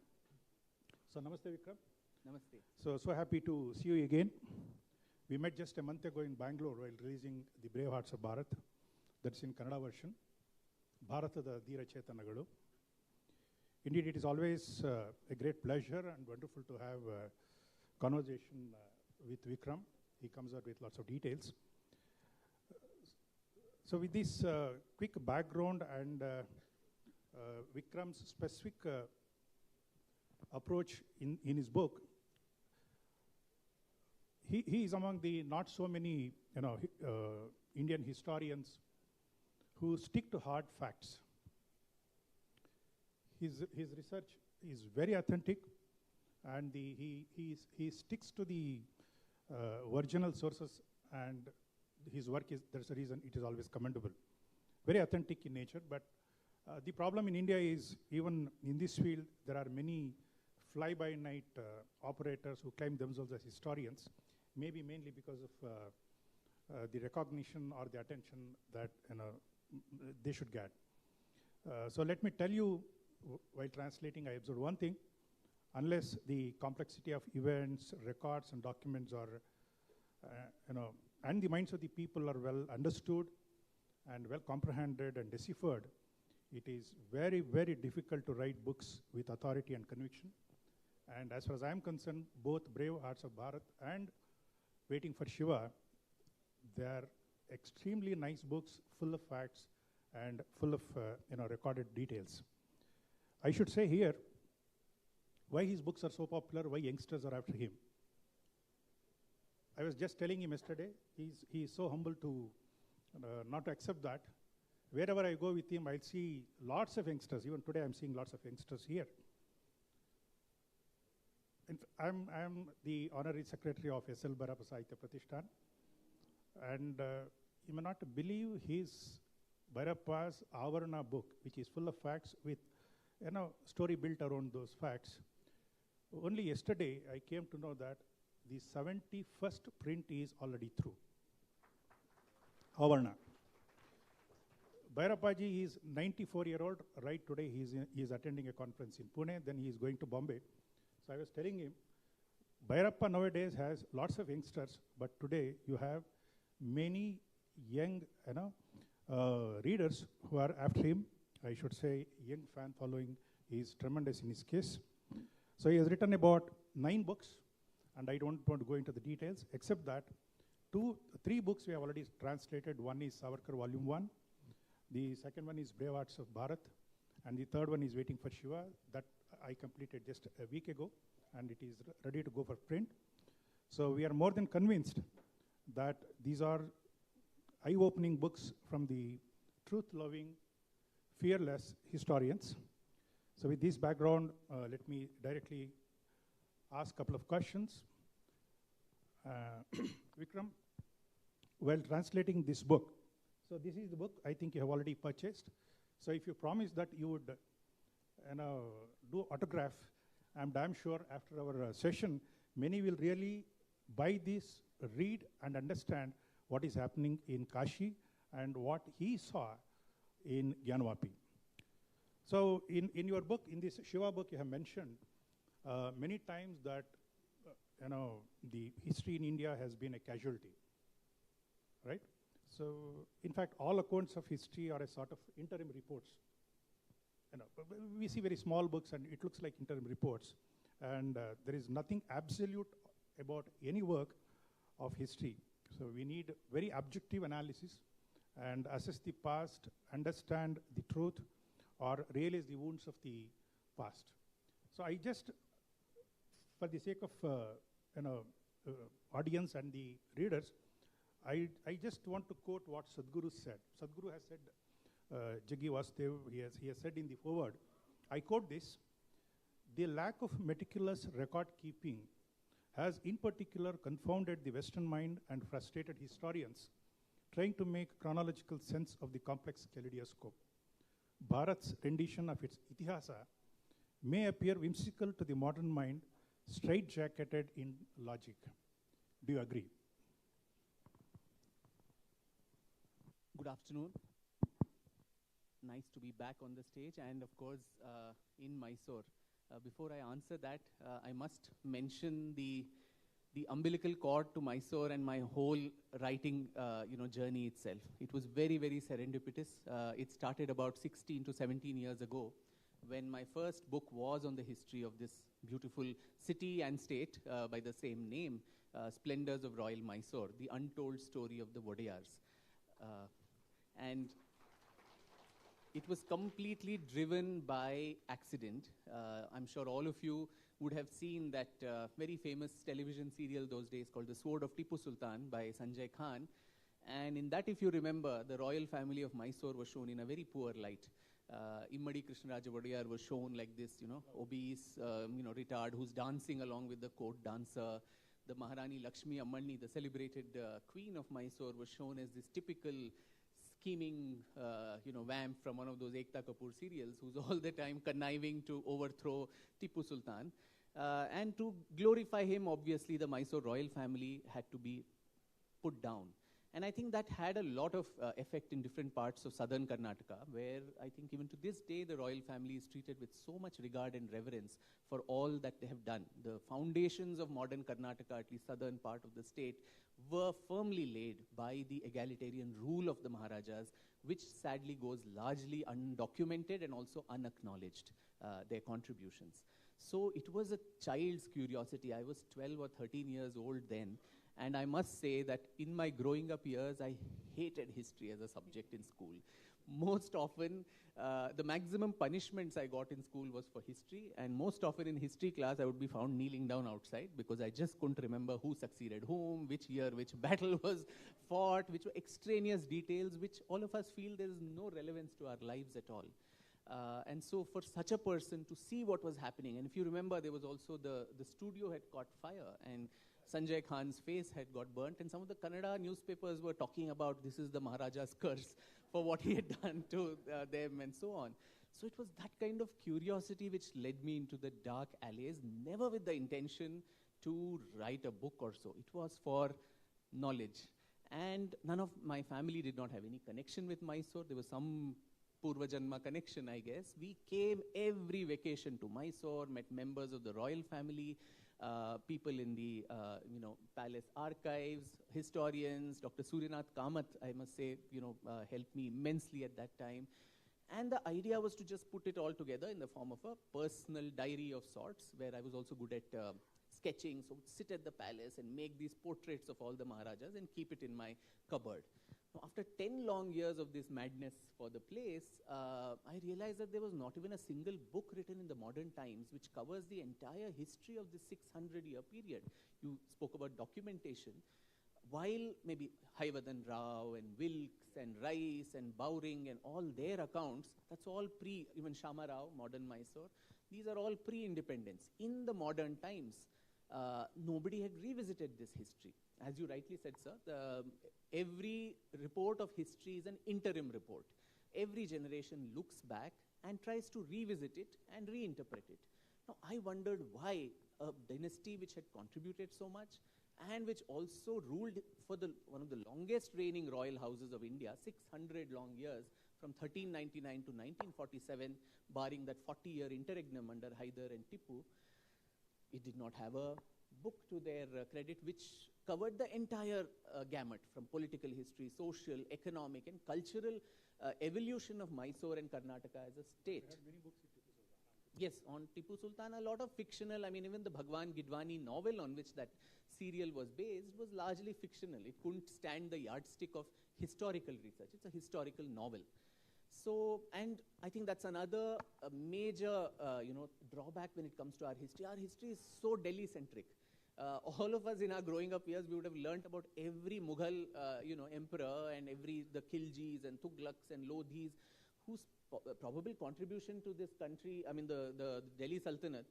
So namaste, Vikram. Namaste. So happy to see you again. We met just a month ago in Bangalore while releasing The Brave Hearts of Bharat. That's in Kannada version. Bharatada Dheera Chetanagalu. Indeed, it is always a great pleasure and wonderful to have a conversation with Vikram. He comes out with lots of details. So with this quick background and Vikram's specific approach in his book, he is among the not so many Indian historians who stick to hard facts. His research is very authentic, and he sticks to the original sources, and his work there's a reason it is always commendable. Very authentic in nature, but the problem in India is, even in this field, there are many fly-by-night operators who claim themselves as historians, maybe mainly because of the recognition or the attention that they should get. So let me tell you, while translating, I observed one thing. Unless the complexity of events, records, and documents are, and the minds of the people are well understood and well comprehended and deciphered, it is very, very difficult to write books with authority and conviction. And as far as I am concerned, both Brave Hearts of Bharat and Waiting for Shiva, they are extremely nice books, full of facts and full of recorded details. I should say here why his books are so popular, why youngsters are after him. I was just telling him yesterday, he is so humble to not to accept that. Wherever I go with him, I'll see lots of youngsters. Even today, I'm seeing lots of youngsters here. I'm the honorary secretary of S.L. Bhairappa Sahitya Pratishthan, and you may not believe his Bhairappa's Avarana book, which is full of facts with story built around those facts. Only yesterday, I came to know that the 71st print is already through. Avarana. Bhairappaji is 94-year-old. Right today, he is attending a conference in Pune. Then he is going to Bombay. So I was telling him, Bhairappa nowadays has lots of youngsters, but today you have many young readers who are after him. I should say young fan following is tremendous in his case. So he has written about 9 books, and I don't want to go into the details, except that 3 books we have already translated. One is Savarkar Volume 1. The second one is Brave Hearts of Bharat. And the third one is Waiting for Shiva. That I completed just a week ago, and it is ready to go for print. So we are more than convinced that these are eye-opening books from the truth-loving, fearless historians. So with this background, let me directly ask a couple of questions. Vikram, while translating this book, so this is the book I think you have already purchased. So if you promise that you would do autograph, I'm damn sure after our session, many will really buy this, read and understand what is happening in Kashi and what he saw in Gyanvapi. So in your book, in this Shiva book, you have mentioned many times that the history in India has been a casualty, right? So in fact, all accounts of history are a sort of interim reports. We see very small books and it looks like interim reports, and there is nothing absolute about any work of history. So we need very objective analysis and assess the past, understand the truth, or realize the wounds of the past. So I just, for the sake of audience and the readers, I just want to quote what Sadhguru said. Sadhguru has said, Jaggi Vasudev, he has said in the foreword, I quote this: "The lack of meticulous record keeping has in particular confounded the Western mind and frustrated historians trying to make chronological sense of the complex kaleidoscope. Bharat's rendition of its Itihasa may appear whimsical to the modern mind, straight-jacketed in logic." Do you agree? Good afternoon. Nice to be back on the stage and, of course, in Mysore. Before I answer that, I must mention the umbilical cord to Mysore and my whole writing journey itself. It was very, very serendipitous. It started about 16 to 17 years ago when my first book was on the history of this beautiful city and state by the same name, Splendors of Royal Mysore, the untold story of the Vodeyars. And it was completely driven by accident. I'm sure all of you would have seen that very famous television serial those days called The Sword of Tipu Sultan by Sanjay Khan. And in that, if you remember, the royal family of Mysore was shown in a very poor light. Immadi Krishnaraja Vodeyar was shown like this, obese, retard, who's dancing along with the court dancer. The Maharani Lakshmi Ammanni, the celebrated queen of Mysore, was shown as this typical scheming, vamp from one of those Ekta Kapoor serials who's all the time conniving to overthrow Tipu Sultan. And to glorify him, obviously, the Mysore royal family had to be put down. And I think that had a lot of effect in different parts of southern Karnataka, where I think even to this day, the royal family is treated with so much regard and reverence for all that they have done. The foundations of modern Karnataka, at least southern part of the state, were firmly laid by the egalitarian rule of the Maharajas, which sadly goes largely undocumented and also unacknowledged, their contributions. So it was a child's curiosity. I was 12 or 13 years old then. And I must say that in my growing up years, I hated history as a subject in school. Most often, the maximum punishments I got in school was for history. And most often in history class, I would be found kneeling down outside because I just couldn't remember who succeeded whom, which year, which battle was fought, which were extraneous details, which all of us feel there is no relevance to our lives at all. And so for such a person to see what was happening, and if you remember, there was also the studio had caught fire, and Sanjay Khan's face had got burnt, and some of the Kannada newspapers were talking about this is the Maharaja's curse for what he had done to them and so on. So it was that kind of curiosity which led me into the dark alleys, never with the intention to write a book or so. It was for knowledge. And none of my family did not have any connection with Mysore. There was some Purva Janma connection, I guess. We came every vacation to Mysore, met members of the royal family, people in the palace archives, historians. Dr. Suryanath Kamath, I must say, helped me immensely at that time. And the idea was to just put it all together in the form of a personal diary of sorts, where I was also good at sketching, so would sit at the palace and make these portraits of all the Maharajas and keep it in my cupboard. Now, after 10 long years of this madness for the place, I realized that there was not even a single book written in the modern times which covers the entire history of this 600-year period. You spoke about documentation. While maybe Haivadan Rao and Wilkes and Rice and Bowring and all their accounts, that's all even Shama Rao, modern Mysore, these are all pre-independence. In the modern times, nobody had revisited this history. As you rightly said, sir, every report of history is an interim report. Every generation looks back and tries to revisit it and reinterpret it. Now, I wondered why a dynasty which had contributed so much and which also ruled for one of the longest reigning royal houses of India, 600 long years, from 1399 to 1947, barring that 40-year interregnum under Hyder and Tipu, it did not have a book to their credit which covered the entire gamut from political history, social, economic, and cultural evolution of Mysore and Karnataka as a state. Yes, on Tipu Sultan, a lot of fictional. I mean, even the Bhagwan Gidwani novel on which that serial was based was largely fictional. It couldn't stand the yardstick of historical research. It's a historical novel. So, and I think that's another major, drawback when it comes to our history. Our history is so Delhi-centric. All of us in our growing up years, we would have learnt about every Mughal, emperor and the Khiljis and Tughlaqs and Lodhis, whose probable contribution to this country, I mean the Delhi Sultanate,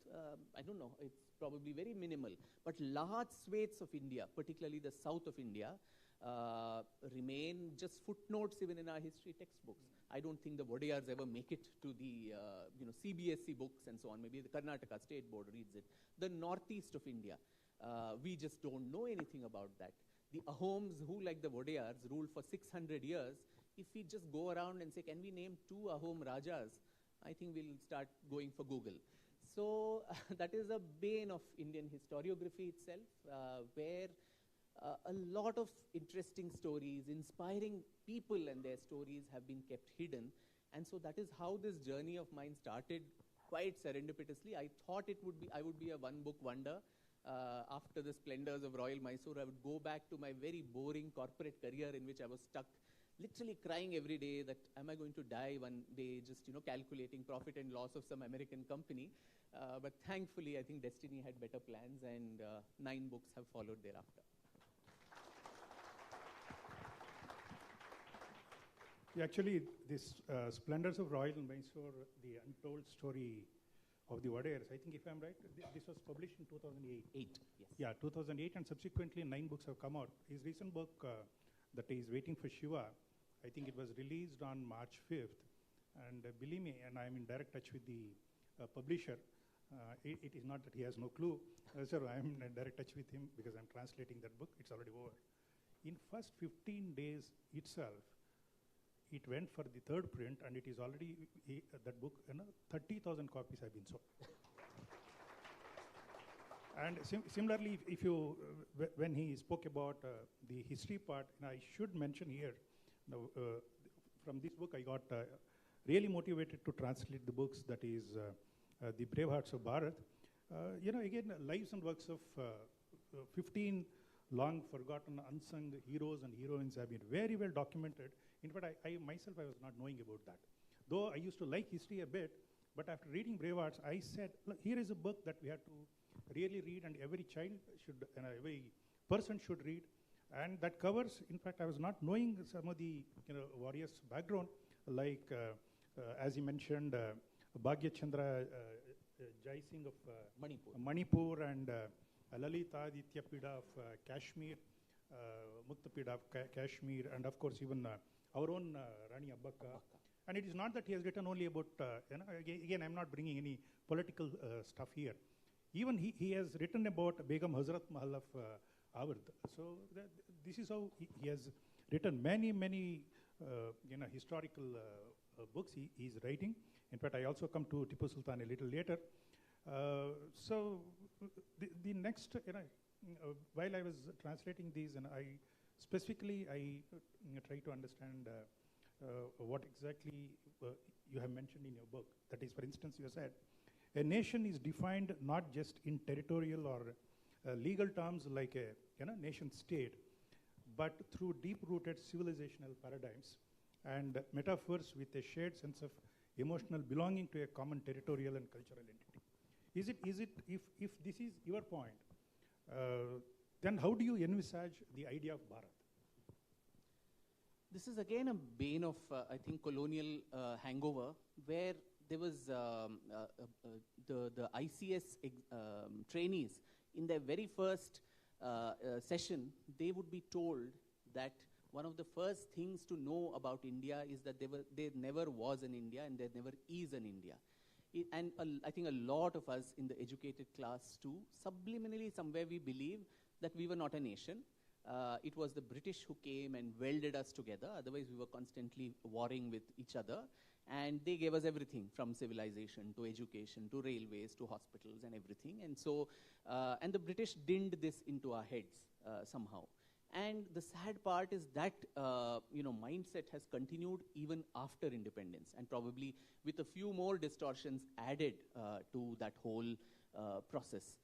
I don't know, it's probably very minimal. But large swathes of India, particularly the south of India, remain just footnotes even in our history textbooks. I don't think the Vodiyars ever make it to the CBSE books and so on. Maybe the Karnataka State Board reads it. The northeast of India, we just don't know anything about that. The Ahoms, who like the Vodiyars ruled for 600 years, if we just go around and say, can we name 2 Ahom Rajas, I think we'll start going for Google. So that is a bane of Indian historiography itself, where a lot of interesting stories, inspiring people and their stories have been kept hidden. And so that is how this journey of mine started quite serendipitously. I thought I would be a one-book wonder. After the splendors of Royal Mysore, I would go back to my very boring corporate career in which I was stuck, literally crying every day that am I going to die one day, just calculating profit and loss of some American company. But thankfully, I think destiny had better plans, and 9 books have followed thereafter. Yeah, actually, this Splendors of Royal Mysore, the untold story of the Wadairs, I think if I'm right, this was published in 2008. Yes. Yeah, 2008, and subsequently 9 books have come out. His recent book, that is Waiting for Shiva, I think it was released on March 5th. And believe me, and I'm in direct touch with the publisher. It is not that he has no clue. Sir, I'm in direct touch with him because I'm translating that book. It's already over. In first 15 days itself, it went for the 3rd print, and it is already, that book, 30,000 copies have been sold. And similarly, if you, when he spoke about the history part, and I should mention here, from this book I got really motivated to translate the books, that is The Brave Hearts of Bharat. Again, lives and works of 15 long forgotten, unsung heroes and heroines have been very well documented. In fact, I myself, I was not knowing about that. Though I used to like history a bit, but after reading Brave Hearts, I said, look, here is a book that we have to really read, and every child should, every person should read. And that covers, in fact, I was not knowing some of the warriors' background, like, as he mentioned, Bhagya Chandra Jai Singh of Manipur, and Lalita Adityapida of Kashmir, Muktapida of Kashmir, and of course even our own Rani Abbaka. And it is not that he has written only about, again, I'm not bringing any political stuff here. Even he has written about Begum Hazrat Mahal of Awadh. So this is how he has written many historical books he is writing. In fact, I also come to Tipu Sultan a little later. So the next, while I was translating these, and I specifically try to understand what exactly you have mentioned in your book. That is, for instance, you said, a nation is defined not just in territorial or legal terms like a nation state, but through deep-rooted civilizational paradigms and metaphors with a shared sense of emotional belonging to a common territorial and cultural entity. If this is your point, then how do you envisage the idea of Bharat? This is again a bane of, I think, colonial hangover, where there was the ICS trainees in their very first session, they would be told that one of the first things to know about India is that there never was an India and there never is an India. And I think a lot of us in the educated class too, subliminally somewhere we believe that we were not a nation. It was the British who came and welded us together. Otherwise, we were constantly warring with each other. And they gave us everything from civilization to education to railways to hospitals and everything. And so, and the British dinned this into our heads somehow. And the sad part is that mindset has continued even after independence, and probably with a few more distortions added to that whole process.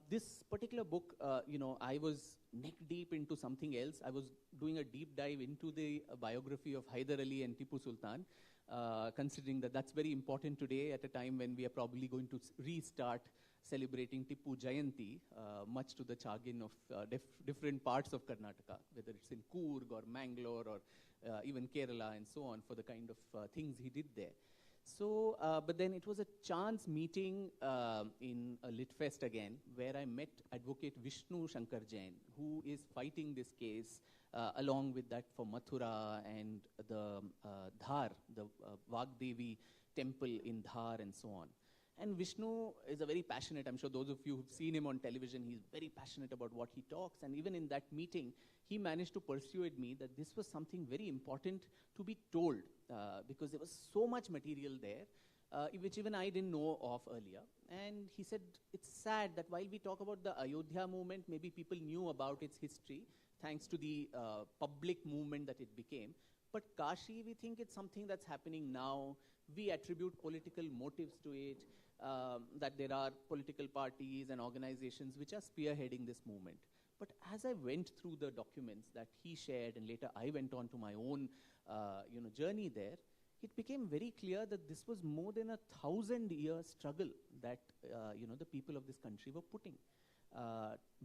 This particular book, I was neck deep into something else. I was doing a deep dive into the biography of Hyder Ali and Tipu Sultan, considering that that's very important today at a time when we are probably going to restart celebrating Tipu Jayanti, much to the chagrin of different parts of Karnataka, whether it's in Coorg or Mangalore or even Kerala and so on, for the kind of things he did there. So, but then it was a chance meeting in a Lit Fest again, where I met Advocate Vishnu Shankar Jain, who is fighting this case along with that for Mathura and the Dhar, the Vagdevi temple in Dhar and so on. And Vishnu is a very passionate, I'm sure those of you who've seen him on television, he's very passionate about what he talks. And even in that meeting, he managed to persuade me that this was something very important to be told, because there was so much material there, which even I didn't know of earlier. And he said, it's sad that while we talk about the Ayodhya movement, maybe people knew about its history, thanks to the public movement that it became. But Kashi, we think it's something that's happening now. We attribute political motives to it, that there are political parties and organizations which are spearheading this movement. But as I went through the documents that he shared, and later I went on to my own journey there, it became very clear that this was more than 1,000-year struggle that the people of this country were putting.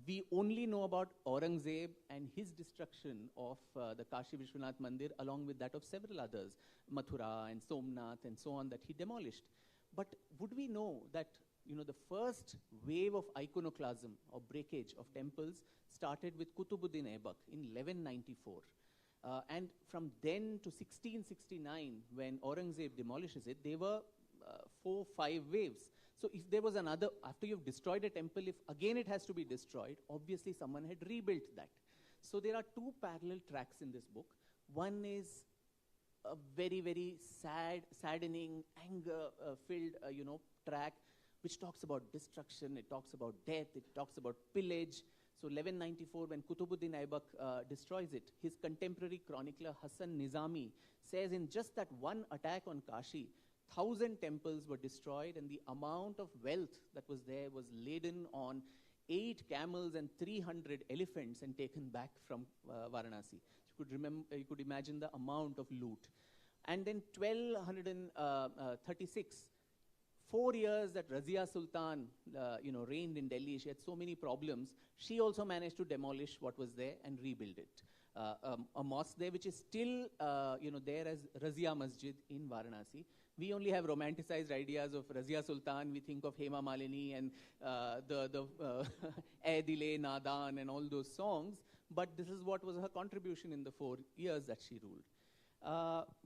We only know about Aurangzeb and his destruction of the Kashi Vishwanath Mandir, along with that of several others, Mathura and Somnath and so on, that he demolished. But would we know that the first wave of iconoclasm or breakage of temples started with Kutubuddin Aibak in 1194. And from then to 1669, when Aurangzeb demolishes it, there were 4, 5 waves. So if there was another, after you've destroyed a temple, if again it has to be destroyed, obviously someone had rebuilt that. So there are 2 parallel tracks in this book. One is a very, very saddening, anger-filled, track, which talks about destruction, it talks about death, it talks about pillage. So 1194, when Kutubuddin Aibak destroys it, his contemporary chronicler Hassan Nizami says in just that one attack on Kashi, 1,000 temples were destroyed, and the amount of wealth that was there was laden on 8 camels and 300 elephants and taken back from Varanasi. So you could imagine the amount of loot. And then 1236, 4 years that Razia Sultan, reigned in Delhi. She had so many problems. She also managed to demolish what was there and rebuild it. A mosque there, which is still, there as Razia Masjid in Varanasi. We only have romanticized ideas of Razia Sultan. We think of Hema Malini and the Ae Dile Nadan and all those songs. But this is what was her contribution in the 4 years that she ruled.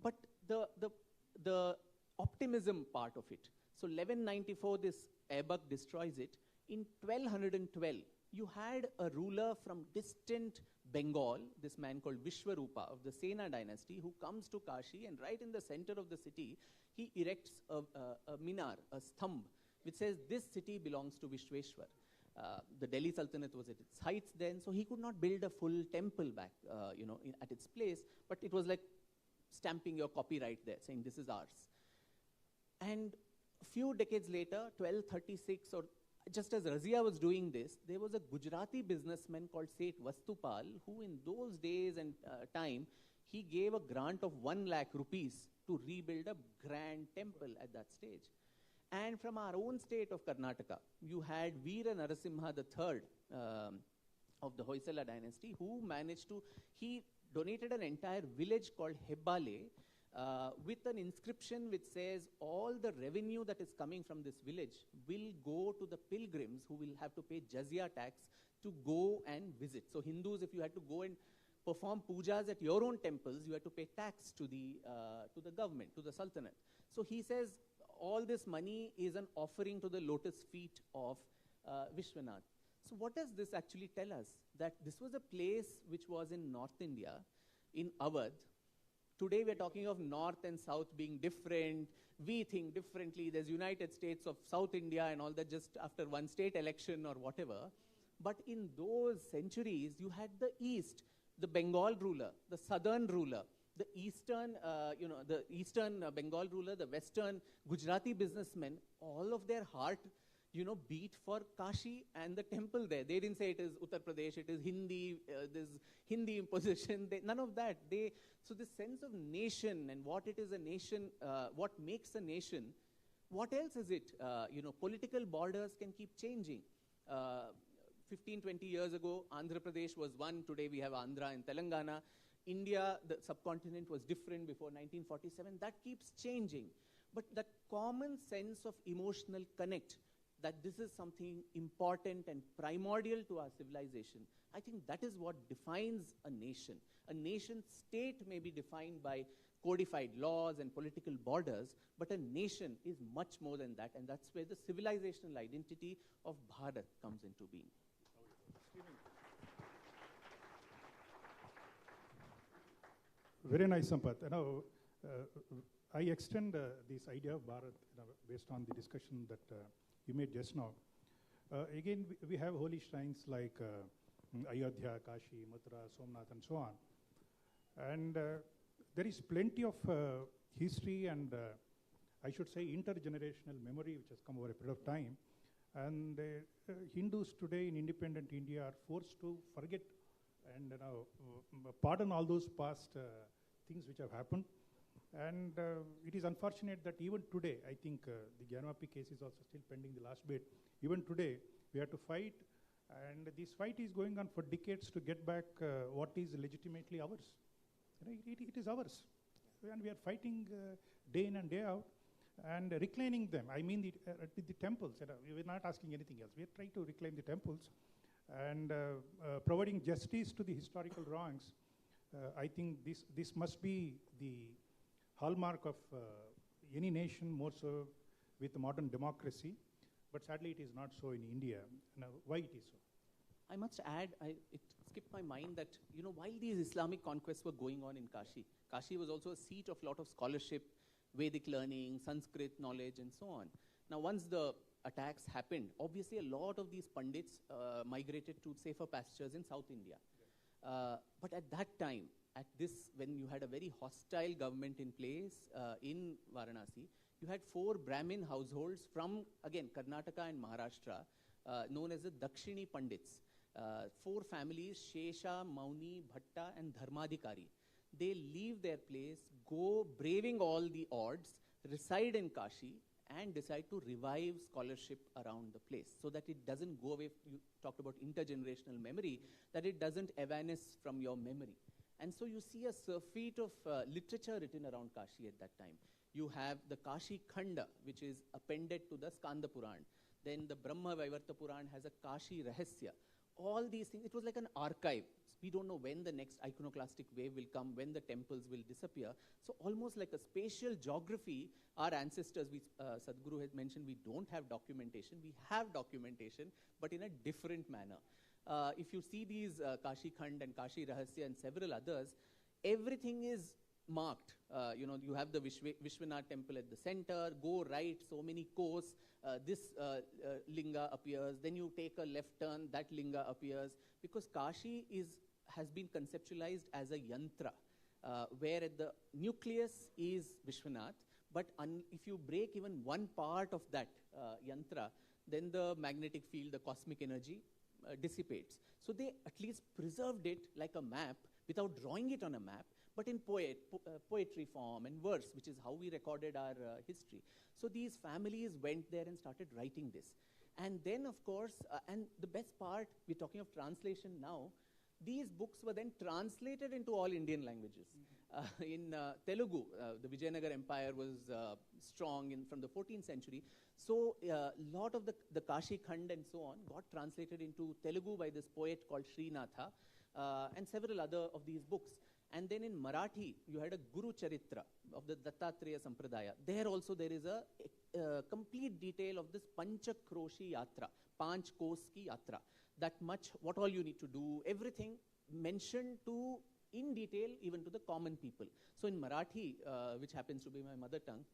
But the optimism part of it. So 1194, this Aibak destroys it. In 1212, you had a ruler from distant Bengal, this man called Vishwarupa of the Sena dynasty, who comes to Kashi, and right in the center of the city, he erects a minar, a sthamb, which says this city belongs to Vishweshwar. The Delhi Sultanate was at its heights then, so he could not build a full temple back, at its place, but it was like stamping your copyright there, saying this is ours. And a few decades later, 1236, or just as Razia was doing this, there was a Gujarati businessman called Seth Vastupal, who in those days and time, he gave a grant of 1 lakh rupees to rebuild a grand temple at that stage. And from our own state of Karnataka, you had Veera Narasimha III of the Hoysala dynasty, who managed to, he donated an entire village called Hebbale with an inscription which says all the revenue that is coming from this village will go to the pilgrims who will have to pay jizya tax to go and visit. So Hindus, if you had to go and perform pujas at your own temples, you had to pay tax to the government, to the Sultanate. So he says all this money is an offering to the lotus feet of Vishwanath. So what does this actually tell us? That this was a place which was in North India, in Awadh. Today we're talking of North and South being different. We think differently. There's United States of South India and all that just after one state election or whatever. But in those centuries, you had the East, the Bengal ruler, the Southern ruler, the Eastern, the Eastern Bengal ruler, the Western Gujarati businessmen, all of their heart, beat for Kashi and the temple there. They didn't say it is Uttar Pradesh, it is Hindi, this Hindi imposition, none of that. So this sense of nation and what it is a nation, what makes a nation, what else is it? Political borders can keep changing. 15, 20 years ago, Andhra Pradesh was one. Today we have Andhra and Telangana. India, the subcontinent, was different before 1947. That keeps changing. But that common sense of emotional connect, that this is something important and primordial to our civilization, I think that is what defines a nation. A nation state may be defined by codified laws and political borders, but a nation is much more than that, and that's where the civilizational identity of Bharat comes into being. Very nice, Sampath. I extend this idea of Bharat based on the discussion that you made just now. Again, we have holy shrines like Ayodhya, Kashi, Mathura, Somnath, and so on. And there is plenty of history and I should say intergenerational memory which has come over a period of time. And Hindus today in independent India are forced to forget and pardon all those past things which have happened. And it is unfortunate that even today, I think the Gyanvapi case is also still pending the last bit. Even today, we have to fight, and this fight is going on for decades to get back what is legitimately ours. It is ours, and we are fighting day in and day out, and reclaiming them. I mean the temples. We are not asking anything else. We are trying to reclaim the temples, and providing justice to the historical wrongs. I think this must be the hallmark of any nation, more so with modern democracy. But sadly, it is not so in India. Now, why it is so? I must add, it skipped my mind that, while these Islamic conquests were going on in Kashi, Kashi was also a seat of a lot of scholarship, Vedic learning, Sanskrit knowledge, and so on. Now, once the attacks happened, obviously a lot of these Pandits migrated to safer pastures in South India. But at that time, when you had a very hostile government in place in Varanasi, you had 4 Brahmin households from, again, Karnataka and Maharashtra, known as the Dakshini Pandits. 4 families, Shesha, Mauni, Bhatta, and Dharmadhikari. They leave their place, go braving all the odds, reside in Kashi, and decide to revive scholarship around the place so that it doesn't go away. You talked about intergenerational memory, that it doesn't evanesce from your memory. And so you see a surfeit of literature written around Kashi at that time. You have the Kashi Khanda, which is appended to the Skanda Puran. Then the Brahma Vaivarta Puran has a Kashi Rahasya. All these things, it was like an archive. We don't know when the next iconoclastic wave will come, when the temples will disappear. So almost like a spatial geography, our ancestors, Sadhguru had mentioned, we don't have documentation. We have documentation, but in a different manner. If you see these Kashi Khand and Kashi Rahasya and several others, everything is marked. You have the Vishwanath temple at the center, go right, so many courses, this linga appears, then you take a left turn, that linga appears, because Kashi has been conceptualized as a yantra, where at the nucleus is Vishwanath, but if you break even one part of that yantra, then the magnetic field, the cosmic energy dissipates. So they at least preserved it like a map without drawing it on a map, but in poetry form and verse, which is how we recorded our history. So these families went there and started writing this. And then, of course, and the best part, we're talking of translation now, these books were then translated into all Indian languages. In Telugu, the Vijayanagar Empire was strong from the 14th century. So a lot of the Kashi Khand and so on got translated into Telugu by this poet called Srinatha and several other of these books. And then in Marathi, you had a Guru Charitra of the Dattatreya Sampradaya. There also there is a complete detail of this Panchakroshi Yatra, Panch Kos ki Yatra. That much, what all you need to do, everything mentioned to in detail even to the common people. So in Marathi, which happens to be my mother tongue,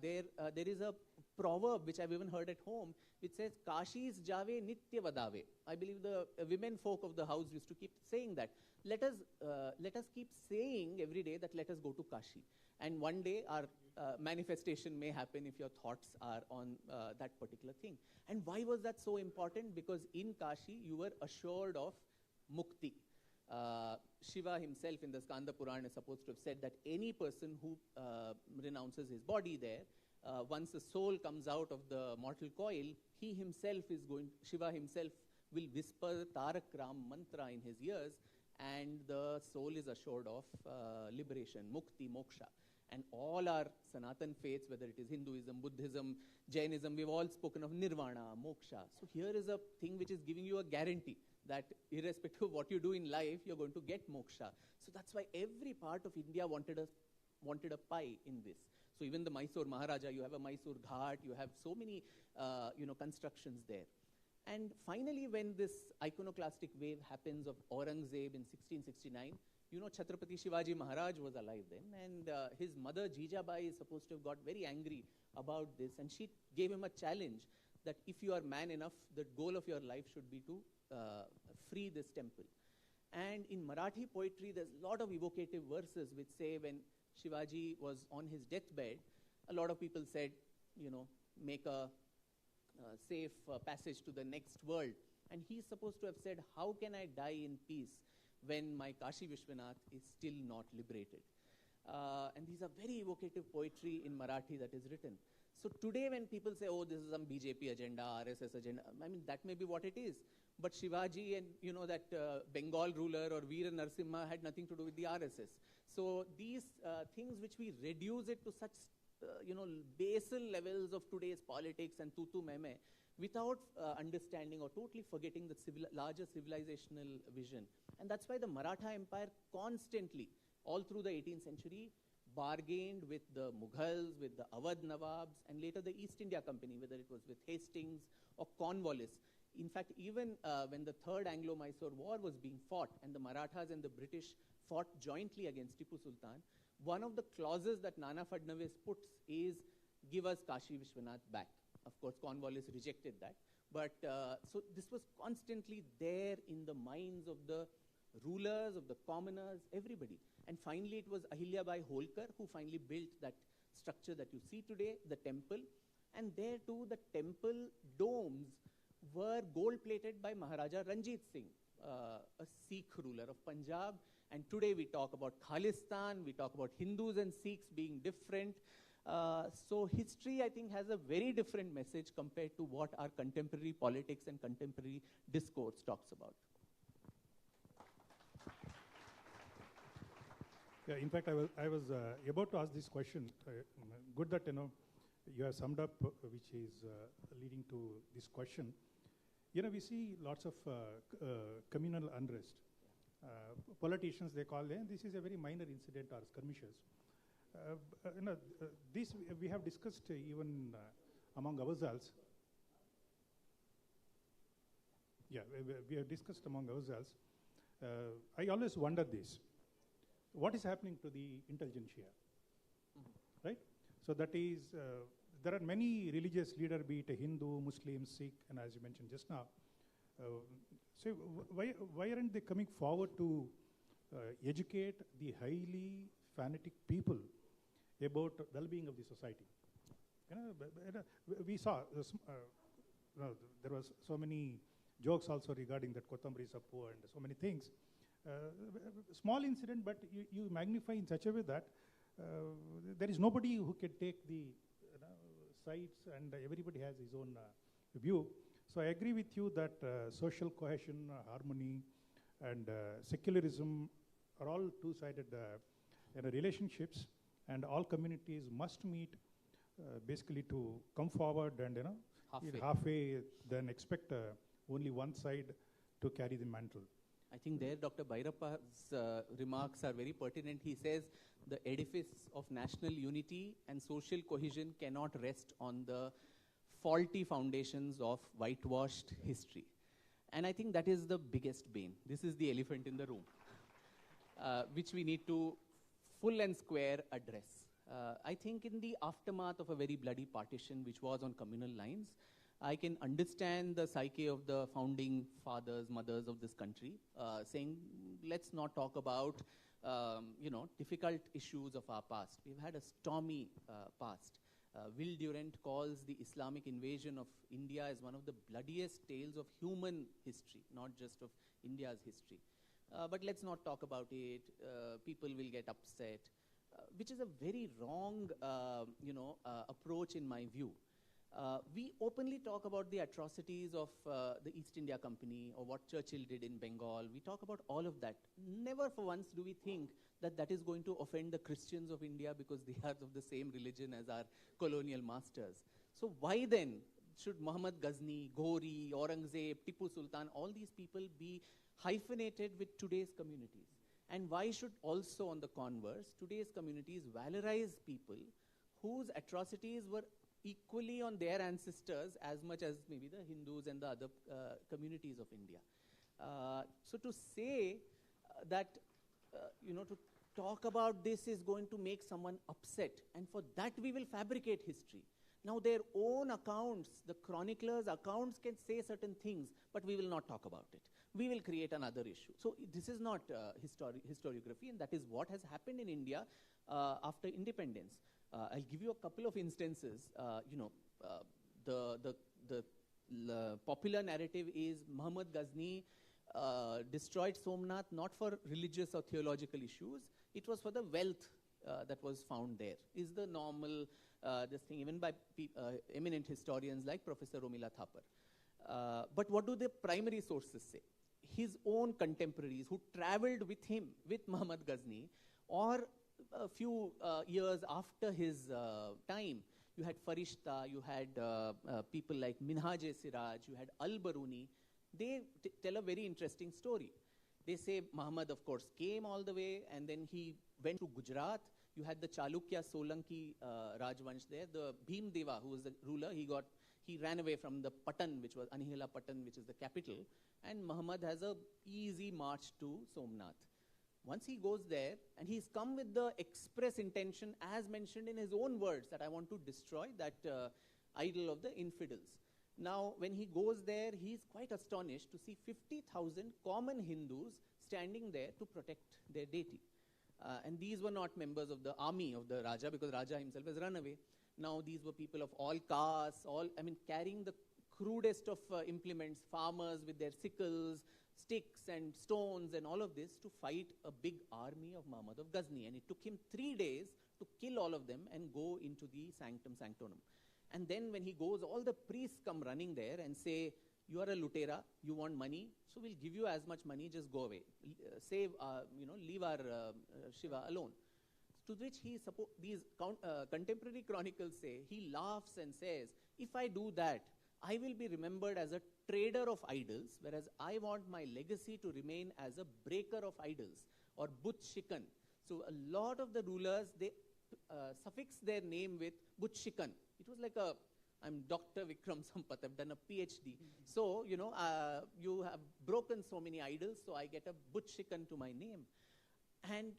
there is a proverb which I've even heard at home, which says, Kashi's jave nitya vadave. I believe the women folk of the house used to keep saying that. Let us keep saying every day that let us go to Kashi. And one day our manifestation may happen if your thoughts are on that particular thing. And why was that so important? Because in Kashi, you were assured of mukti. Shiva himself in the Skanda Purana is supposed to have said that any person who renounces his body there, once the soul comes out of the mortal coil, Shiva himself will whisper Tarak Ram mantra in his ears, and the soul is assured of liberation, mukti, moksha. And all our Sanatan faiths, whether it is Hinduism, Buddhism, Jainism, we've all spoken of nirvana, moksha. So here is a thing which is giving you a guarantee that irrespective of what you do in life, you're going to get moksha. So that's why every part of India wanted a pie in this. So even the Mysore Maharaja, you have a Mysore Ghat, you have so many constructions there. And finally, when this iconoclastic wave happens of Aurangzeb in 1669, Chhatrapati Shivaji Maharaj was alive then, and his mother Jijabai is supposed to have got very angry about this, and she gave him a challenge that if you are man enough, the goal of your life should be to free this temple. And in Marathi poetry, there's a lot of evocative verses which say when Shivaji was on his deathbed, a lot of people said, make a safe passage to the next world. And he's supposed to have said, how can I die in peace when my Kashi Vishwanath is still not liberated? And these are very evocative poetry in Marathi that is written. So today when people say, oh, this is some BJP agenda, RSS agenda, I mean, that may be what it is. But Shivaji and, that Bengal ruler or Veera Narasimha had nothing to do with the RSS. So these things which we reduce it to such, basal levels of today's politics and tutu meme, without understanding or totally forgetting the larger civilizational vision. And that's why the Maratha Empire constantly, all through the 18th century, bargained with the Mughals, with the Awadh Nawabs, and later the East India Company, whether it was with Hastings or Cornwallis. In fact, even when the Third Anglo-Mysore War was being fought, and the Marathas and the British fought jointly against Tipu Sultan, one of the clauses that Nana Fadnavis puts is, give us Kashi Vishwanath back. Of course, Cornwallis rejected that. But so this was constantly there in the minds of the rulers, of the commoners, everybody. And finally, it was Ahilyabai Holkar who finally built that structure that you see today, the temple. And there too, the temple domes were gold-plated by Maharaja Ranjit Singh, a Sikh ruler of Punjab. And today we talk about Khalistan, we talk about Hindus and Sikhs being different. So history, I think, has a very different message compared to what our contemporary politics and contemporary discourse talks about. Yeah, in fact, I was about to ask this question. Good that you have summed up, which is leading to this question. We see lots of communal unrest. Politicians, they call them, this is a very minor incident or skirmishes. This we have discussed even among ourselves. Yeah, we have discussed among ourselves. I always wonder this. What is happening to the intelligentsia? Right? So that is, there are many religious leaders, be it a Hindu, Muslim, Sikh, and as you mentioned just now. So why aren't they coming forward to educate the highly fanatic people about well-being of the society? We saw, there was so many jokes also regarding that Kothambari Sappu and so many things. Small incident, but you magnify in such a way that there is nobody who can take the sides, and everybody has his own view. So I agree with you that social cohesion, harmony, and secularism are all two-sided relationships, and all communities must meet basically to come forward and halfway then expect only one side to carry the mantle. I think there Dr. Bhairappa's remarks are very pertinent. He says the edifice of national unity and social cohesion cannot rest on the faulty foundations of whitewashed history. And I think that is the biggest bane. This is the elephant in the room. which we need to full and square address. I think in the aftermath of a very bloody partition, which was on communal lines, I can understand the psyche of the founding fathers, mothers of this country, saying, let's not talk about, difficult issues of our past. We've had a stormy past. Will Durant calls the Islamic invasion of India as one of the bloodiest tales of human history, not just of India's history. But let's not talk about it. People will get upset, which is a very wrong, approach in my view. We openly talk about the atrocities of the East India Company or what Churchill did in Bengal. We talk about all of that. Never for once do we think that that is going to offend the Christians of India because they are of the same religion as our colonial masters. So why then should Muhammad Ghazni, Ghori, Aurangzeb, Tipu Sultan, all these people be hyphenated with today's communities? And why should also, on the converse, today's communities valorize people whose atrocities were equally on their ancestors as much as maybe the Hindus and the other communities of India? So to say that, to talk about this is going to make someone upset, and for that we will fabricate history. Now their own accounts, the chroniclers' accounts can say certain things, but we will not talk about it. We will create another issue. So this is not historiography, and that is what has happened in India after independence. I'll give you a couple of instances. The popular narrative is Muhammad Ghazni destroyed Somnath not for religious or theological issues. It was for the wealth that was found there. Is the normal this thing, even by eminent historians like Professor Romila Thapar. But what do the primary sources say? His own contemporaries who traveled with him, with Muhammad Ghazni, or a few years after his time, you had Farishta, you had people like Minhaj-e-Siraj, you had Al-Baruni. They tell a very interesting story. They say Muhammad, of course, came all the way, and then he went to Gujarat. You had the Chalukya Solanki Rajvansh there. The Bhim Deva, who was the ruler, he ran away from the Patan, which was Anihila Patan, which is the capital, and Muhammad has a easy march to Somnath. Once he goes there, and he's come with the express intention, as mentioned in his own words, that I want to destroy that idol of the infidels. Now, when he goes there, he's quite astonished to see 50,000 common Hindus standing there to protect their deity. And these were not members of the army of the Raja, because Raja himself has run away. Now, these were people of all castes, carrying the crudest of implements, farmers with their sickles, sticks and stones and all of this to fight a big army of Muhammad of Ghazni. And it took him 3 days to kill all of them and go into the sanctum sanctorum. And then when he goes, all the priests come running there and say, you are a Lutera, you want money, so we'll give you as much money, just go away. Leave our Shiva alone. To which these contemporary chronicles say, he laughs and says, if I do that, I will be remembered as a trader of idols, whereas I want my legacy to remain as a breaker of idols, or Butch Shikan. So a lot of the rulers, they suffix their name with Butch Shikan. It was like I'm Dr. Vikram Sampath, I've done a PhD. So, you have broken so many idols, so I get a Butch Shikan to my name. And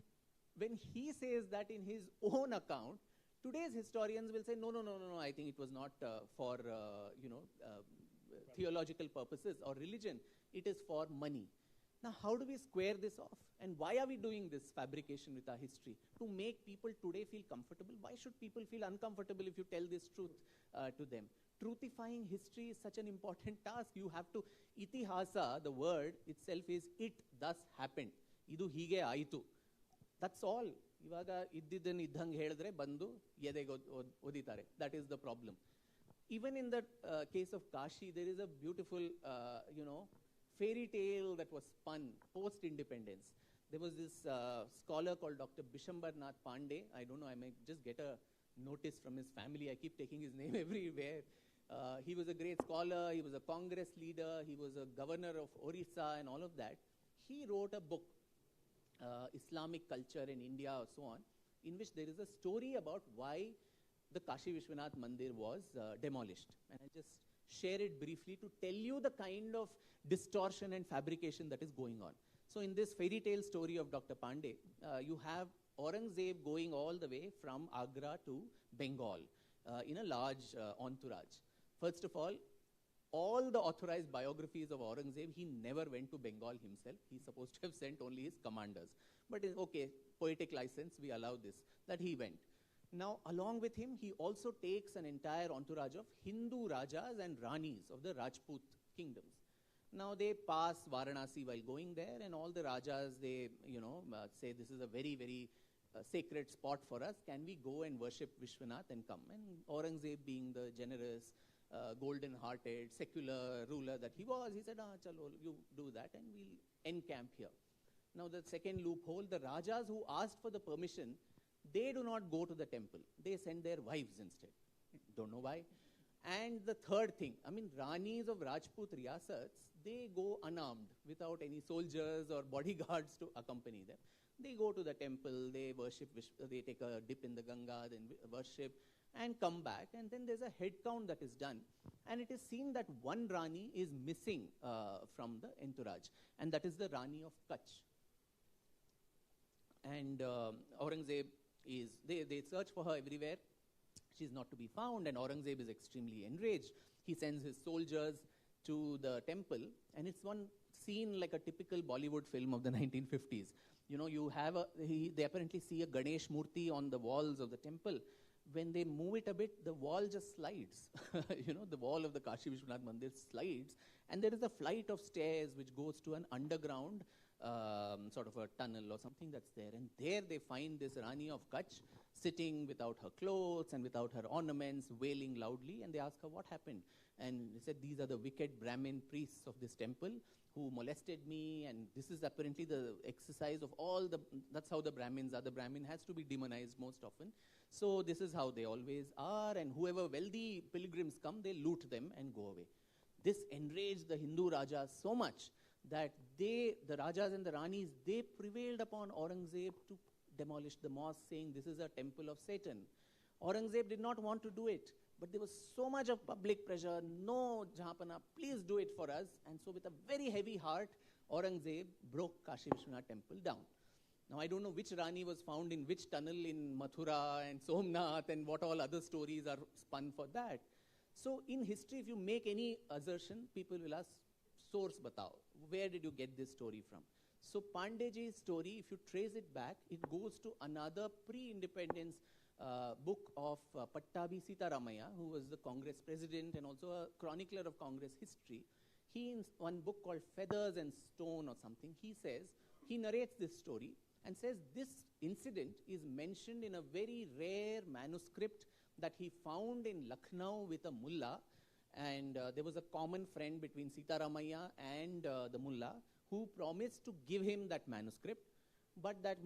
when he says that in his own account, today's historians will say, no, I think it was not for, theological purposes or religion. It is for money. Now, how do we square this off? And why are we doing this fabrication with our history? To make people today feel comfortable. Why should people feel uncomfortable if you tell this truth to them? Truthifying history is such an important task. You have to, itihasa, the word itself is, it thus happened. Idu hige aitu. That's all. Ivaga iddidan iddhang ಹೇಳಿದ್ರೆ ಬಂದು ಎದೆಗೆ ಒದಿತಾರೆ. That is the problem. Even in the case of Kashi, there is a beautiful, fairy tale that was spun post-independence. There was this scholar called Dr. Bishambarnath Pandey. I don't know, I may just get a notice from his family. I keep taking his name everywhere. He was a great scholar. He was a Congress leader. He was a governor of Orissa and all of that. He wrote a book, Islamic Culture in India or so on, in which there is a story about why the Kashi Vishwanath Mandir was demolished. And I'll just share it briefly to tell you the kind of distortion and fabrication that is going on. So in this fairy tale story of Dr. Pandey, you have Aurangzeb going all the way from Agra to Bengal in a large entourage. First of all the authorized biographies of Aurangzeb, he never went to Bengal himself. He's supposed to have sent only his commanders. But okay, poetic license, we allow this, that he went. Now, along with him, he also takes an entire entourage of Hindu Rajas and Ranis of the Rajput kingdoms. Now, they pass Varanasi while going there, and all the Rajas, they, say this is a very, very sacred spot for us. Can we go and worship Vishwanath and come? And Aurangzeb, being the generous, golden-hearted, secular ruler that he was, he said, chalo, you do that, and we'll encamp here. Now, the second loophole, the Rajas who asked for the permission, they do not go to the temple. They send their wives instead. Don't know why. And the third thing, Ranis of Rajput Riyasats, they go unarmed without any soldiers or bodyguards to accompany them. They go to the temple, they worship, they take a dip in the Ganga, then worship, and come back. And then there's a head count that is done. And it is seen that one Rani is missing from the entourage. And that is the Rani of Kutch. And Aurangzeb is, they search for her everywhere. She's not to be found, and Aurangzeb is extremely enraged. He sends his soldiers to the temple, and it's one scene like a typical Bollywood film of the 1950s. You have they apparently see a Ganesh Murti on the walls of the temple. When they move it a bit, the wall just slides. The wall of the Kashi Vishwanath Mandir slides, and there is a flight of stairs which goes to an underground sort of a tunnel or something that's there. And there they find this Rani of Kutch sitting without her clothes and without her ornaments, wailing loudly, and they ask her what happened. And they said, these are the wicked Brahmin priests of this temple who molested me, and this is apparently the exercise of all the, that's how the Brahmins are. The Brahmin has to be demonized most often. So this is how they always are, and whoever wealthy pilgrims come, they loot them and go away. This enraged the Hindu Rajas so much that the Rajas and the Ranis, they prevailed upon Aurangzeb to demolish the mosque, saying this is a temple of Satan. Aurangzeb did not want to do it, but there was so much of public pressure, no Jahanpana, please do it for us. And so with a very heavy heart, Aurangzeb broke Kashi Vishwanath temple down. Now I don't know which Rani was found in which tunnel in Mathura and Somnath and what all other stories are spun for that. So in history, if you make any assertion, people will ask, source batao, where did you get this story from? So Pandeyji's story, if you trace it back, it goes to another pre-independence book of Pattabi Sitaramaya, who was the Congress president and also a chronicler of Congress history. He, in one book called Feathers and Stone or something, he narrates this story and says this incident is mentioned in a very rare manuscript that he found in Lucknow with a mullah. And there was a common friend between Sitaramaya and the mullah who promised to give him that manuscript. But that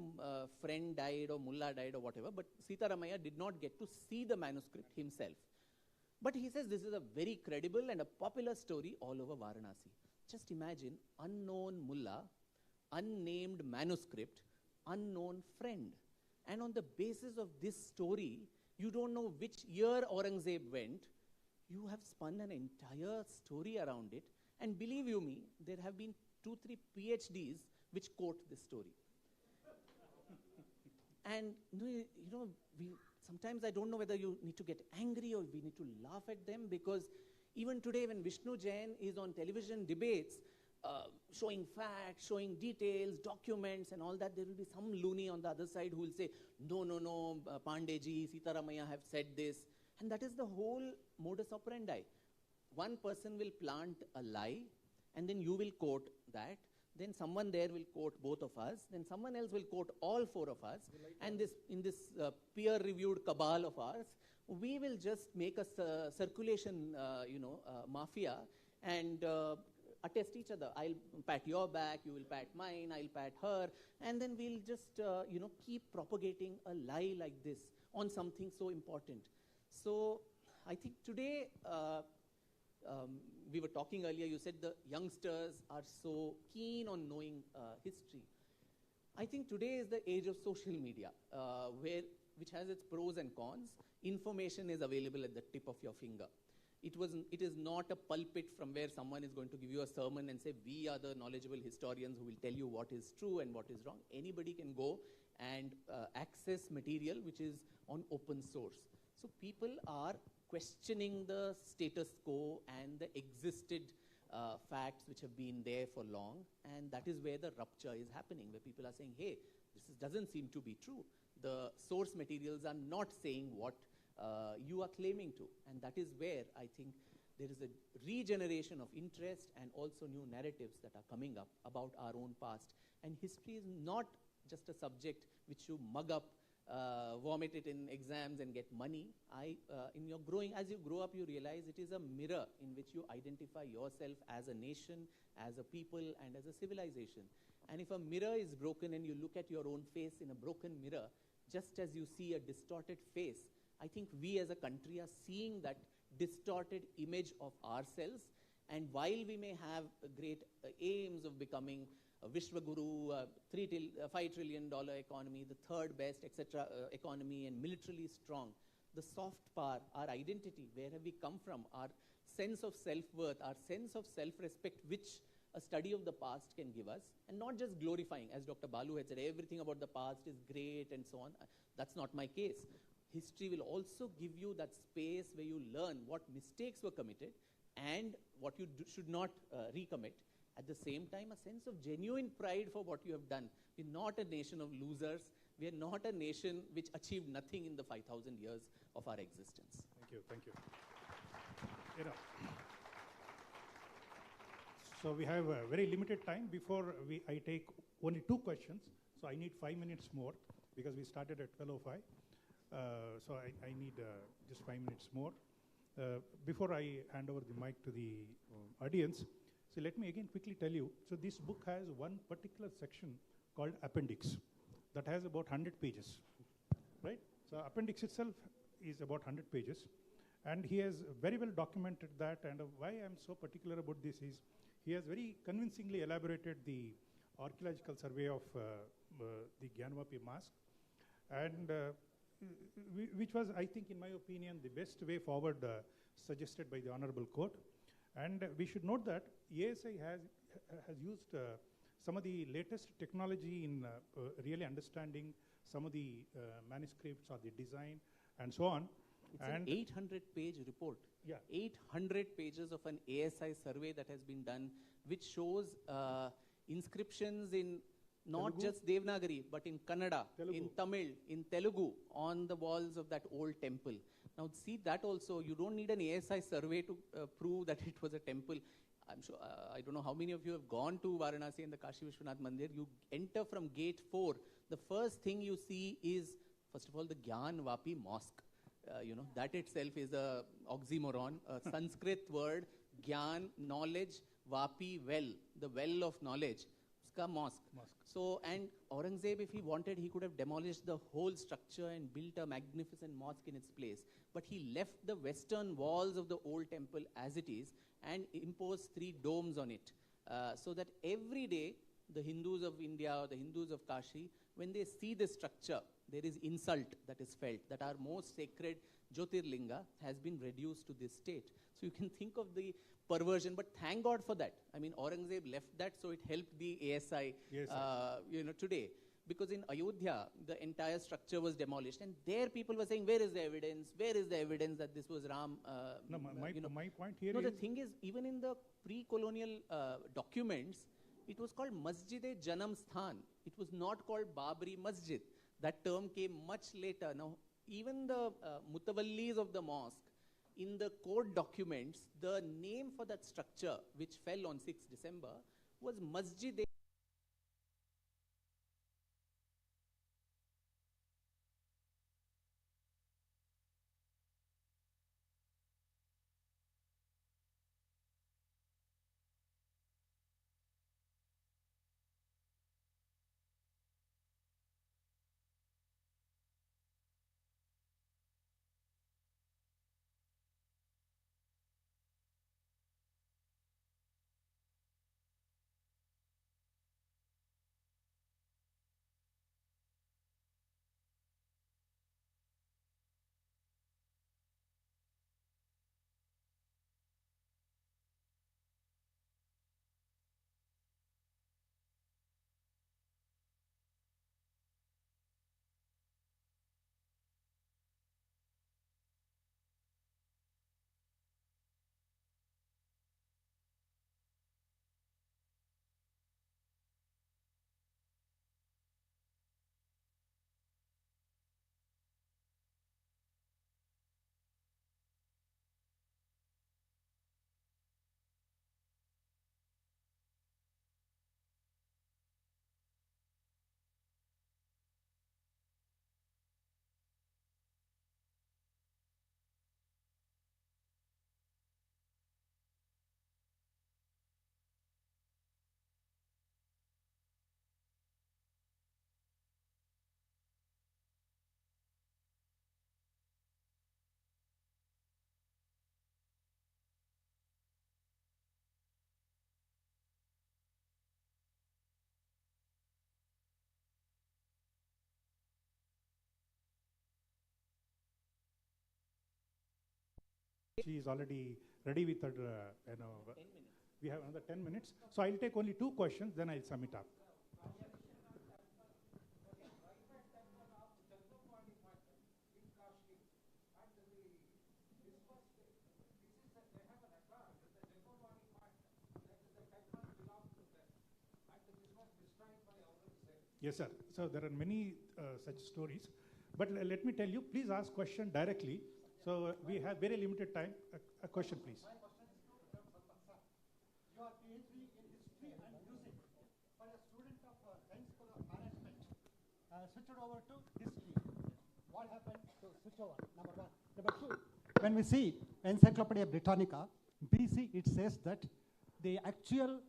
friend died or mullah died or whatever. But Sitaramaya did not get to see the manuscript himself. But he says this is a very credible and a popular story all over Varanasi. Just imagine, unknown mullah, unnamed manuscript, unknown friend. And on the basis of this story, you don't know which year Aurangzeb went. You have spun an entire story around it. And believe you me, there have been 2-3 PhDs which quote this story. And sometimes I don't know whether you need to get angry or we need to laugh at them, because even today when Vishnu Jain is on television debates, showing facts, showing details, documents and all that, there will be some loony on the other side who will say, no, Pandeyji, Sitaramaya have said this. And that is the whole modus operandi. One person will plant a lie, and then you will quote that. Then someone there will quote both of us. Then someone else will quote all four of us. And this, in this peer-reviewed cabal of ours, we will just make a circulation, mafia and attest each other. I'll pat your back, you will pat mine, I'll pat her. And then we'll just, keep propagating a lie like this on something so important. So I think today, we were talking earlier, you said the youngsters are so keen on knowing history. I think today is the age of social media, which has its pros and cons. Information is available at the tip of your finger. It is not a pulpit from where someone is going to give you a sermon and say, we are the knowledgeable historians who will tell you what is true and what is wrong. Anybody can go and access material which is on open source. So people are questioning the status quo and the existed facts which have been there for long, and that is where the rupture is happening, where people are saying, hey, doesn't seem to be true. The source materials are not saying what you are claiming to, and that is where I think there is a regeneration of interest and also new narratives that are coming up about our own past. And history is not just a subject which you mug up, vomit it in exams and get money. As you grow up, you realize it is a mirror in which you identify yourself as a nation, as a people, and as a civilization. And if a mirror is broken and you look at your own face in a broken mirror, just as you see a distorted face, I think we as a country are seeing that distorted image of ourselves. And while we may have great aims of becoming a Vishwaguru, $5 trillion economy, the third best, etc., economy, and militarily strong, the soft power, our identity, where have we come from, our sense of self-worth, our sense of self-respect, which a study of the past can give us, and not just glorifying, as Dr. Balu had said, everything about the past is great and so on. That's not my case. History will also give you that space where you learn what mistakes were committed and what you should not recommit. At the same time, a sense of genuine pride for what you have done. We're not a nation of losers. We are not a nation which achieved nothing in the 5,000 years of our existence. Thank you, thank you. So we have a very limited time before I take only 2 questions. So I need 5 minutes more because we started at 12:05. So I need just 5 minutes more. Before I hand over the mic to the audience, so let me again quickly tell you. So this book has one particular section called appendix that has about 100 pages, right? So appendix itself is about 100 pages. And he has very well documented that. And why I'm so particular about this is he has very convincingly elaborated the archaeological survey of the Gyanvapi Mosque, and which was, I think, in my opinion, the best way forward suggested by the Honorable Court. And we should note that ASI has used some of the latest technology in really understanding some of the manuscripts or the design and so on. It's an 800-page report. Yeah. 800 pages of an ASI survey that has been done, which shows inscriptions in not Telugu? just Devanagari, but in Kannada, in Tamil, in Telugu, on the walls of that old temple. Now, see that also, you don't need an ASI survey to prove that it was a temple. I'm sure, I don't know how many of you have gone to Varanasi and the Kashi Vishwanath Mandir. You enter from gate 4. The first thing you see is, first of all, the Gyanvapi Mosque. That itself is a oxymoron, a Sanskrit word, Gyan, knowledge, Vapi, well, the well of knowledge. Uska mosque. So, and Aurangzeb, if he wanted, he could have demolished the whole structure and built a magnificent mosque in its place. But he left the western walls of the old temple as it is and imposed 3 domes on it. So that every day, the Hindus of India or the Hindus of Kashi, when they see this structure, there is insult that is felt, that our most sacred Jyotirlinga has been reduced to this state. So you can think of the perversion, but thank God for that. I mean, Aurangzeb left that, so it helped the ASI, today. Because in Ayodhya, the entire structure was demolished, and there people were saying, where is the evidence? Where is the evidence that this was Ram? My point here no, is... the thing is, even in the pre-colonial documents, it was called Masjid-e-Janam Sthan. It was not called Babri Masjid. That term came much later. Now, even the Mutawallis of the mosque, in the court documents, the name for that structure, which fell on 6th December, was Masjid-e she is already ready with her, 10 minutes. We have another 10 minutes. So I'll take only 2 questions, then I'll sum it up. Yes, sir. So there are many such stories. But let me tell you, please ask question directly. So we have very limited time. A question, please. My question is to Dr. Sampath, sir. Your PhD in history and music for a student of Science School of Management switched over to history. What happened to switch over? Number one. Number two, when we see Encyclopedia Britannica, BC, it says that the actual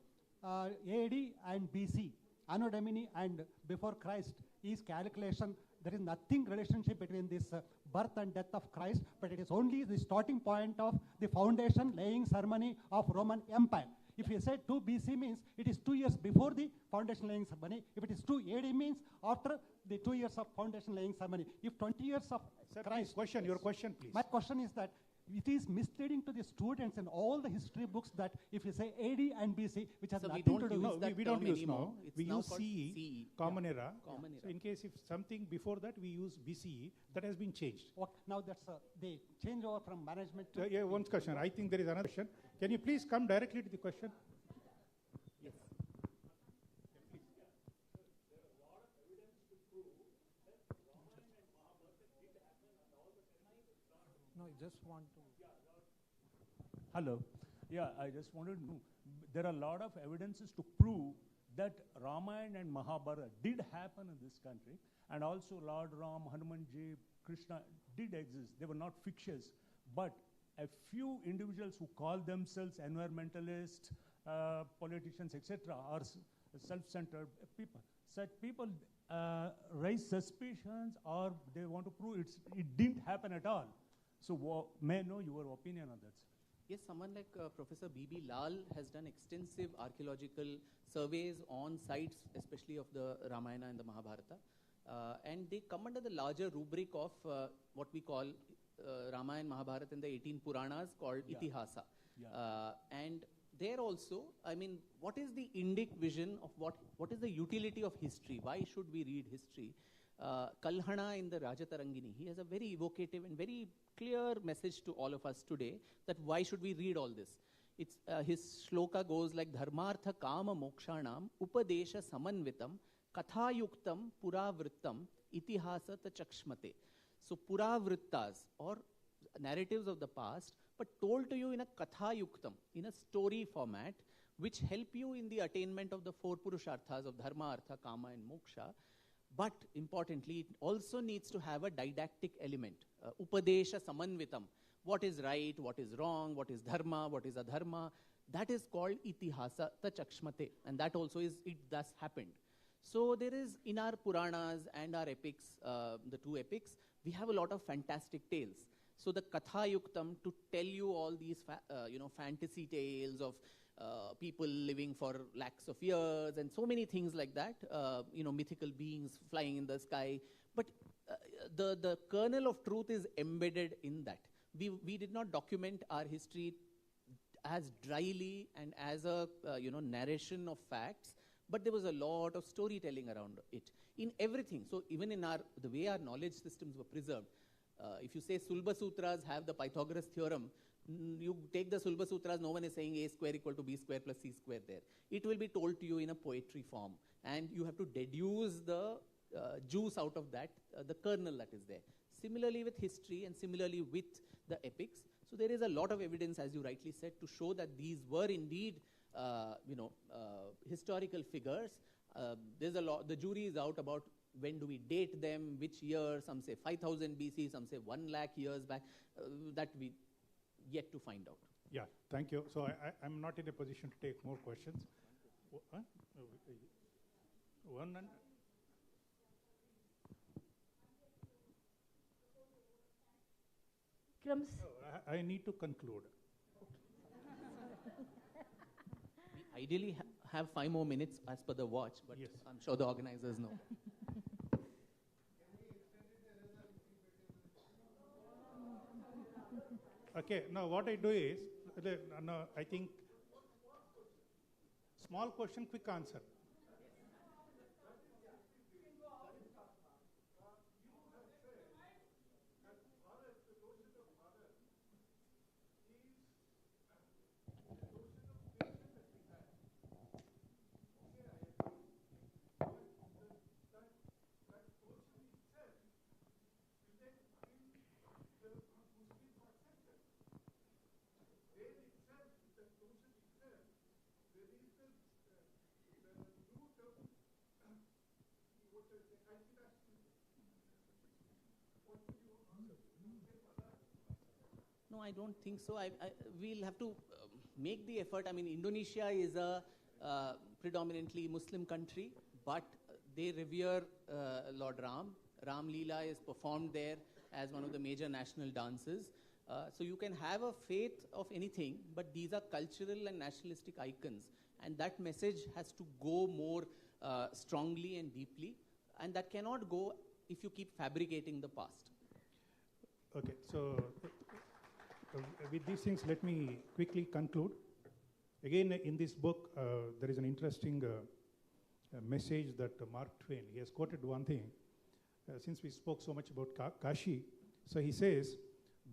AD and BC, Anno Domini and before Christ, is calculation. There is nothing relationship between this birth and death of Christ, but it is only the starting point of the foundation laying ceremony of Roman Empire. If you say 2 BC means it is 2 years before the foundation laying ceremony. If it is 2 AD means after the 2 years of foundation laying ceremony. If 20 years of Sir, Christ. Question, your question, please. My question is that it is misleading to the students in all the history books that if you say AD and BC, which has nothing to do with we don't use now. We now use called CE, CE. Common Yeah. Era. Common So Era. in case if something before that, we use BCE. That has been changed. Okay, now that's the change over from management to... Yeah, one question. I think there is another question. Can you please come directly to the question? Yes. No, I just want to... Hello. Yeah, I just wanted to know, there are a lot of evidences to prove that Ramayana and Mahabharata did happen in this country, and also Lord Ram, Hanumanji, Krishna did exist. They were not fictitious, but a few individuals who call themselves environmentalists, politicians, etc., are self-centered people. Such people raise suspicions, or they want to prove it didn't happen at all. So may I know your opinion on that, sir? Yes, someone like Professor B.B. Lal has done extensive archaeological surveys on sites, especially of the Ramayana and the Mahabharata. And they come under the larger rubric of what we call Ramayana and Mahabharata in the 18 Puranas called Itihasa. And there also, I mean, what is the Indic vision of what is the utility of history? Why should we read history? Kalhana in the Rajatarangini, he has a very evocative and very clear message to all of us today that why should we read all this? It's, his shloka goes like dharmartha kama mokshanam upadesha samanvitam kathayuktam puravrittam itihasa chakshmate. So puravrittas or narratives of the past, but told to you in a kathayuktam, in a story format, which help you in the attainment of the 4 purusharthas of dharma, artha, kama and moksha. But importantly, it also needs to have a didactic element, upadesha samanvitam. What is right, what is wrong, what is dharma, what is adharma. That is called itihasa chakshmate, and that also is, it thus happened. So there is, in our Puranas and our epics, the 2 epics, we have a lot of fantastic tales. So the Kathayuktam, to tell you all these fantasy tales of people living for lakhs of years and so many things like that, mythical beings flying in the sky. But the kernel of truth is embedded in that. We did not document our history as dryly and as a narration of facts, but there was a lot of storytelling around it in everything. So even in the way our knowledge systems were preserved, if you say Sulba Sutras have the Pythagoras theorem, you take the Sulba Sutras, no one is saying a square equal to b square plus c square there. It will be told to you in a poetry form, and you have to deduce the juice out of that, the kernel that is there. Similarly with history and similarly with the epics. So there is a lot of evidence, as you rightly said, to show that these were indeed historical figures. There's a lot, the jury is out about when do we date them, which year. Some say 5000 BC, some say 1 lakh years back. That we yet to find out. Yeah, thank you. So I'm not in a position to take more questions. One and... I need to conclude. We ideally have 5 more minutes as per the watch, but yes. I'm sure the organizers know. Okay, now what I do is, no, I think, small question, quick answer. No, I don't think so. We'll have to make the effort. I mean, Indonesia is a predominantly Muslim country, but they revere Lord Ram. Ram Leela is performed there as one of the major national dances. So you can have a faith of anything, but these are cultural and nationalistic icons. And that message has to go more strongly and deeply. And that cannot go if you keep fabricating the past. Okay, so with these things, let me quickly conclude. Again, in this book, there is an interesting message that Mark Twain, he has quoted one thing. Since we spoke so much about Kashi, so he says,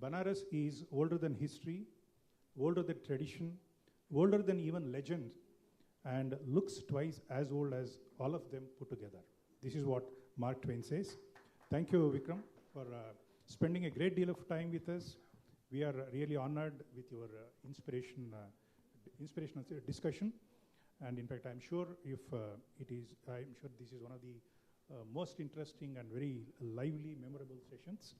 Banaras is older than history, older than tradition, older than even legend, and looks twice as old as all of them put together. This is what Mark Twain says. Thank you, Vikram, for spending a great deal of time with us. We are really honored with your inspirational discussion. And in fact, I'm sure if I'm sure this is one of the most interesting and very lively, memorable sessions.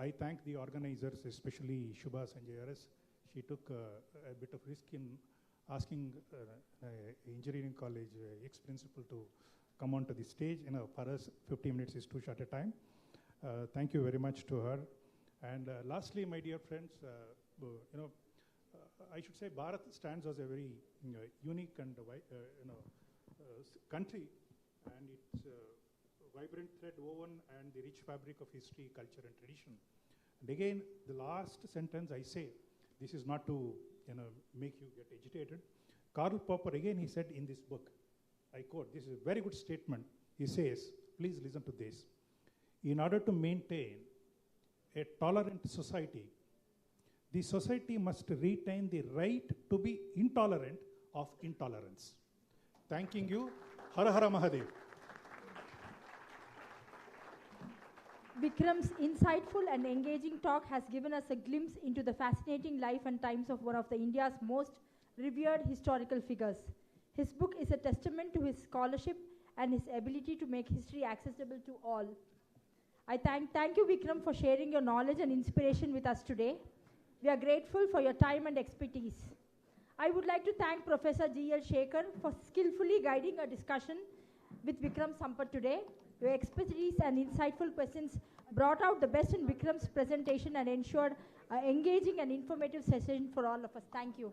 I thank the organizers, especially Shubha Sanjayaras. She took a bit of risk in asking engineering college ex-principal to come onto the stage. You know, for us, 15 minutes is too short a time. Thank you very much to her. And lastly, my dear friends, I should say Bharat stands as a very unique and country, and it's vibrant thread woven and the rich fabric of history, culture, and tradition. And again, the last sentence I say, this is not to make you get agitated. Karl Popper, again, he said in this book, I quote, this is a very good statement. He says, please listen to this. In order to maintain a tolerant society, the society must retain the right to be intolerant of intolerance. Thanking you. Har Har Mahadev. Vikram's insightful and engaging talk has given us a glimpse into the fascinating life and times of one of India's most revered historical figures. His book is a testament to his scholarship and his ability to make history accessible to all. I thank you, Vikram, for sharing your knowledge and inspiration with us today. We are grateful for your time and expertise. I would like to thank Professor G.L. Shekhar for skillfully guiding a discussion with Vikram Sampath today. Your expertise and insightful questions brought out the best in Vikram's presentation and ensured an engaging and informative session for all of us. Thank you.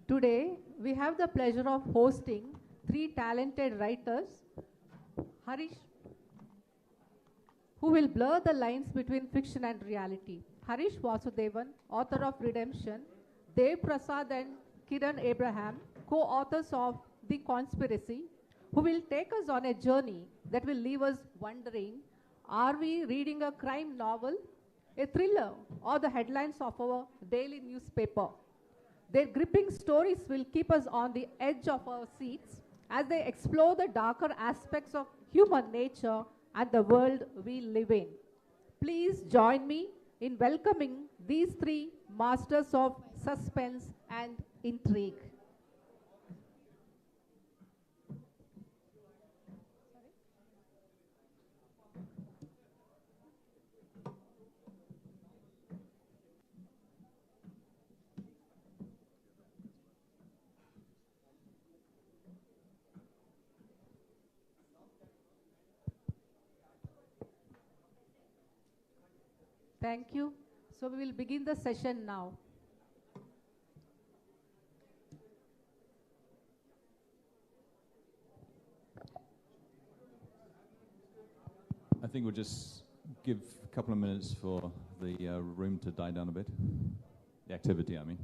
Today, we have the pleasure of hosting three talented writers, Harish, who will blur the lines between fiction and reality. Harish Vasudevan, author of Redemption, Dev Prasad and Kiran Abraham, co-authors of The Conspiracy, who will take us on a journey that will leave us wondering, are we reading a crime novel, a thriller, or the headlines of our daily newspaper? Their gripping stories will keep us on the edge of our seats as they explore the darker aspects of human nature and the world we live in. Please join me in welcoming these three masters of suspense and intrigue. Thank you. So we will begin the session now. think we'll just give a couple of minutes for the room to die down a bit. The activity, I mean.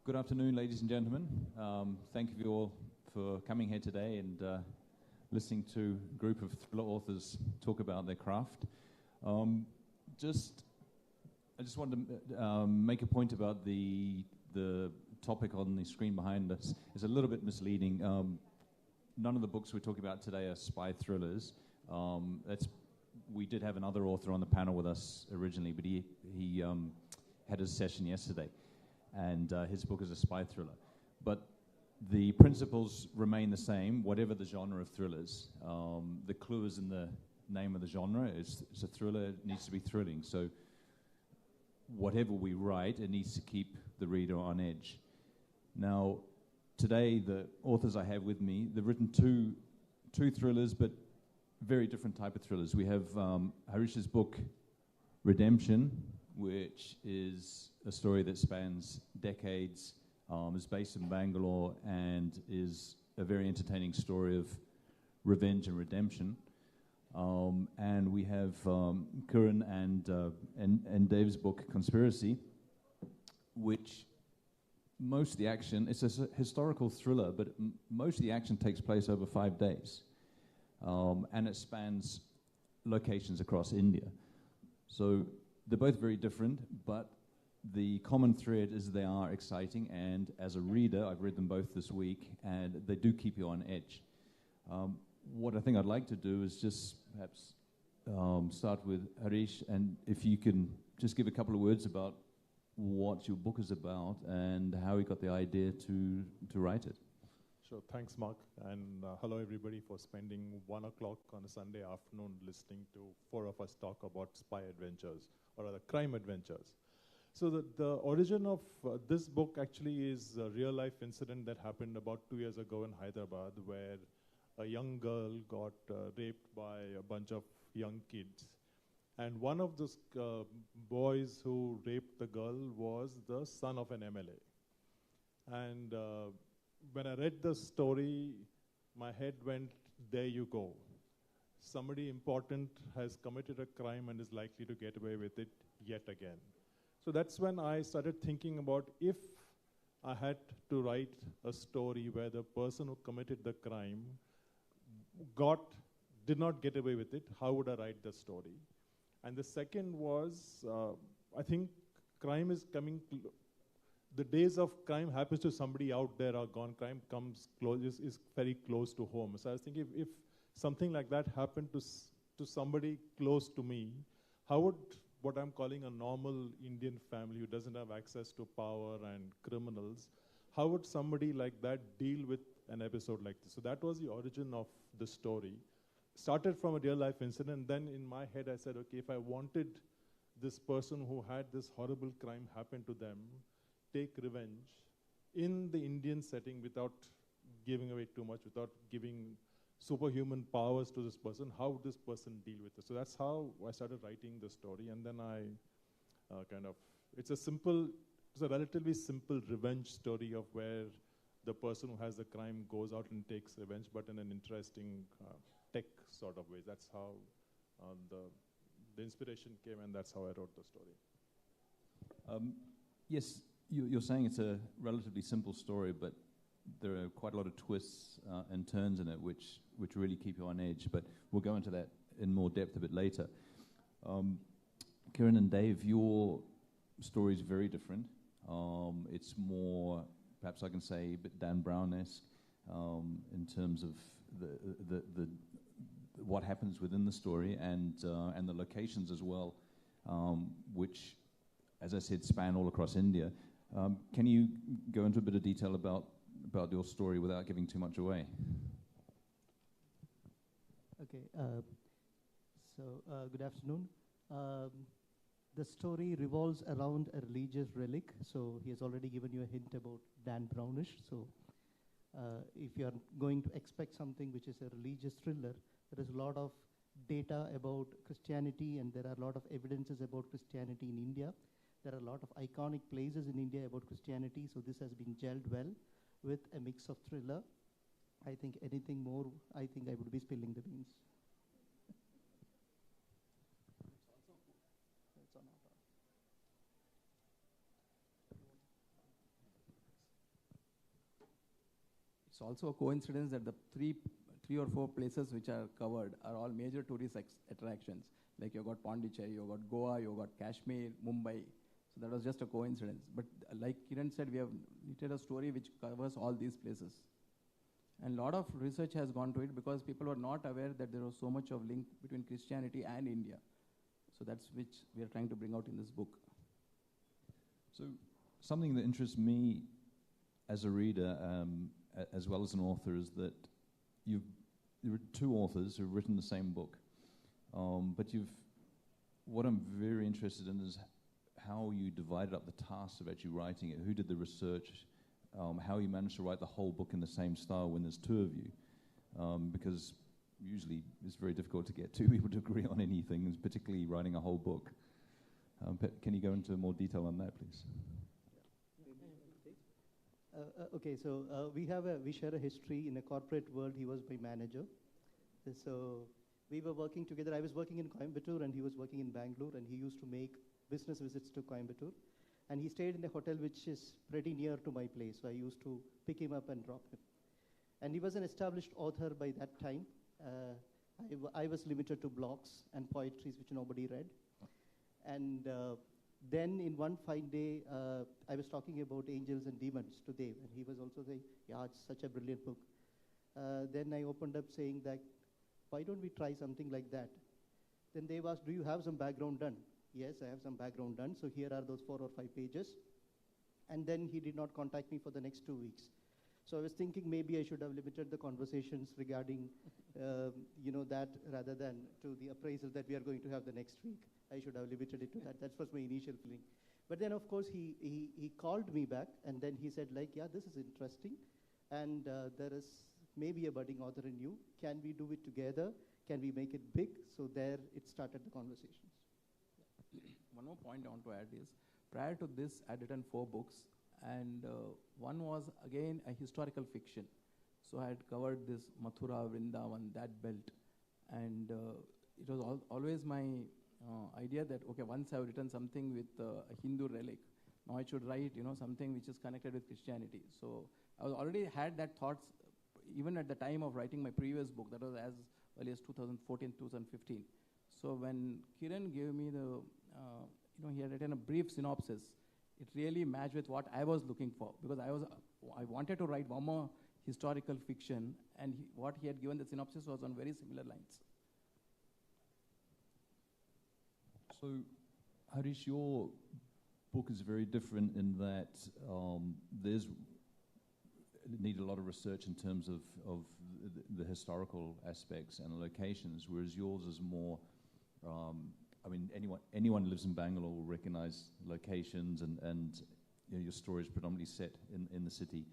Good afternoon, ladies and gentlemen. Thank you all for coming here today and listening to a group of thriller authors talk about their craft. I just wanted to make a point about the topic on the screen behind us. It's a little bit misleading. None of the books we're talking about today are spy thrillers. We did have another author on the panel with us originally, but he had a session yesterday. And his book is a spy thriller. But the principles remain the same, whatever the genre of thrillers. The clue is in the name of the genre. It's a thriller, it needs to be thrilling. So whatever we write, it needs to keep the reader on edge. Now, today, the authors I have with me, they've written two thrillers, but very different type of thrillers. We have Harish's book, Redemption, which is a story that spans decades, is based in Bangalore, and is a very entertaining story of revenge and redemption. And we have Kiran and Dave's book, Conspiracy, which most of the action, it's a historical thriller, but most of the action takes place over 5 days. And it spans locations across India. So they're both very different, but the common thread is they are exciting, and as a reader, I've read them both this week, and they do keep you on edge. What I think I'd like to do is just perhaps start with Harish, and if you can just give a couple of words about what your book is about and how you got the idea to write it. Sure, thanks Mark, and hello everybody for spending 1 o'clock on a Sunday afternoon listening to 4 of us talk about spy adventures, or rather crime adventures. So the origin of this book actually is a real life incident that happened about 2 years ago in Hyderabad, where a young girl got raped by a bunch of young kids. And one of those boys who raped the girl was the son of an MLA. And when I read the story, my head went, there you go. Somebody important has committed a crime and is likely to get away with it yet again. So that's when I started thinking about, if I had to write a story where the person who committed the crime did not get away with it, how would I write the story? And the second was, I think crime is coming, the days of crime happens to somebody out there are gone, crime comes close, is very close to home. So I was thinking, if something like that happened to somebody close to me, how would what I'm calling a normal Indian family who doesn't have access to power and criminals, how would somebody like that deal with an episode like this? So that was the origin of the story. Started from a real life incident, then in my head I said, okay, if I wanted this person who had this horrible crime happen to them, take revenge in the Indian setting without giving away too much, without giving superhuman powers to this person, how would this person deal with it? So that's how I started writing the story, and then I it's a relatively simple revenge story of where the person who has the crime goes out and takes revenge, but in an interesting tech sort of way. That's how the inspiration came, and that's how I wrote the story. Yes, you're saying it's a relatively simple story, but there are quite a lot of twists and turns in it which really keep you on edge, but we'll go into that in more depth a bit later. Kiran and Dave, your story is very different. It's more, perhaps I can say, a bit Dan Brown-esque in terms of the what happens within the story and the locations as well, which, as I said, span all across India. Can you go into a bit of detail about your story without giving too much away? Okay, so good afternoon. The story revolves around a religious relic. So he has already given you a hint about Dan Brownish. So if you are going to expect something which is a religious thriller, there is a lot of data about Christianity, and there are a lot of evidences about Christianity in India. There are a lot of iconic places in India about Christianity, so this has been gelled well with a mix of thriller. I think anything more, I think I would be spilling the beans. It's also a coincidence that the three or four places which are covered are all major tourist attractions. Like you've got Pondicherry, you've got Goa, you've got Kashmir, Mumbai. So that was just a coincidence. But like Kiran said, we have written a story which covers all these places. And a lot of research has gone to it because people were not aware that there was so much of link between Christianity and India. So that's which we are trying to bring out in this book. So something that interests me as a reader, as well as an author, is that there are two authors who've written the same book. But what I'm very interested in is how you divided up the tasks of actually writing it. Who did the research? How you managed to write the whole book in the same style when there's two of you. Because usually it's very difficult to get two people to agree on anything, particularly writing a whole book. But can you go into more detail on that, please? Okay, so we share a history in a corporate world. He was my manager. So we were working together. I was working in Coimbatore and he was working in Bangalore, and he used to make business visits to Coimbatore. And he stayed in a hotel which is pretty near to my place, so I used to pick him up and drop him. And he was an established author by that time. I was limited to blogs and poetries which nobody read. And then in one fine day, I was talking about angels and demons to Dev, and he was also saying, yeah, it's such a brilliant book. Then I opened up saying that, why don't we try something like that? Then Dev asked, do you have some background done? Yes, I have some background done, so here are those 4 or 5 pages. And then he did not contact me for the next 2 weeks. So I was thinking maybe I should have limited the conversations regarding that rather than to the appraisal that we are going to have the next week. I should have limited it to that. That was my initial feeling. But then, of course, he called me back, and then he said, like, yeah, this is interesting, and there is maybe a budding author in you. Can we do it together? Can we make it big? So there it started the conversations. One more point I want to add is, prior to this, I had written 4 books, and one was, again, a historical fiction. So I had covered this Mathura, Vrindavan, that belt, and it was always my idea that, okay, once I've written something with a Hindu relic, now I should write, something which is connected with Christianity. So I was already had that thoughts, even at the time of writing my previous book, that was as early as 2014, 2015. So when Kiran gave me the, he had written a brief synopsis, it really matched with what I was looking for, because I wanted to write one more historical fiction, and what he had given the synopsis was on very similar lines. So, Harish, your book is very different in that there's need a lot of research in terms of the historical aspects and locations, whereas yours is more, anyone who lives in Bangalore will recognize locations, and your story is predominantly set in the city.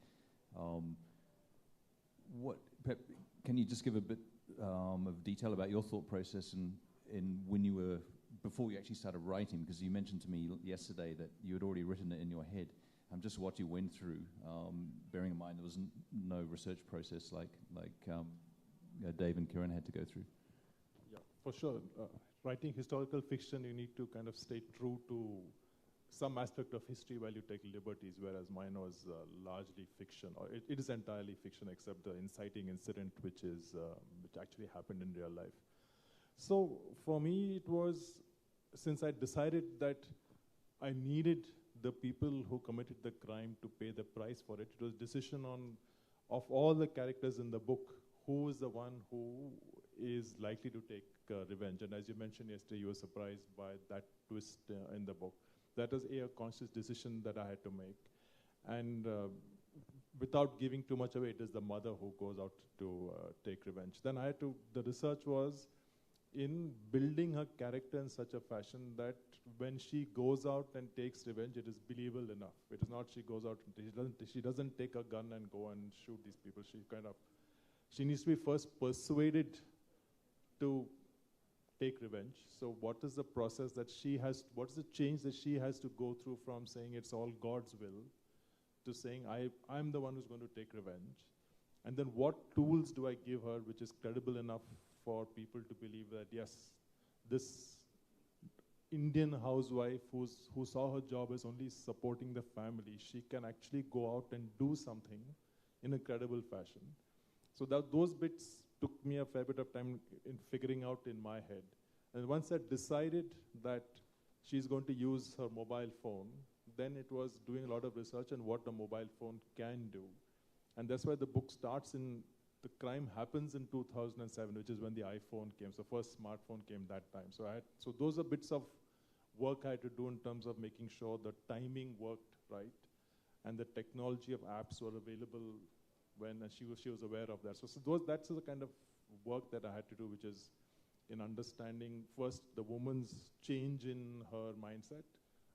Can you just give a bit of detail about your thought process in when you were, before you actually started writing? Because you mentioned to me yesterday that you had already written it in your head. Just what you went through, bearing in mind there was no research process like Dave and Kiran had to go through. Yeah, for sure. Writing historical fiction, you need to kind of stay true to some aspect of history while you take liberties, whereas mine was largely fiction, or it is entirely fiction except the inciting incident which actually happened in real life. So for me, it was, since I decided that I needed the people who committed the crime to pay the price for it, it was decision of all the characters in the book, who is the one who is likely to take revenge. And as you mentioned yesterday, you were surprised by that twist in the book. That was a conscious decision that I had to make. And without giving too much away, it is the mother who goes out to take revenge. Then the research was, in building her character in such a fashion that when she goes out and takes revenge, it is believable enough. It is not she goes out and she doesn't take a gun and go and shoot these people. She needs to be first persuaded to take revenge. So what is the process that she has, what is the change that she has to go through from saying it's all God's will to saying I'm the one who's going to take revenge? And then what tools do I give her which is credible enough for people to believe that, yes, this Indian housewife who saw her job as only supporting the family, she can actually go out and do something in a credible fashion. So those bits took me a fair bit of time in figuring out in my head. And once I decided that she's going to use her mobile phone, then it was doing a lot of research on what a mobile phone can do. And that's why the book starts in, the crime happens in 2007, which is when the iPhone came. So first smartphone came that time. So those are bits of work I had to do in terms of making sure the timing worked right and the technology of apps were available when she was aware of that. So that's the kind of work that I had to do, which is in understanding first the woman's change in her mindset,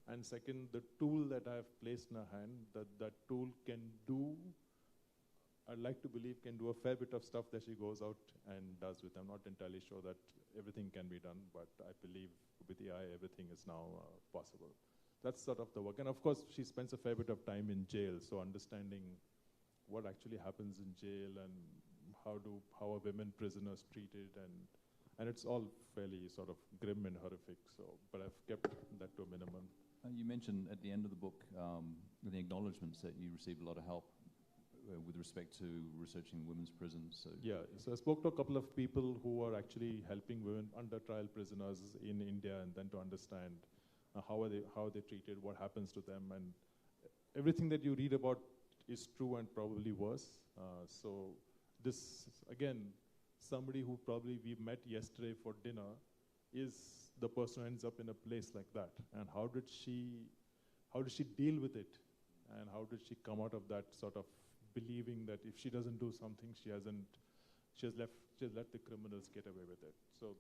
and second, the tool that I have placed in her hand, that tool can do, I'd like to believe, can do a fair bit of stuff that she goes out and does with. I'm not entirely sure that everything can be done, but I believe with AI, everything is now possible. That's sort of the work. And of course, she spends a fair bit of time in jail, so understanding what actually happens in jail and how are women prisoners treated, and it's all fairly sort of grim and horrific. So, but I've kept that to a minimum. You mentioned at the end of the book the acknowledgements that you received a lot of help with respect to researching women's prisons. So yeah, so I spoke to a couple of people who are actually helping women under trial prisoners in India, and then to understand how are they treated, what happens to them, and everything that you read about is true and probably worse. So this, again, somebody who probably we met yesterday for dinner is the person who ends up in a place like that. And how did she deal with it? And how did she come out of that sort of believing that if she doesn't do something, she has let the criminals get away with it. So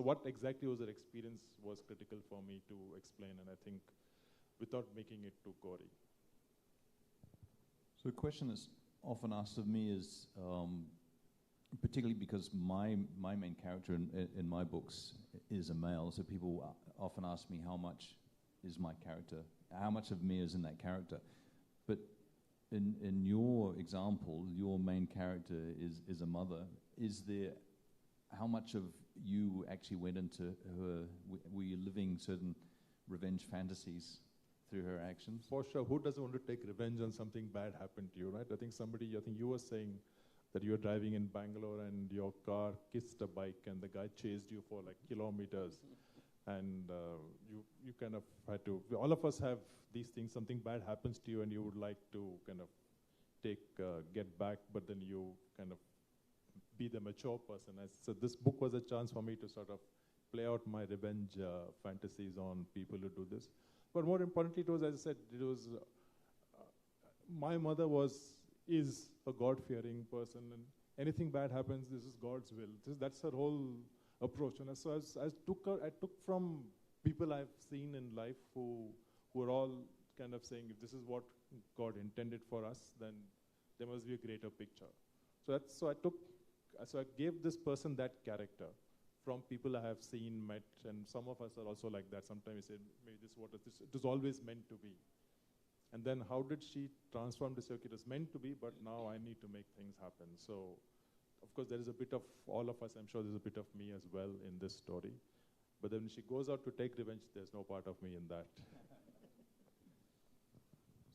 what exactly was her experience was critical for me to explain, and I think without making it too gory. So a question that's often asked of me is, particularly because my main character in my books is a male, so people often ask me how much is my character, how much of me is in that character. But in your example, your main character is a mother. Is there, how much of you actually went into her, were you living certain revenge fantasies through her actions? For sure. Who doesn't want to take revenge on something bad happened to you, right? I think you were saying that you were driving in Bangalore and your car kissed a bike and the guy chased you for like kilometers. And you kind of had to, all of us have these things, something bad happens to you and you would like to kind of get back, but then you kind of be the mature person. So this book was a chance for me to sort of play out my revenge fantasies on people who do this. But more importantly, it was, as I said, it was, my mother is a God-fearing person, and anything bad happens, this is God's will. That's her whole approach. And so I took from people I've seen in life who are all kind of saying, if this is what God intended for us, then there must be a greater picture. So I gave this person that character from people I have seen, met, and some of us are also like that. Sometimes we say, maybe this is what it was always meant to be. And then how did she transform to say, okay, it was meant to be, but now I need to make things happen. So, of course, there is a bit of all of us. I'm sure there's a bit of me as well in this story. But then when she goes out to take revenge, there's no part of me in that.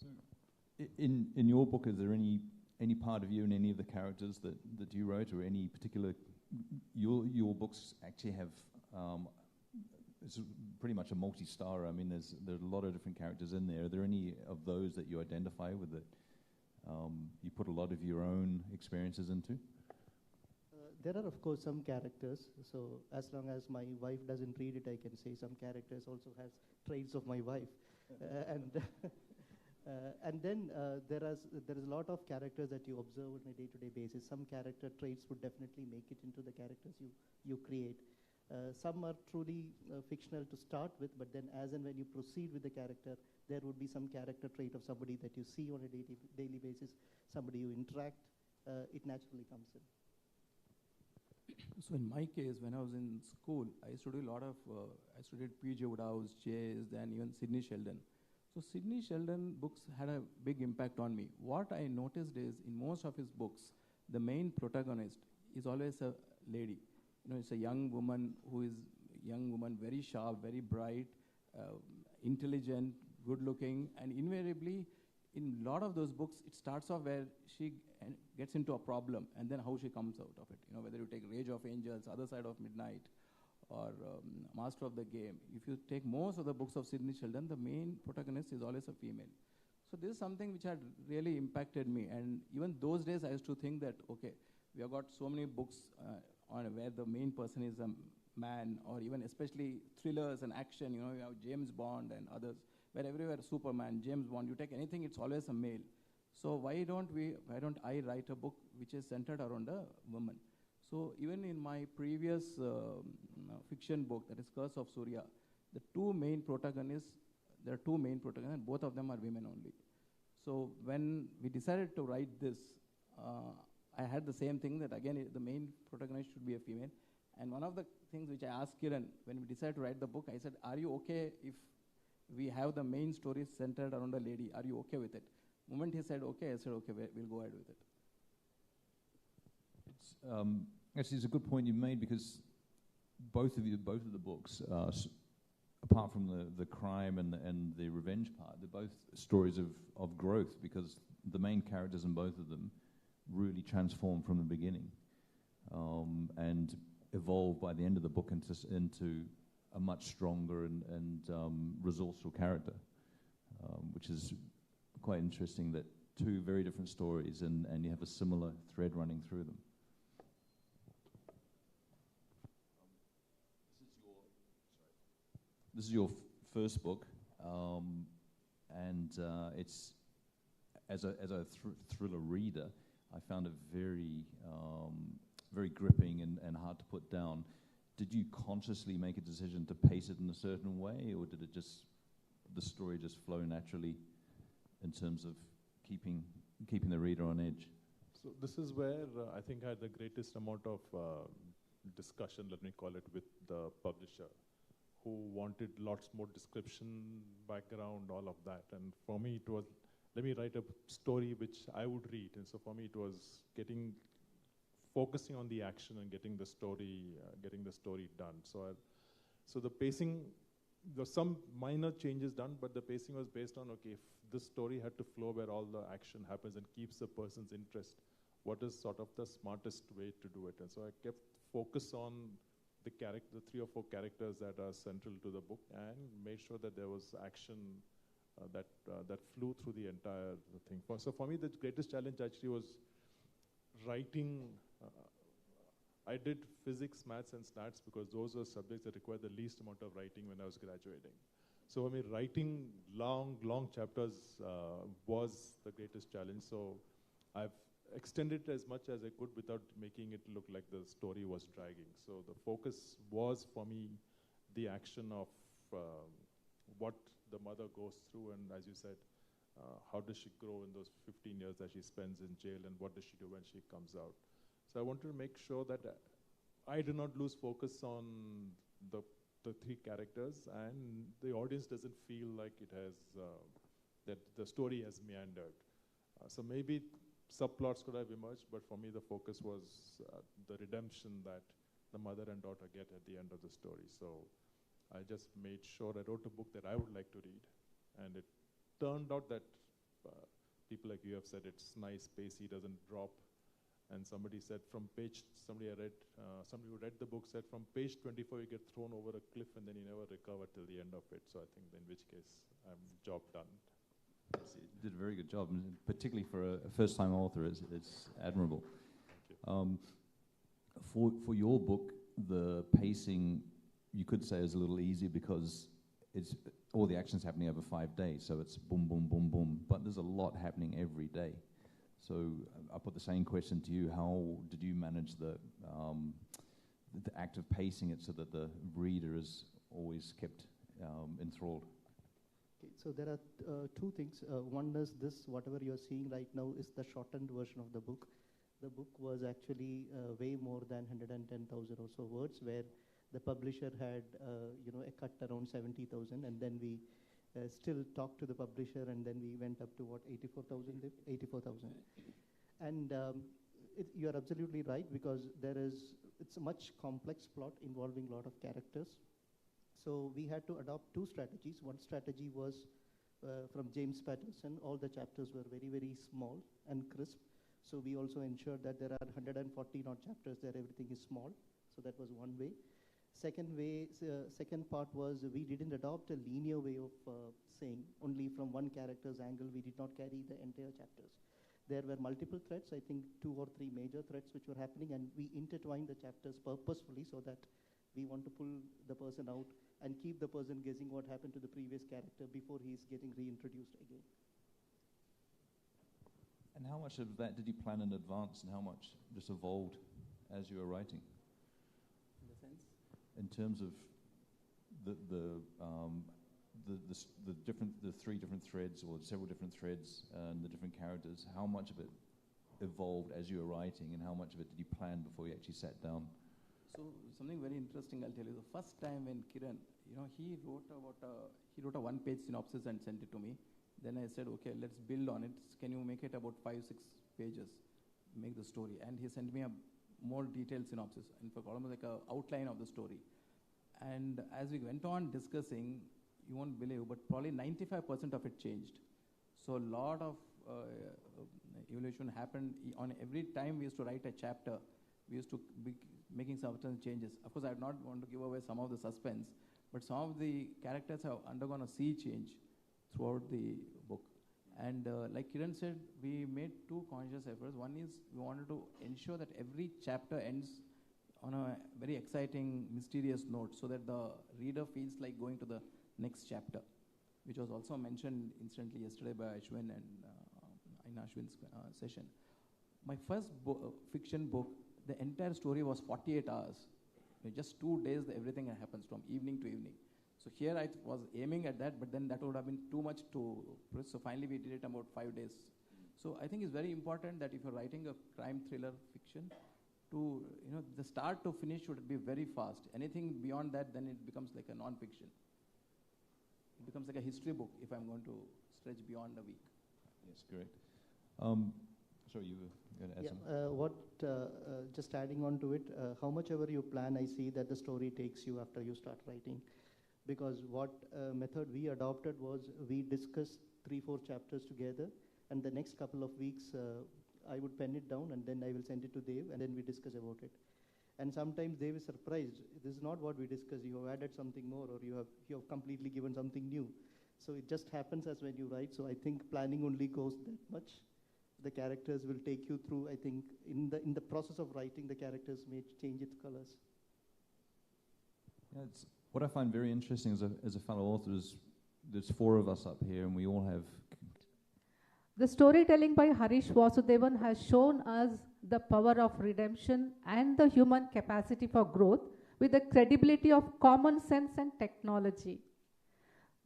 So, in your book, is there any part of you and any of the characters that you wrote, or any particular, your books actually have, it's pretty much a multi-star. I mean, there's a lot of different characters in there. Are there any of those that you identify with that you put a lot of your own experiences into? There are, of course, some characters. So as long as my wife doesn't read it, I can say some characters also has traits of my wife. And then there is a lot of characters that you observe on a day-to-day basis. Some character traits would definitely make it into the characters you create. Some are truly fictional to start with, but then as and when you proceed with the character, there would be some character trait of somebody that you see on a daily basis, somebody you interact, it naturally comes in. So in my case, when I was in school, I used to do a lot of, I studied P.J. Woodhouse, Chase, then even Sidney Sheldon. So Sidney Sheldon books had a big impact on me. What I noticed is in most of his books, the main protagonist is always a lady. You know, it's a young woman very sharp, very bright, intelligent, good looking, and invariably in a lot of those books, it starts off where she gets into a problem and then how she comes out of it. You know, whether you take Rage of Angels, Other Side of Midnight, or Master of the Game. If you take most of the books of Sidney Sheldon, the main protagonist is always a female. So this is something which had really impacted me. And even those days, I used to think that, okay, we have got so many books on where the main person is a man, or even especially thrillers and action. You know, you have James Bond and others, where everywhere Superman, James Bond, you take anything, it's always a male. So why don't I write a book which is centered around a woman? So even in my previous fiction book, that is Curse of Surya, there are two main protagonists, both of them are women only. So when we decided to write this, I had the same thing that again, the main protagonist should be a female. And one of the things which I asked Kiran, when we decided to write the book, I said, are you okay if we have the main story centered around a lady? Are you okay with it? The moment he said okay, I said, okay, we'll go ahead with it. Actually, it's a good point you made, because both of the books, apart from the crime and the revenge part, they're both stories of growth, because the main characters in both of them really transform from the beginning and evolve by the end of the book into a much stronger and resourceful character, which is quite interesting, that two very different stories and you have a similar thread running through them. This is your first book, and it's as a thriller reader, I found it very gripping and hard to put down. Did you consciously make a decision to pace it in a certain way, or did the story just flow naturally in terms of keeping the reader on edge? So this is where I think I had the greatest amount of discussion, let me call it, with the publisher, who wanted lots more description, background, all of that. And for me, it was, let me write a story which I would read. And so for me, it was focusing on the action and getting the story done. So the pacing, there's some minor changes done, but the pacing was based on, okay, if this story had to flow where all the action happens and keeps the person's interest, what is sort of the smartest way to do it? And so I kept focus on the 3 or 4 characters that are central to the book, and made sure that there was action that flew through the entire thing. So for me, the greatest challenge actually was writing. I did physics, maths, and stats because those were subjects that required the least amount of writing when I was graduating. So for me, writing long chapters was the greatest challenge. So I've extended it as much as I could without making it look like the story was dragging. So the focus was, for me, the action of what the mother goes through, and as you said, how does she grow in those 15 years that she spends in jail, and what does she do when she comes out? So I wanted to make sure that I do not lose focus on the 3 characters, and the audience doesn't feel like it has, that the story has meandered. So maybe subplots could have emerged, but for me the focus was the redemption that the mother and daughter get at the end of the story. So I just made sure I wrote a book that I would like to read, and it turned out that people like you have said it's nice, pacey, doesn't drop. And somebody said somebody who read the book said from page 24 you get thrown over a cliff and then you never recover till the end of it. So I think in which case, job done. You did a very good job, and particularly for a first-time author, it's admirable. For your book, the pacing, you could say, is a little easy because it's all the action's happening over 5 days, so it's boom, boom, boom, boom. But there's a lot happening every day. So I put the same question to you. How did you manage the act of pacing it so that the reader is always kept enthralled? Okay, so there are two things. One is this, whatever you're seeing right now is the shortened version of the book. The book was actually way more than 110,000 or so words, where the publisher had a cut around 70,000, and then we still talked to the publisher, and then we went up to what, 84,000? 84,000. And you're absolutely right, because it's a much complex plot involving a lot of characters. So we had to adopt two strategies. One strategy was from James Patterson. All the chapters were very, very small and crisp. So we also ensured that there are 140 odd chapters there, everything is small. So that was one way. Second part was we didn't adopt a linear way of saying, only from one character's angle. We did not carry the entire chapters. There were multiple threads, I think 2 or 3 major threads which were happening, and we intertwined the chapters purposefully so that we want to pull the person out and keep the person guessing what happened to the previous character before he's getting reintroduced again. And how much of that did you plan in advance, and how much just evolved as you were writing? In the sense? In terms of the 3 different threads, or several different threads, and the different characters, how much of it evolved as you were writing, and how much of it did you plan before you actually sat down? So something very interesting I'll tell you. The first time when Kiran, he wrote a one-page synopsis and sent it to me. Then I said, okay, let's build on it. Can you make it about 5-6 pages, make the story? And he sent me a more detailed synopsis, and for almost like an outline of the story. And as we went on discussing, you won't believe, but probably 95% of it changed. So a lot of evolution happened. On every time we used to write a chapter, we used to be making certain changes. Of course, I do not want to give away some of the suspense, but some of the characters have undergone a sea change throughout the book. And like Kiran said, we made 2 conscious efforts. One is we wanted to ensure that every chapter ends on a very exciting, mysterious note, so that the reader feels like going to the next chapter, which was also mentioned incidentally yesterday by Ashwin and in Ashwin's session. My first fiction book, the entire story was 48 hours. In just 2 days, everything happens from evening to evening. So here I was aiming at that, but then that would have been too much to press. So finally we did it about 5 days. So I think it's very important that if you're writing a crime thriller fiction, to the start to finish should be very fast. Anything beyond that, then it becomes like a non-fiction. It becomes like a history book if I'm going to stretch beyond a week. Yes, great. Sorry, you were going to add something? Just adding on to it, how much ever you plan, I see that the story takes you after you start writing. Because what method we adopted was we discussed 3-4 chapters together, and the next couple of weeks I would pen it down, and then I will send it to Dev, and then we discuss about it. And sometimes Dev is surprised. This is not what we discussed. You have added something more, or you have completely given something new. So it just happens as when you write. So I think planning only goes that much. The characters will take you through. I think in the process of writing, the characters may change its colors. Yeah, what I find very interesting as a fellow author is there's 4 of us up here, and we all have... The storytelling by Harish Vasudevan has shown us the power of redemption and the human capacity for growth with the credibility of common sense and technology.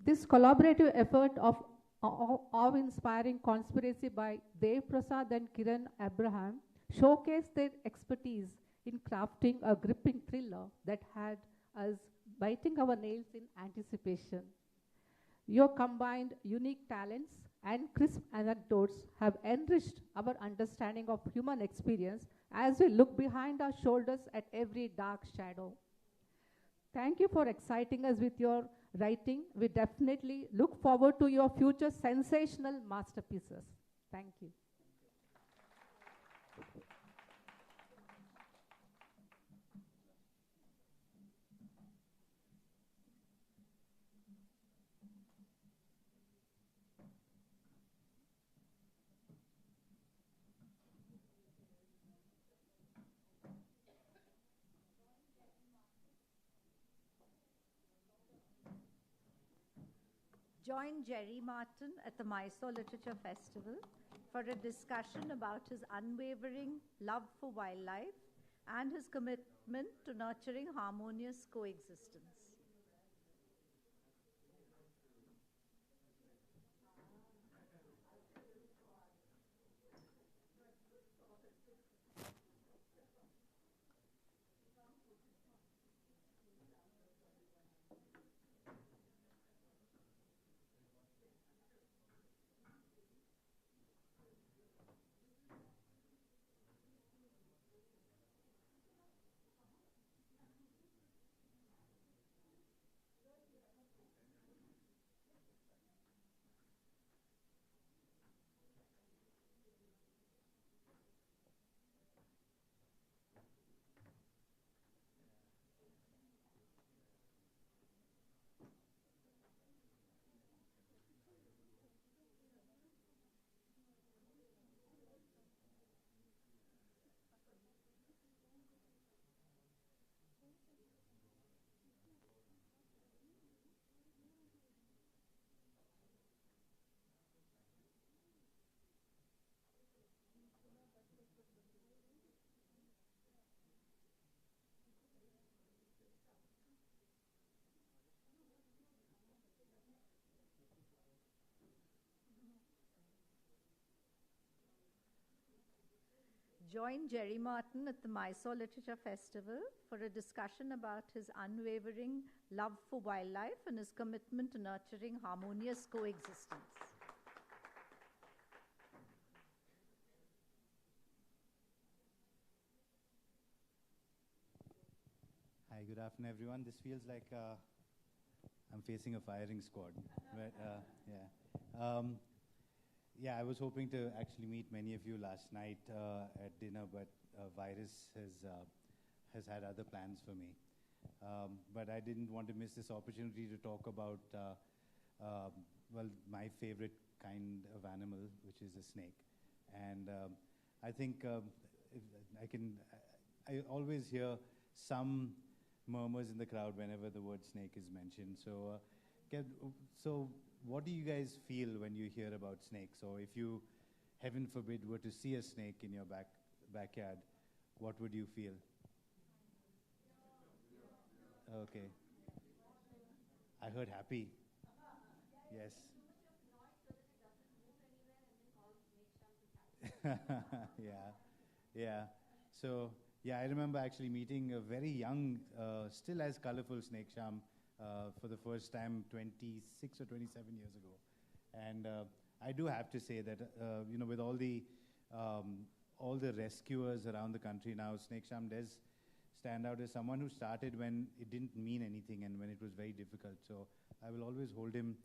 This collaborative effort of awe-inspiring conspiracy by Dev Prasad and Kiran Abraham showcased their expertise in crafting a gripping thriller that had us biting our nails in anticipation. Your combined unique talents and crisp anecdotes have enriched our understanding of human experience as we look behind our shoulders at every dark shadow. Thank you for exciting us with your writing. We definitely look forward to your future sensational masterpieces. Thank you. join Jerry Martin at the Mysuru Literature Festival for a discussion about his unwavering love for wildlife and his commitment to nurturing harmonious coexistence. Join Jerry Martin at the Mysuru Literature Festival for a discussion about his unwavering love for wildlife and his commitment to nurturing harmonious coexistence. Hi, good afternoon, everyone. This feels like I'm facing a firing squad. But, yeah, I was hoping to actually meet many of you last night at dinner, but virus has had other plans for me. But I didn't want to miss this opportunity to talk about, well, my favorite kind of animal, which is a snake. And I think if I always hear some murmurs in the crowd whenever the word snake is mentioned. So what do you guys feel when you hear about snakes? Or if you, heaven forbid, were to see a snake in your backyard, what would you feel? Okay. I heard happy. Yes. Yeah. So, yeah, I remember actually meeting a very young, still as colorful snake sham for the first time 26 or 27 years ago. And I do have to say that, you know, with all the rescuers around the country now, snake sham does stand out as someone who started when it didn't mean anything and when it was very difficult. So I will always hold him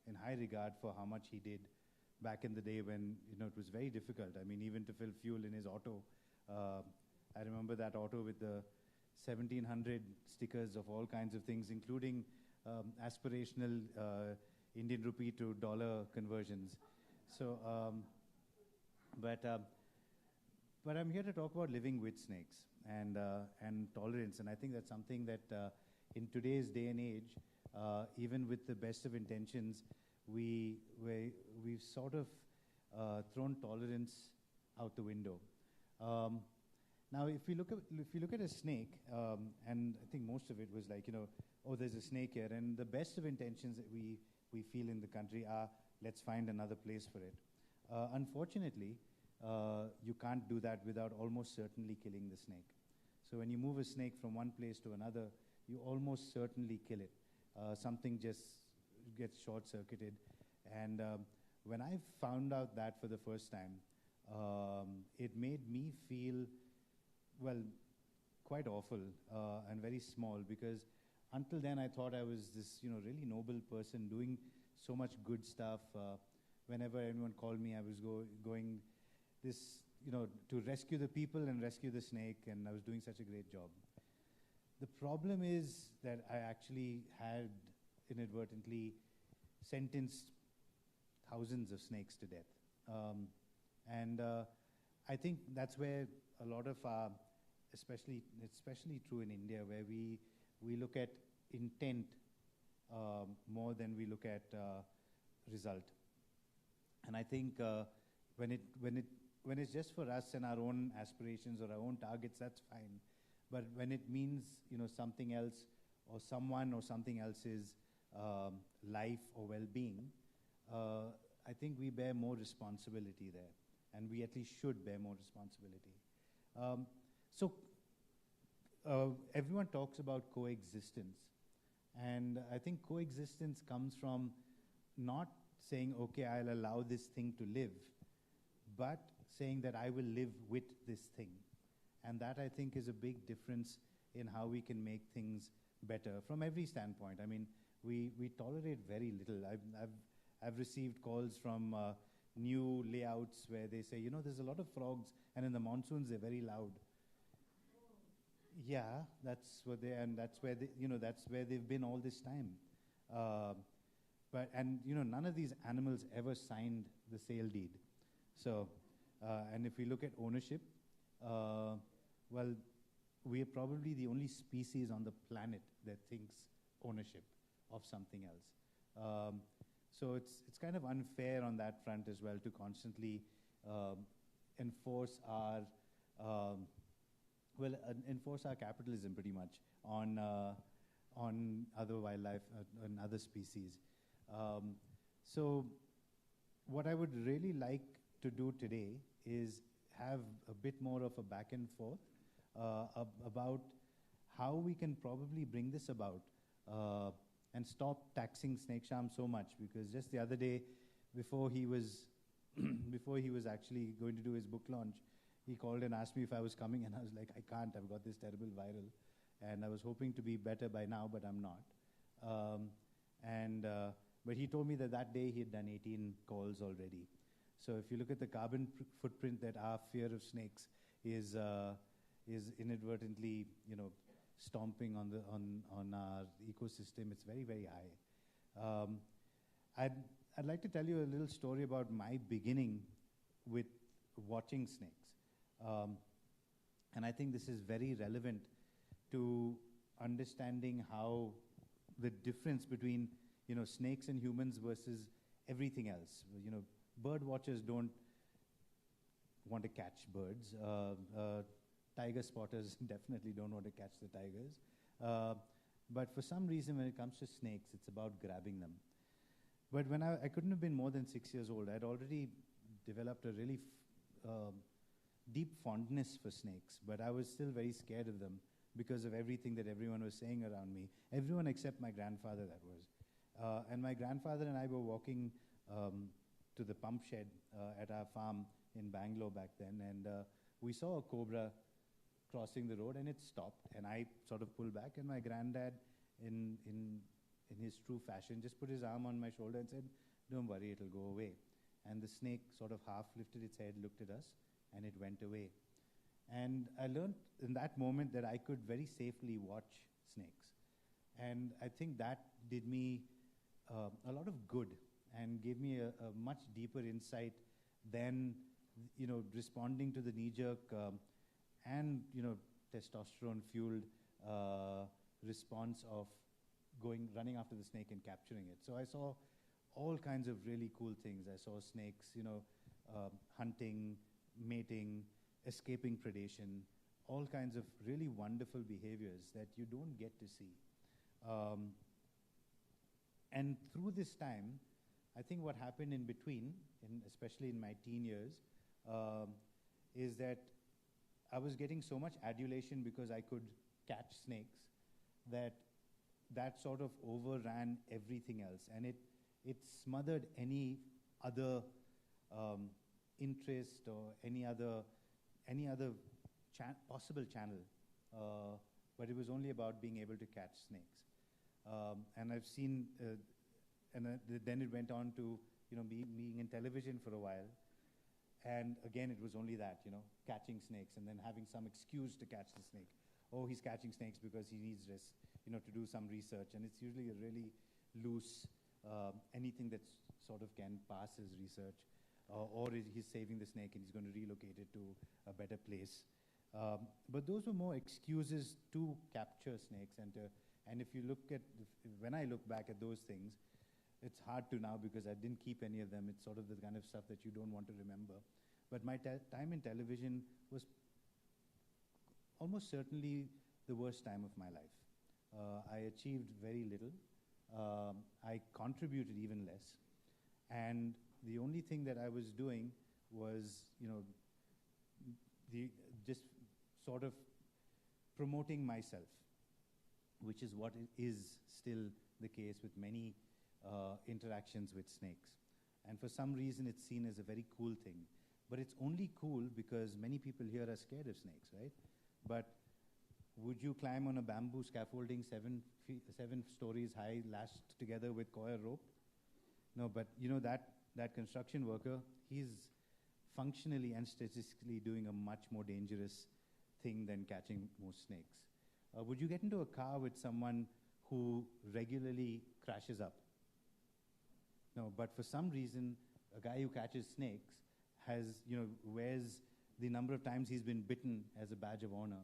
in high regard for how much he did back in the day when, you know, it was very difficult. I mean, even to fill fuel in his auto. I remember that auto with the 1,700 stickers of all kinds of things, including aspirational Indian rupee to dollar conversions. So, but I'm here to talk about living with snakes and tolerance. And I think that's something that in today's day and age, even with the best of intentions, we've sort of thrown tolerance out the window. Now, if you look at a snake, and I think most of it was like, you know, oh, there's a snake here, and the best of intentions that we feel in the country are, let's find another place for it. Unfortunately, you can't do that without almost certainly killing the snake. So when you move a snake from one place to another, you almost certainly kill it. Something just gets short-circuited. And when I found out that for the first time, it made me feel, well, quite awful and very small, because until then I thought I was this, you know, really noble person doing so much good stuff. Whenever anyone called me, I was going this, you know, to rescue the people and rescue the snake, and I was doing such a great job. The problem is that I actually had inadvertently sentenced thousands of snakes to death. And I think that's where a lot of our, especially true in India, where we look at intent more than we look at result. And I think when it's just for us and our own aspirations or our own targets, that's fine. But when it means something else or someone or something else's life or well-being, I think we bear more responsibility there, and we at least should bear more responsibility. Everyone talks about coexistence, and I think coexistence comes from not saying, okay, I'll allow this thing to live, but saying that I will live with this thing. And that, I think, is a big difference in how we can make things better from every standpoint. I mean, we tolerate very little. I've received calls from new layouts where they say, there's a lot of frogs, and in the monsoons they're very loud. Yeah, that's what that's where that's where they've been all this time. None of these animals ever signed the sale deed. So, and if we look at ownership, well, we are probably the only species on the planet that thinks ownership of something else. So it's kind of unfair on that front as well to constantly enforce our enforce our capitalism pretty much on other wildlife and other species. So what I would really like to do today is have a bit more of a back and forth about how we can probably bring this about and stop taxing Snekesham so much, because just the other day, before he was actually going to do his book launch, he called and asked me if I was coming, and I was like, I can't, I've got this terrible viral, and I was hoping to be better by now, but I'm not. But he told me that day he had done 18 calls already. So if you look at the carbon footprint that our fear of snakes is inadvertently, stomping on our ecosystem, it's very, very high. I'd like to tell you a little story about my beginning with watching snakes. And I think this is very relevant to understanding how the difference between snakes and humans versus everything else. Bird watchers don't want to catch birds. Tiger spotters definitely don't want to catch the tigers. But for some reason, when it comes to snakes, it's about grabbing them. But when I couldn't have been more than 6 years old, I'd already developed a really deep fondness for snakes, but I was still very scared of them because of everything that everyone was saying around me. Everyone except my grandfather, that was. And my grandfather and I were walking to the pump shed at our farm in Bangalore back then, and we saw a cobra crossing the road, and it stopped, and I sort of pulled back, and my granddad, in his true fashion, just put his arm on my shoulder and said, "Don't worry, it'll go away." And the snake sort of half lifted its head, looked at us, and it went away. And I learned in that moment that I could very safely watch snakes. And I think that did me a lot of good and gave me a much deeper insight than, responding to the knee-jerk and, testosterone-fueled response of running after the snake and capturing it. So I saw all kinds of really cool things. I saw snakes, hunting, mating, escaping predation, all kinds of really wonderful behaviors that you don't get to see. And through this time, I think what happened in between, especially in my teen years, is that I was getting so much adulation because I could catch snakes that sort of overran everything else, and it smothered any other interest or any other possible channel. But it was only about being able to catch snakes. And I've seen, then it went on to being in television for a while. And again, it was only that, catching snakes and then having some excuse to catch the snake. Oh, he's catching snakes because he needs to do some research. And it's usually a really loose, anything that sort of can pass as research. Or he's saving the snake and he's going to relocate it to a better place. But those were more excuses to capture snakes and to And if you look at, when I look back at those things, it's hard to now because I didn't keep any of them. It's sort of the kind of stuff that you don't want to remember. But my time in television was almost certainly the worst time of my life. I achieved very little. I contributed even less. And the only thing that I was doing was, just sort of promoting myself, which is what is still the case with many interactions with snakes. And for some reason, it's seen as a very cool thing. But it's only cool because many people here are scared of snakes, right? But would you climb on a bamboo scaffolding 7 stories high, lashed together with coir rope? No, but that construction worker, he's functionally and statistically doing a much more dangerous thing than catching most snakes. Would you get into a car with someone who regularly crashes up? No, but for some reason, a guy who catches snakes has, wears the number of times he's been bitten as a badge of honor.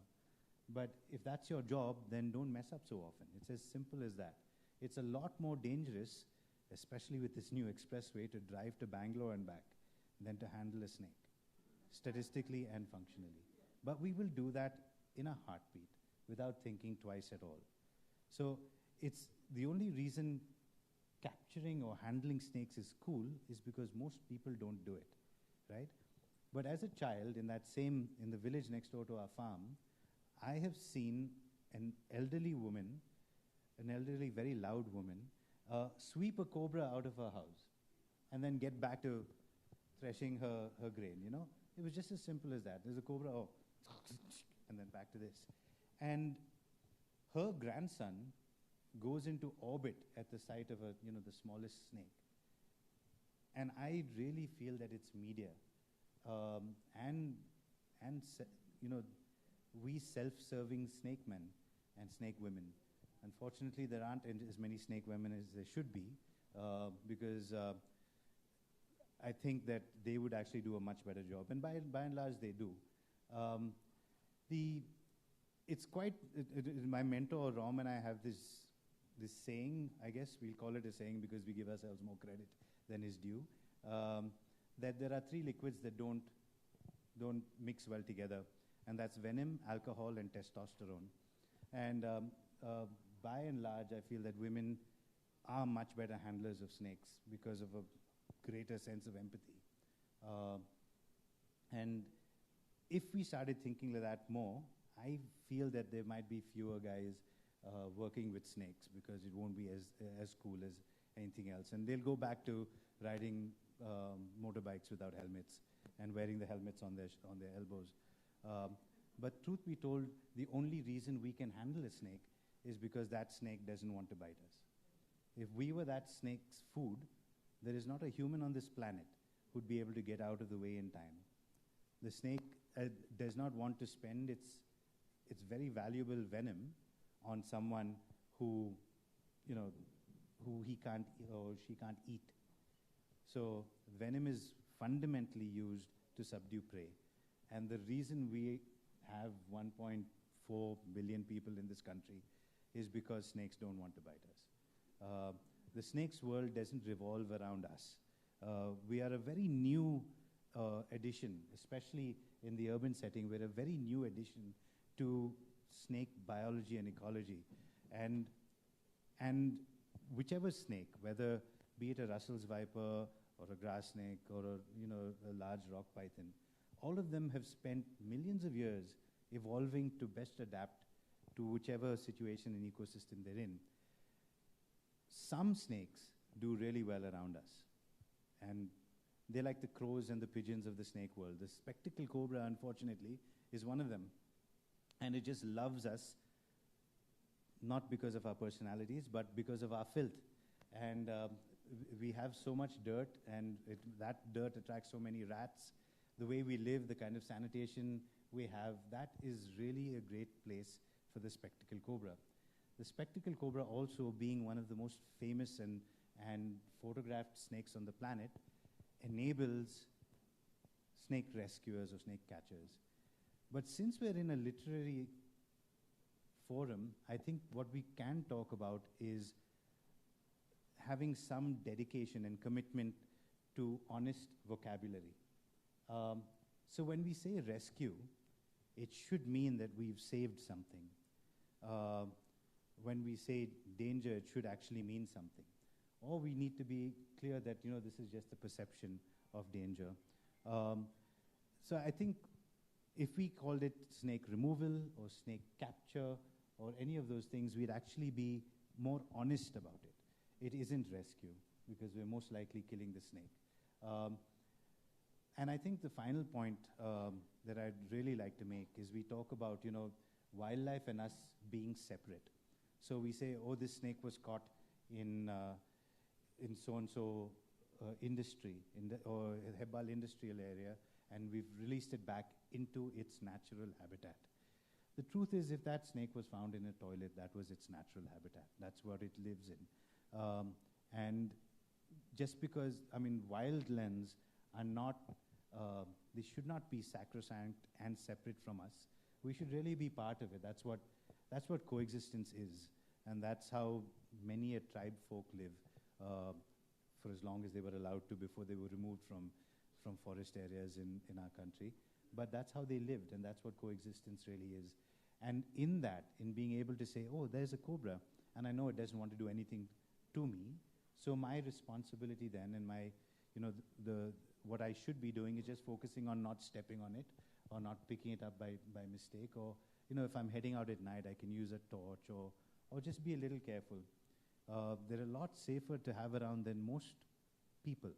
But if that's your job, then don't mess up so often. It's as simple as that. It's a lot more dangerous, especially with this new expressway, to drive to Bangalore and back than to handle a snake, statistically and functionally. But we will do that in a heartbeat without thinking twice at all. So it's the only reason capturing or handling snakes is cool is because most people don't do it, right? But as a child, in the village next door to our farm, I have seen an elderly woman, an elderly, very loud woman, sweep a cobra out of her house and then get back to threshing her grain, It was just as simple as that. There's a cobra, and then back to this. And her grandson goes into orbit at the sight of the smallest snake. And I really feel that it's media we self-serving snake men and snake women. Unfortunately, there aren't as many snake women as there should be because I think that they would actually do a much better job. And by and large, they do. It's quite, my mentor, Rom, and I have this saying, I guess we'll call it a saying because we give ourselves more credit than is due, that there are 3 liquids that don't mix well together. And that's venom, alcohol, and testosterone. And by and large, I feel that women are much better handlers of snakes because of a greater sense of empathy. And if we started thinking like that more, I feel that there might be fewer guys working with snakes because it won't be as cool as anything else. And they'll go back to riding motorbikes without helmets and wearing the helmets on their elbows. But truth be told, the only reason we can handle a snake is because that snake doesn't want to bite us. If we were that snake's food, there is not a human on this planet who'd be able to get out of the way in time. The snake does not want to spend its very valuable venom on someone who he can't or she can't eat. So venom is fundamentally used to subdue prey. And the reason we have 1.4 billion people in this country is because snakes don't want to bite us. The snake's world doesn't revolve around us. We are a very new addition, especially in the urban setting. We're a very new addition to snake biology and ecology. And whichever snake, whether be it a Russell's viper or a grass snake or a large rock python, all of them have spent millions of years evolving to best adapt to whichever situation and ecosystem they're in. Some snakes do really well around us. And they're like the crows and the pigeons of the snake world. The spectacled cobra, unfortunately, is one of them. And it just loves us, not because of our personalities, but because of our filth. And we have so much dirt, and that dirt attracts so many rats. The way we live, the kind of sanitation we have, that is really a great place for the spectacled cobra. The spectacled cobra also being one of the most famous and photographed snakes on the planet enables snake rescuers or snake catchers. But since we're in a literary forum, I think what we can talk about is having some dedication and commitment to honest vocabulary. So when we say rescue, it should mean that we've saved something. When we say danger, it should actually mean something. Or we need to be clear that, this is just a perception of danger. So I think if we called it snake removal or snake capture or any of those things, we'd actually be more honest about it. It isn't rescue, because we're most likely killing the snake. And I think the final point that I'd really like to make is we talk about, wildlife and us being separate. So we say, oh, this snake was caught in so-and-so industry, or Hebbal industrial area, and we've released it back into its natural habitat. The truth is, if that snake was found in a toilet, that was its natural habitat. That's what it lives in. And just because, wildlands are not, they should not be sacrosanct and separate from us. We should really be part of it. That's what coexistence is. And that's how many a tribe folk live for as long as they were allowed to before they were removed from forest areas in our country. But that's how they lived, and that's what coexistence really is. And in that, in being able to say, oh, there's a cobra, and I know it doesn't want to do anything to me, so my responsibility then and my, what I should be doing is just focusing on not stepping on it or not picking it up by mistake, or, if I'm heading out at night, I can use a torch or just be a little careful. They're a lot safer to have around than most people.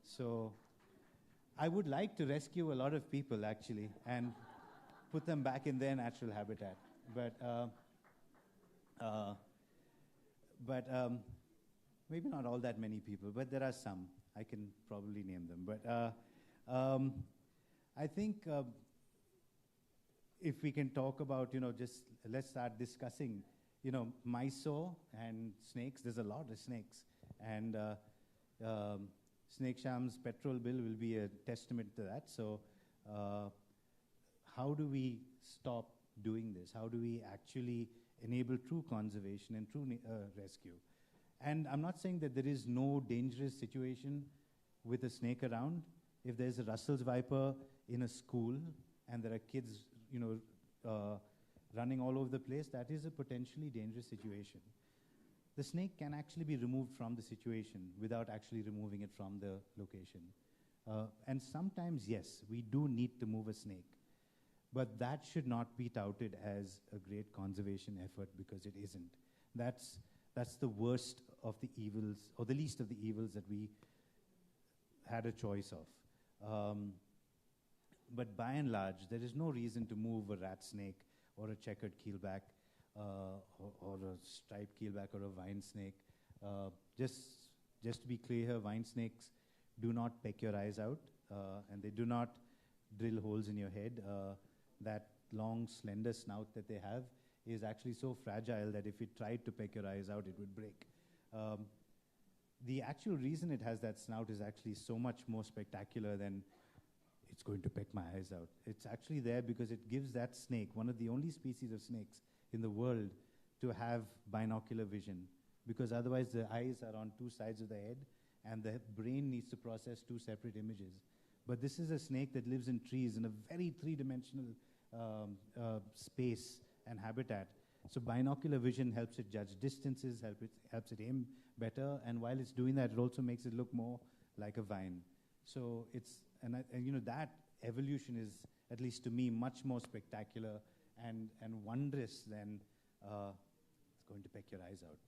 So I would like to rescue a lot of people, actually, and put them back in their natural habitat. But maybe not all that many people, but there are some. I can probably name them. But I think if we can talk about, just let's start discussing, Mysore and snakes. There's a lot of snakes. And Snake Sham's petrol bill will be a testament to that. So how do we stop doing this? How do we actually enable true conservation and true rescue? And I'm not saying that there is no dangerous situation with a snake around. If there's a Russell's viper in a school and there are kids, running all over the place, that is a potentially dangerous situation. The snake can actually be removed from the situation without actually removing it from the location. And sometimes, yes, we do need to move a snake. But that should not be touted as a great conservation effort, because it isn't. That's the worst of the evils, or the least of the evils that we had a choice of. But by and large, there is no reason to move a rat snake or a checkered keelback or a striped keelback or a vine snake. Just to be clear here, vine snakes do not peck your eyes out, and they do not drill holes in your head. That long, slender snout that they have is actually so fragile that if it tried to peck your eyes out, it would break. The actual reason it has that snout is actually so much more spectacular than it's going to peck my eyes out. It's actually there because it gives that snake, one of the only species of snakes in the world, to have binocular vision, because otherwise the eyes are on two sides of the head and the brain needs to process two separate images. But this is a snake that lives in trees in a very three-dimensional space and habitat. So binocular vision helps it judge distances, helps it aim better, and while it's doing that, it also makes it look more like a vine. So it's, that evolution is, at least to me, much more spectacular and wondrous than it's going to peck your eyes out.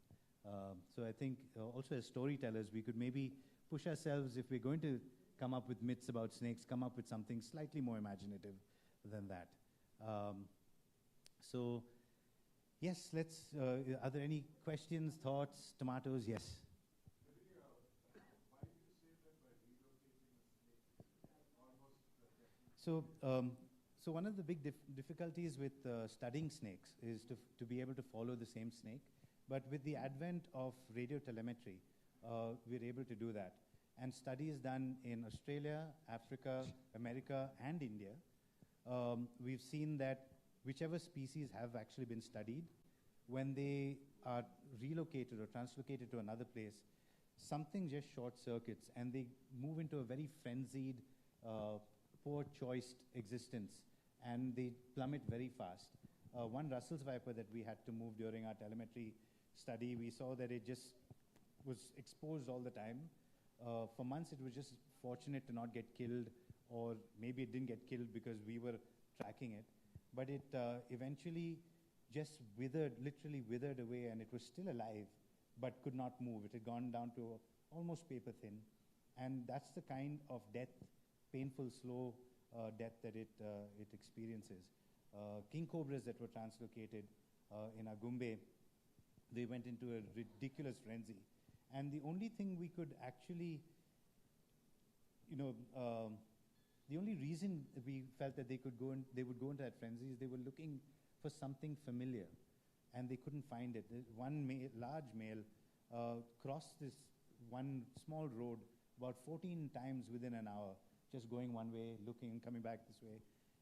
So I think also as storytellers, we could maybe push ourselves, if we're going to come up with myths about snakes, come up with something slightly more imaginative than that. So yes, let's, are there any questions, thoughts, tomatoes? Yes. So one of the big difficulties with studying snakes is to be able to follow the same snake. But with the advent of radio telemetry, we're able to do that. And studies done in Australia, Africa, America, and India, we've seen that whichever species have actually been studied, when they are relocated or translocated to another place, something just short circuits and they move into a very frenzied, poor choiced existence, and they plummet very fast. One Russell's viper that we had to move during our telemetry study, we saw that it just was exposed all the time. For months it was just fortunate to not get killed, or maybe it didn't get killed because we were tracking it. But it eventually just withered, literally withered away, and it was still alive, but could not move. It had gone down to almost paper thin. And that's the kind of death, painful, slow death that it experiences. King cobras that were translocated in Agumbe, they went into a ridiculous frenzy. And the only thing we could actually, the only reason we felt that they would go into that frenzy is they were looking for something familiar, and they couldn't find it. One large male crossed this one small road about 14 times within an hour, just going one way, looking, coming back this way,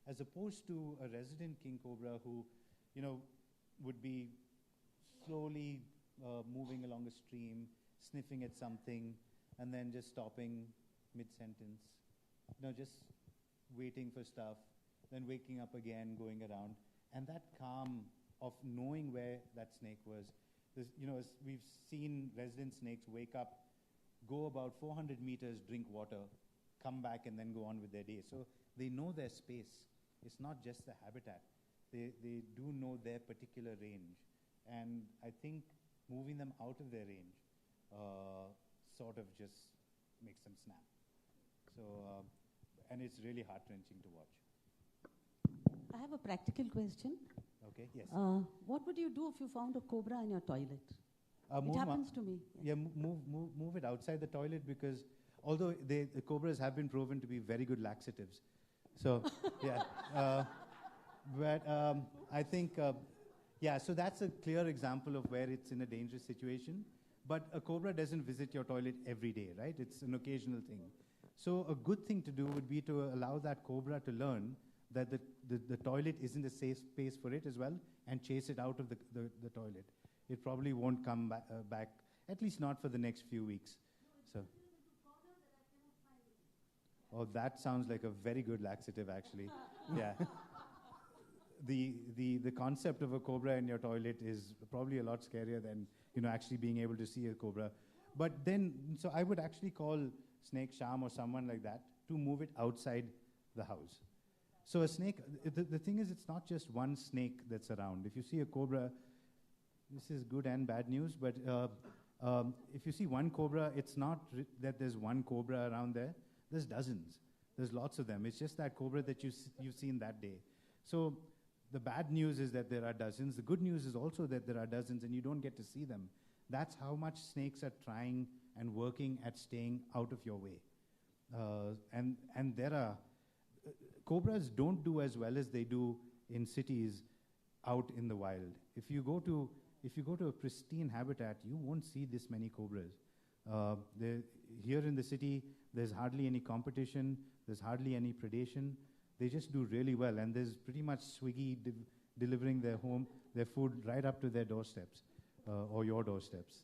as opposed to a resident king cobra who, would be slowly moving along a stream, sniffing at something, and then just stopping mid-sentence, just waiting for stuff, then waking up again, going around. And that calm of knowing where that snake was. As we've seen resident snakes wake up, go about 400 meters, drink water, come back, and then go on with their day. So they know their space. It's not just the habitat. They do know their particular range. And I think moving them out of their range sort of just makes them snap. So, and it's really heart-wrenching to watch. I have a practical question. Okay, yes. What would you do if you found a cobra in your toilet? It happens to me. Yeah, move it outside the toilet, because although the cobras have been proven to be very good laxatives. So, yeah. But I think, so that's a clear example of where it's in a dangerous situation. But a cobra doesn't visit your toilet every day, right? It's an occasional thing. So a good thing to do would be to allow that cobra to learn that the toilet isn't a safe space for it as well, and chase it out of the toilet. It probably won't come back, at least not for the next few weeks. So, oh, that sounds like a very good laxative, actually. Yeah. The concept of a cobra in your toilet is probably a lot scarier than actually being able to see a cobra. But then, so I would actually call Snake Sham or someone like that to move it outside the house. So a snake, the thing is, it's not just one snake that's around. If you see a cobra, this is good and bad news, but if you see one cobra, it's not that there's one cobra around there. There's dozens. There's lots of them. It's just that cobra that you've seen that day. So the bad news is that there are dozens. The good news is also that there are dozens and you don't get to see them. That's how much snakes are trying and working at staying out of your way. And there are, cobras don't do as well as they do in cities out in the wild. If you go to a pristine habitat, you won't see this many cobras. Here in the city, there's hardly any competition, there's hardly any predation. They just do really well, and there's pretty much Swiggy delivering their food right up to their doorsteps, or your doorsteps.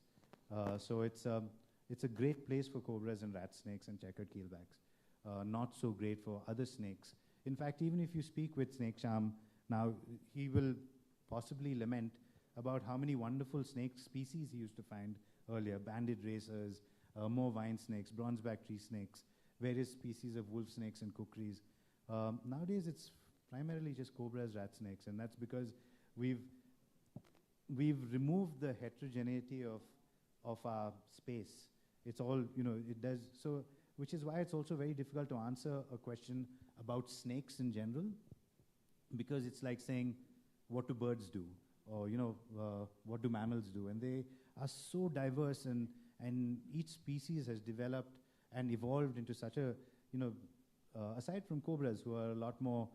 So it's a great place for cobras and rat snakes and checkered keelbacks. Not so great for other snakes. In fact, even if you speak with Snake Sham now, he will possibly lament about how many wonderful snake species he used to find earlier: banded racers, more vine snakes, bronzeback tree snakes, various species of wolf snakes and kukris. Nowadays, it's primarily just cobras, rat snakes, and that's because we've removed the heterogeneity of our space. It's all, it does so, which is why it's also very difficult to answer a question about snakes in general, because it's like saying, what do birds do? Or, what do mammals do? And they are so diverse, and each species has developed and evolved into such a, aside from cobras, who are a lot more,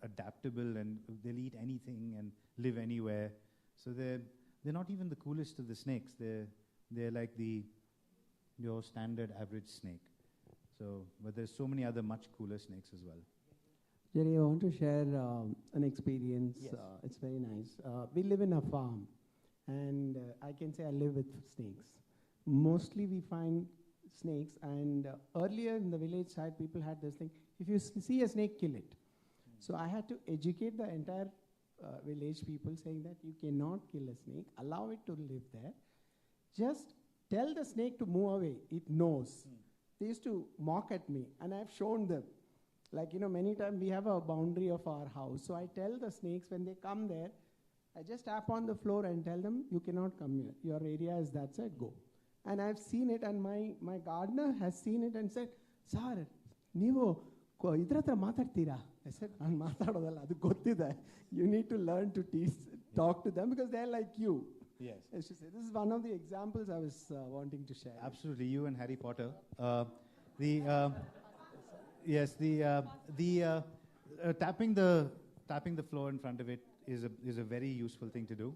adaptable, and they'll eat anything and live anywhere. So they're not even the coolest of the snakes. They're like your standard average snake. So, but there's so many other much cooler snakes as well. Jerry, I want to share an experience. Yes. It's very nice. We live in a farm, and I can say I live with snakes. Mostly we find snakes, and earlier in the village side, people had this thing, if you see a snake, kill it. So I had to educate the entire village people saying that you cannot kill a snake, allow it to live there. Just tell the snake to move away, it knows. They used to mock at me, and I've shown them. Like, many times we have a boundary of our house. So I tell the snakes when they come there, I just tap on the floor and tell them, you cannot come here. Your area is that side, go. And I've seen it, and my gardener has seen it and said, Sir, Nivo, idra hatra maatadtira. I said, I'm maatadodalla, adu gottide. You need to learn to talk to them because they're like you. Yes. This is one of the examples I was wanting to share. Absolutely, you and Harry Potter. Tapping the floor in front of it is a very useful thing to do,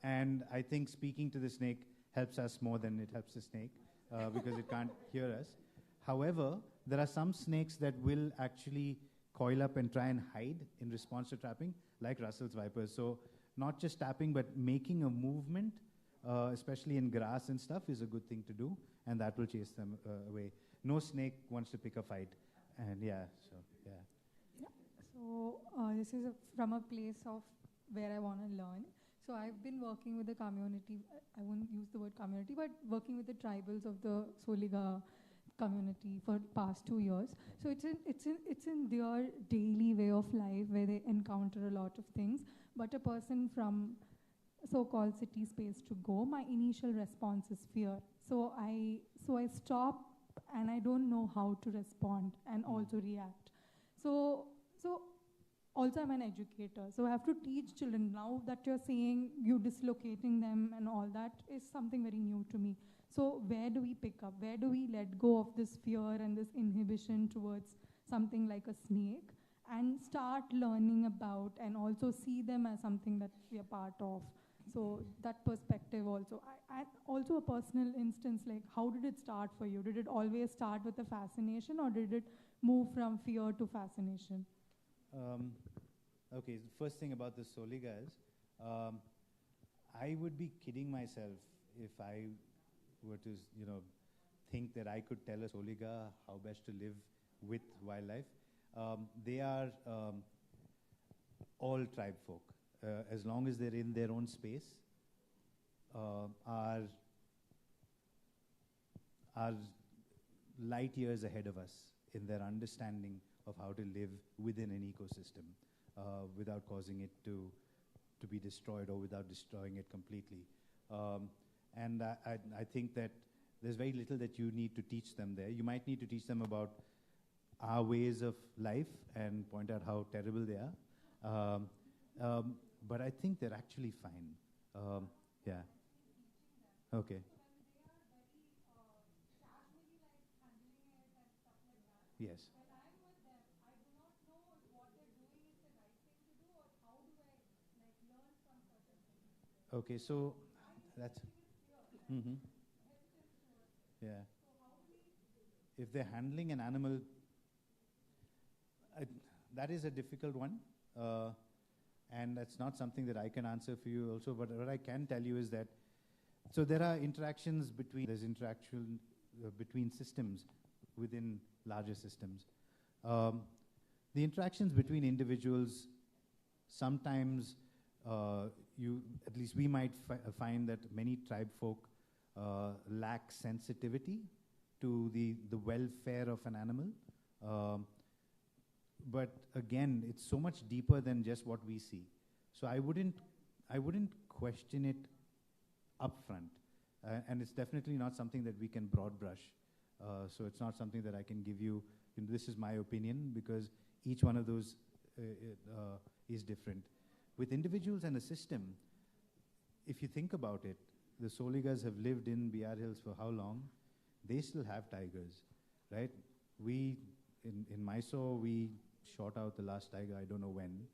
and I think speaking to the snake helps us more than it helps the snake because it can't hear us. However, there are some snakes that will actually coil up and try and hide in response to trapping, like Russell's vipers. So not just tapping, but making a movement, especially in grass and stuff, is a good thing to do, and that will chase them away. No snake wants to pick a fight, and so. So this is from a place of where I want to learn. So I've been working with the community, I won't use the word community, but working with the tribals of the Soliga community for past 2 years. So it's in their daily way of life where they encounter a lot of things. But a person from so-called city space to go, my initial response is fear. So I stop and I don't know how to respond and also react. So also I'm an educator, so I have to teach children. Now that you're saying you dislocating them and all that is something very new to me. So where do we pick up? Where do we let go of this fear and this inhibition towards something like a snake and start learning about and also see them as something that we are part of? So that perspective also. I also a personal instance, like how did it start for you? Did it always start with a fascination or did it move from fear to fascination? Okay, the first thing about the Soligas, I would be kidding myself if I were to, think that I could tell a Soliga how best to live with wildlife. They are all tribe folk. As long as they're in their own space, are light years ahead of us in their understanding of how to live within an ecosystem without causing it to be destroyed or without destroying it completely. And I think that there's very little that you need to teach them there. You might need to teach them about our ways of life and point out how terrible they are. But I think they're actually fine. Okay. Yes. Okay, so that's if they're handling an animal, that is a difficult one, and that's not something that I can answer for you also, but what I can tell you is that so there are interactions between systems within larger systems. The interactions between individuals sometimes at least we might find that many tribe folk lack sensitivity to the welfare of an animal. But again, it's so much deeper than just what we see. So I wouldn't question it upfront. And it's definitely not something that we can broad brush. So it's not something that I can give you, this is my opinion, because each one of those is different. With individuals and a system, if you think about it, the Soligas have lived in BR Hills for how long? They still have tigers, right? We, in Mysore, we shot out the last tiger, I don't know when.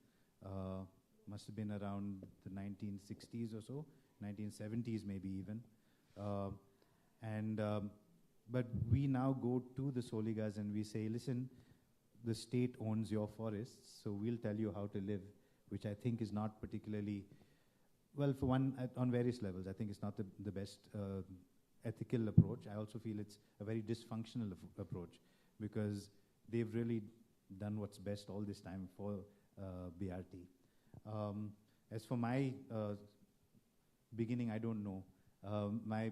Must have been around the 1960s or so, 1970s maybe even. But we now go to the Soligas and we say, listen, the state owns your forests, so we'll tell you how to live, which I think is not particularly, well, for one, on various levels, I think it's not the best ethical approach. I also feel it's a very dysfunctional approach, because they've really done what's best all this time for BRT. As for my beginning, I don't know. My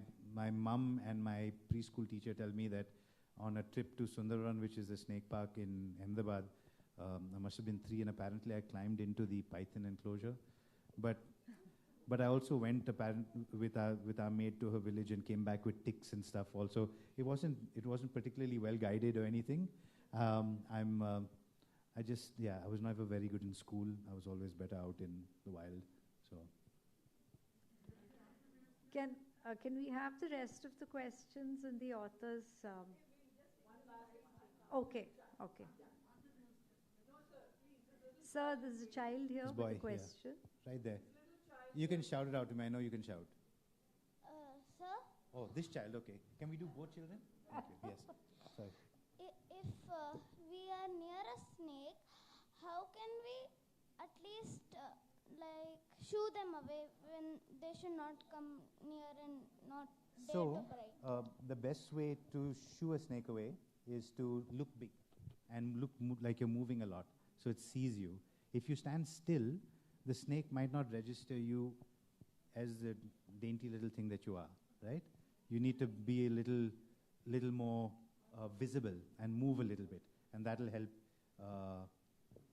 mum and my preschool teacher tell me that on a trip to Sundarban, which is a snake park in Ahmedabad, I must have been 3, and apparently I climbed into the python enclosure. But I also went with our maid to her village and came back with ticks and stuff also. It wasn't particularly well guided or anything. I was never very good in school. I was always better out in the wild. So. Can we have the rest of the questions and the authors? Okay. Sir, there's a child here with a question. Yeah. Right there. You can shout it out to me. I know you can shout. Sir? Oh, this child, okay. Can we do both children? Okay, yes. Sorry. If we are near a snake, how can we at least shoo them away when they should not come near and not dare to bite? The best way to shoo a snake away is to look big and look like you're moving a lot, so it sees you. If you stand still, the snake might not register you as the dainty little thing that you are, right? You need to be a little more visible and move a little bit, and that'll help.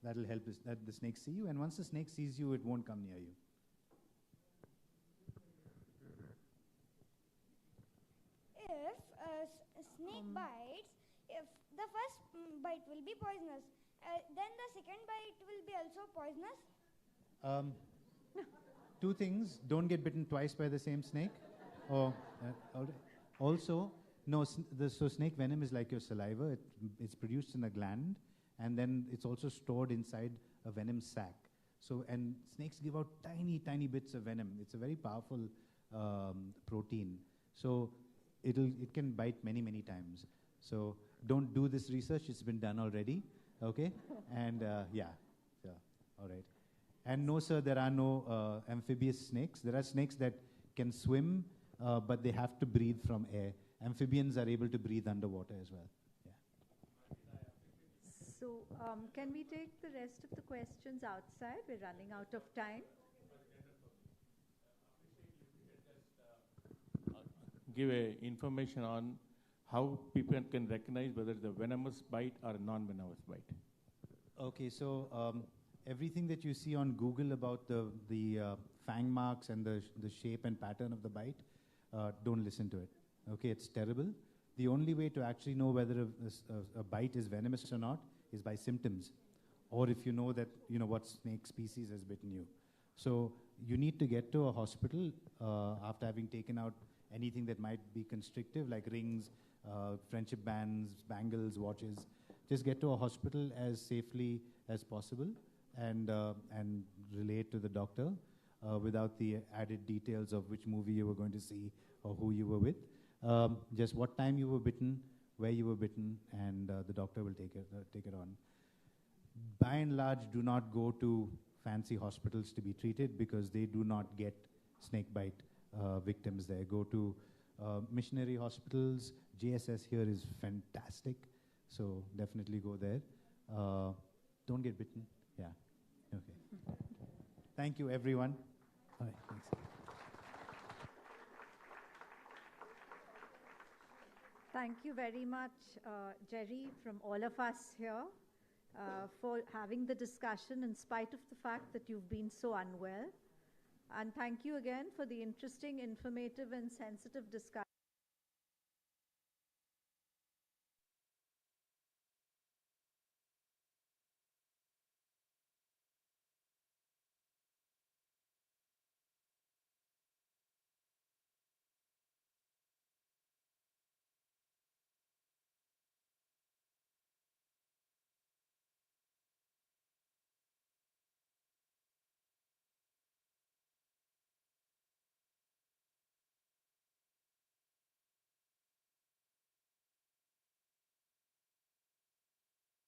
That the snake see you, and once the snake sees you, it won't come near you. If a snake bites, if the first bite will be poisonous, then the second bite will be also poisonous? Two things: don't get bitten twice by the same snake, or also, no. So snake venom is like your saliva. It's produced in a gland, and then it's also stored inside a venom sac. So, and snakes give out tiny, tiny bits of venom. It's a very powerful protein. So it can bite many, many times. So don't do this research. It's been done already. Okay, and all right. And no, sir, there are no amphibious snakes. There are snakes that can swim, but they have to breathe from air. Amphibians are able to breathe underwater as well. So can we take the rest of the questions outside? We're running out of time. Give information on how people can recognize whether it's a venomous bite or a non-venomous bite. Okay, so everything that you see on Google about the fang marks and the shape and pattern of the bite, don't listen to it. Okay, it's terrible. The only way to actually know whether a bite is venomous or not is by symptoms, or if you know that what snake species has bitten you. So you need to get to a hospital after having taken out anything that might be constrictive, like rings, friendship bands, bangles, watches. Just get to a hospital as safely as possible and relate to the doctor without the added details of which movie you were going to see or who you were with. Just what time you were bitten, where you were bitten, and the doctor will take it on. By and large, do not go to fancy hospitals to be treated, because they do not get snake bite victims there. Go to missionary hospitals. JSS here is fantastic, so definitely go there. Don't get bitten. Yeah. Okay. Thank you, everyone. All right, thanks. Thank you very much, Jerry, from all of us here, for having the discussion in spite of the fact that you've been so unwell. And thank you again for the interesting, informative, and sensitive discussion.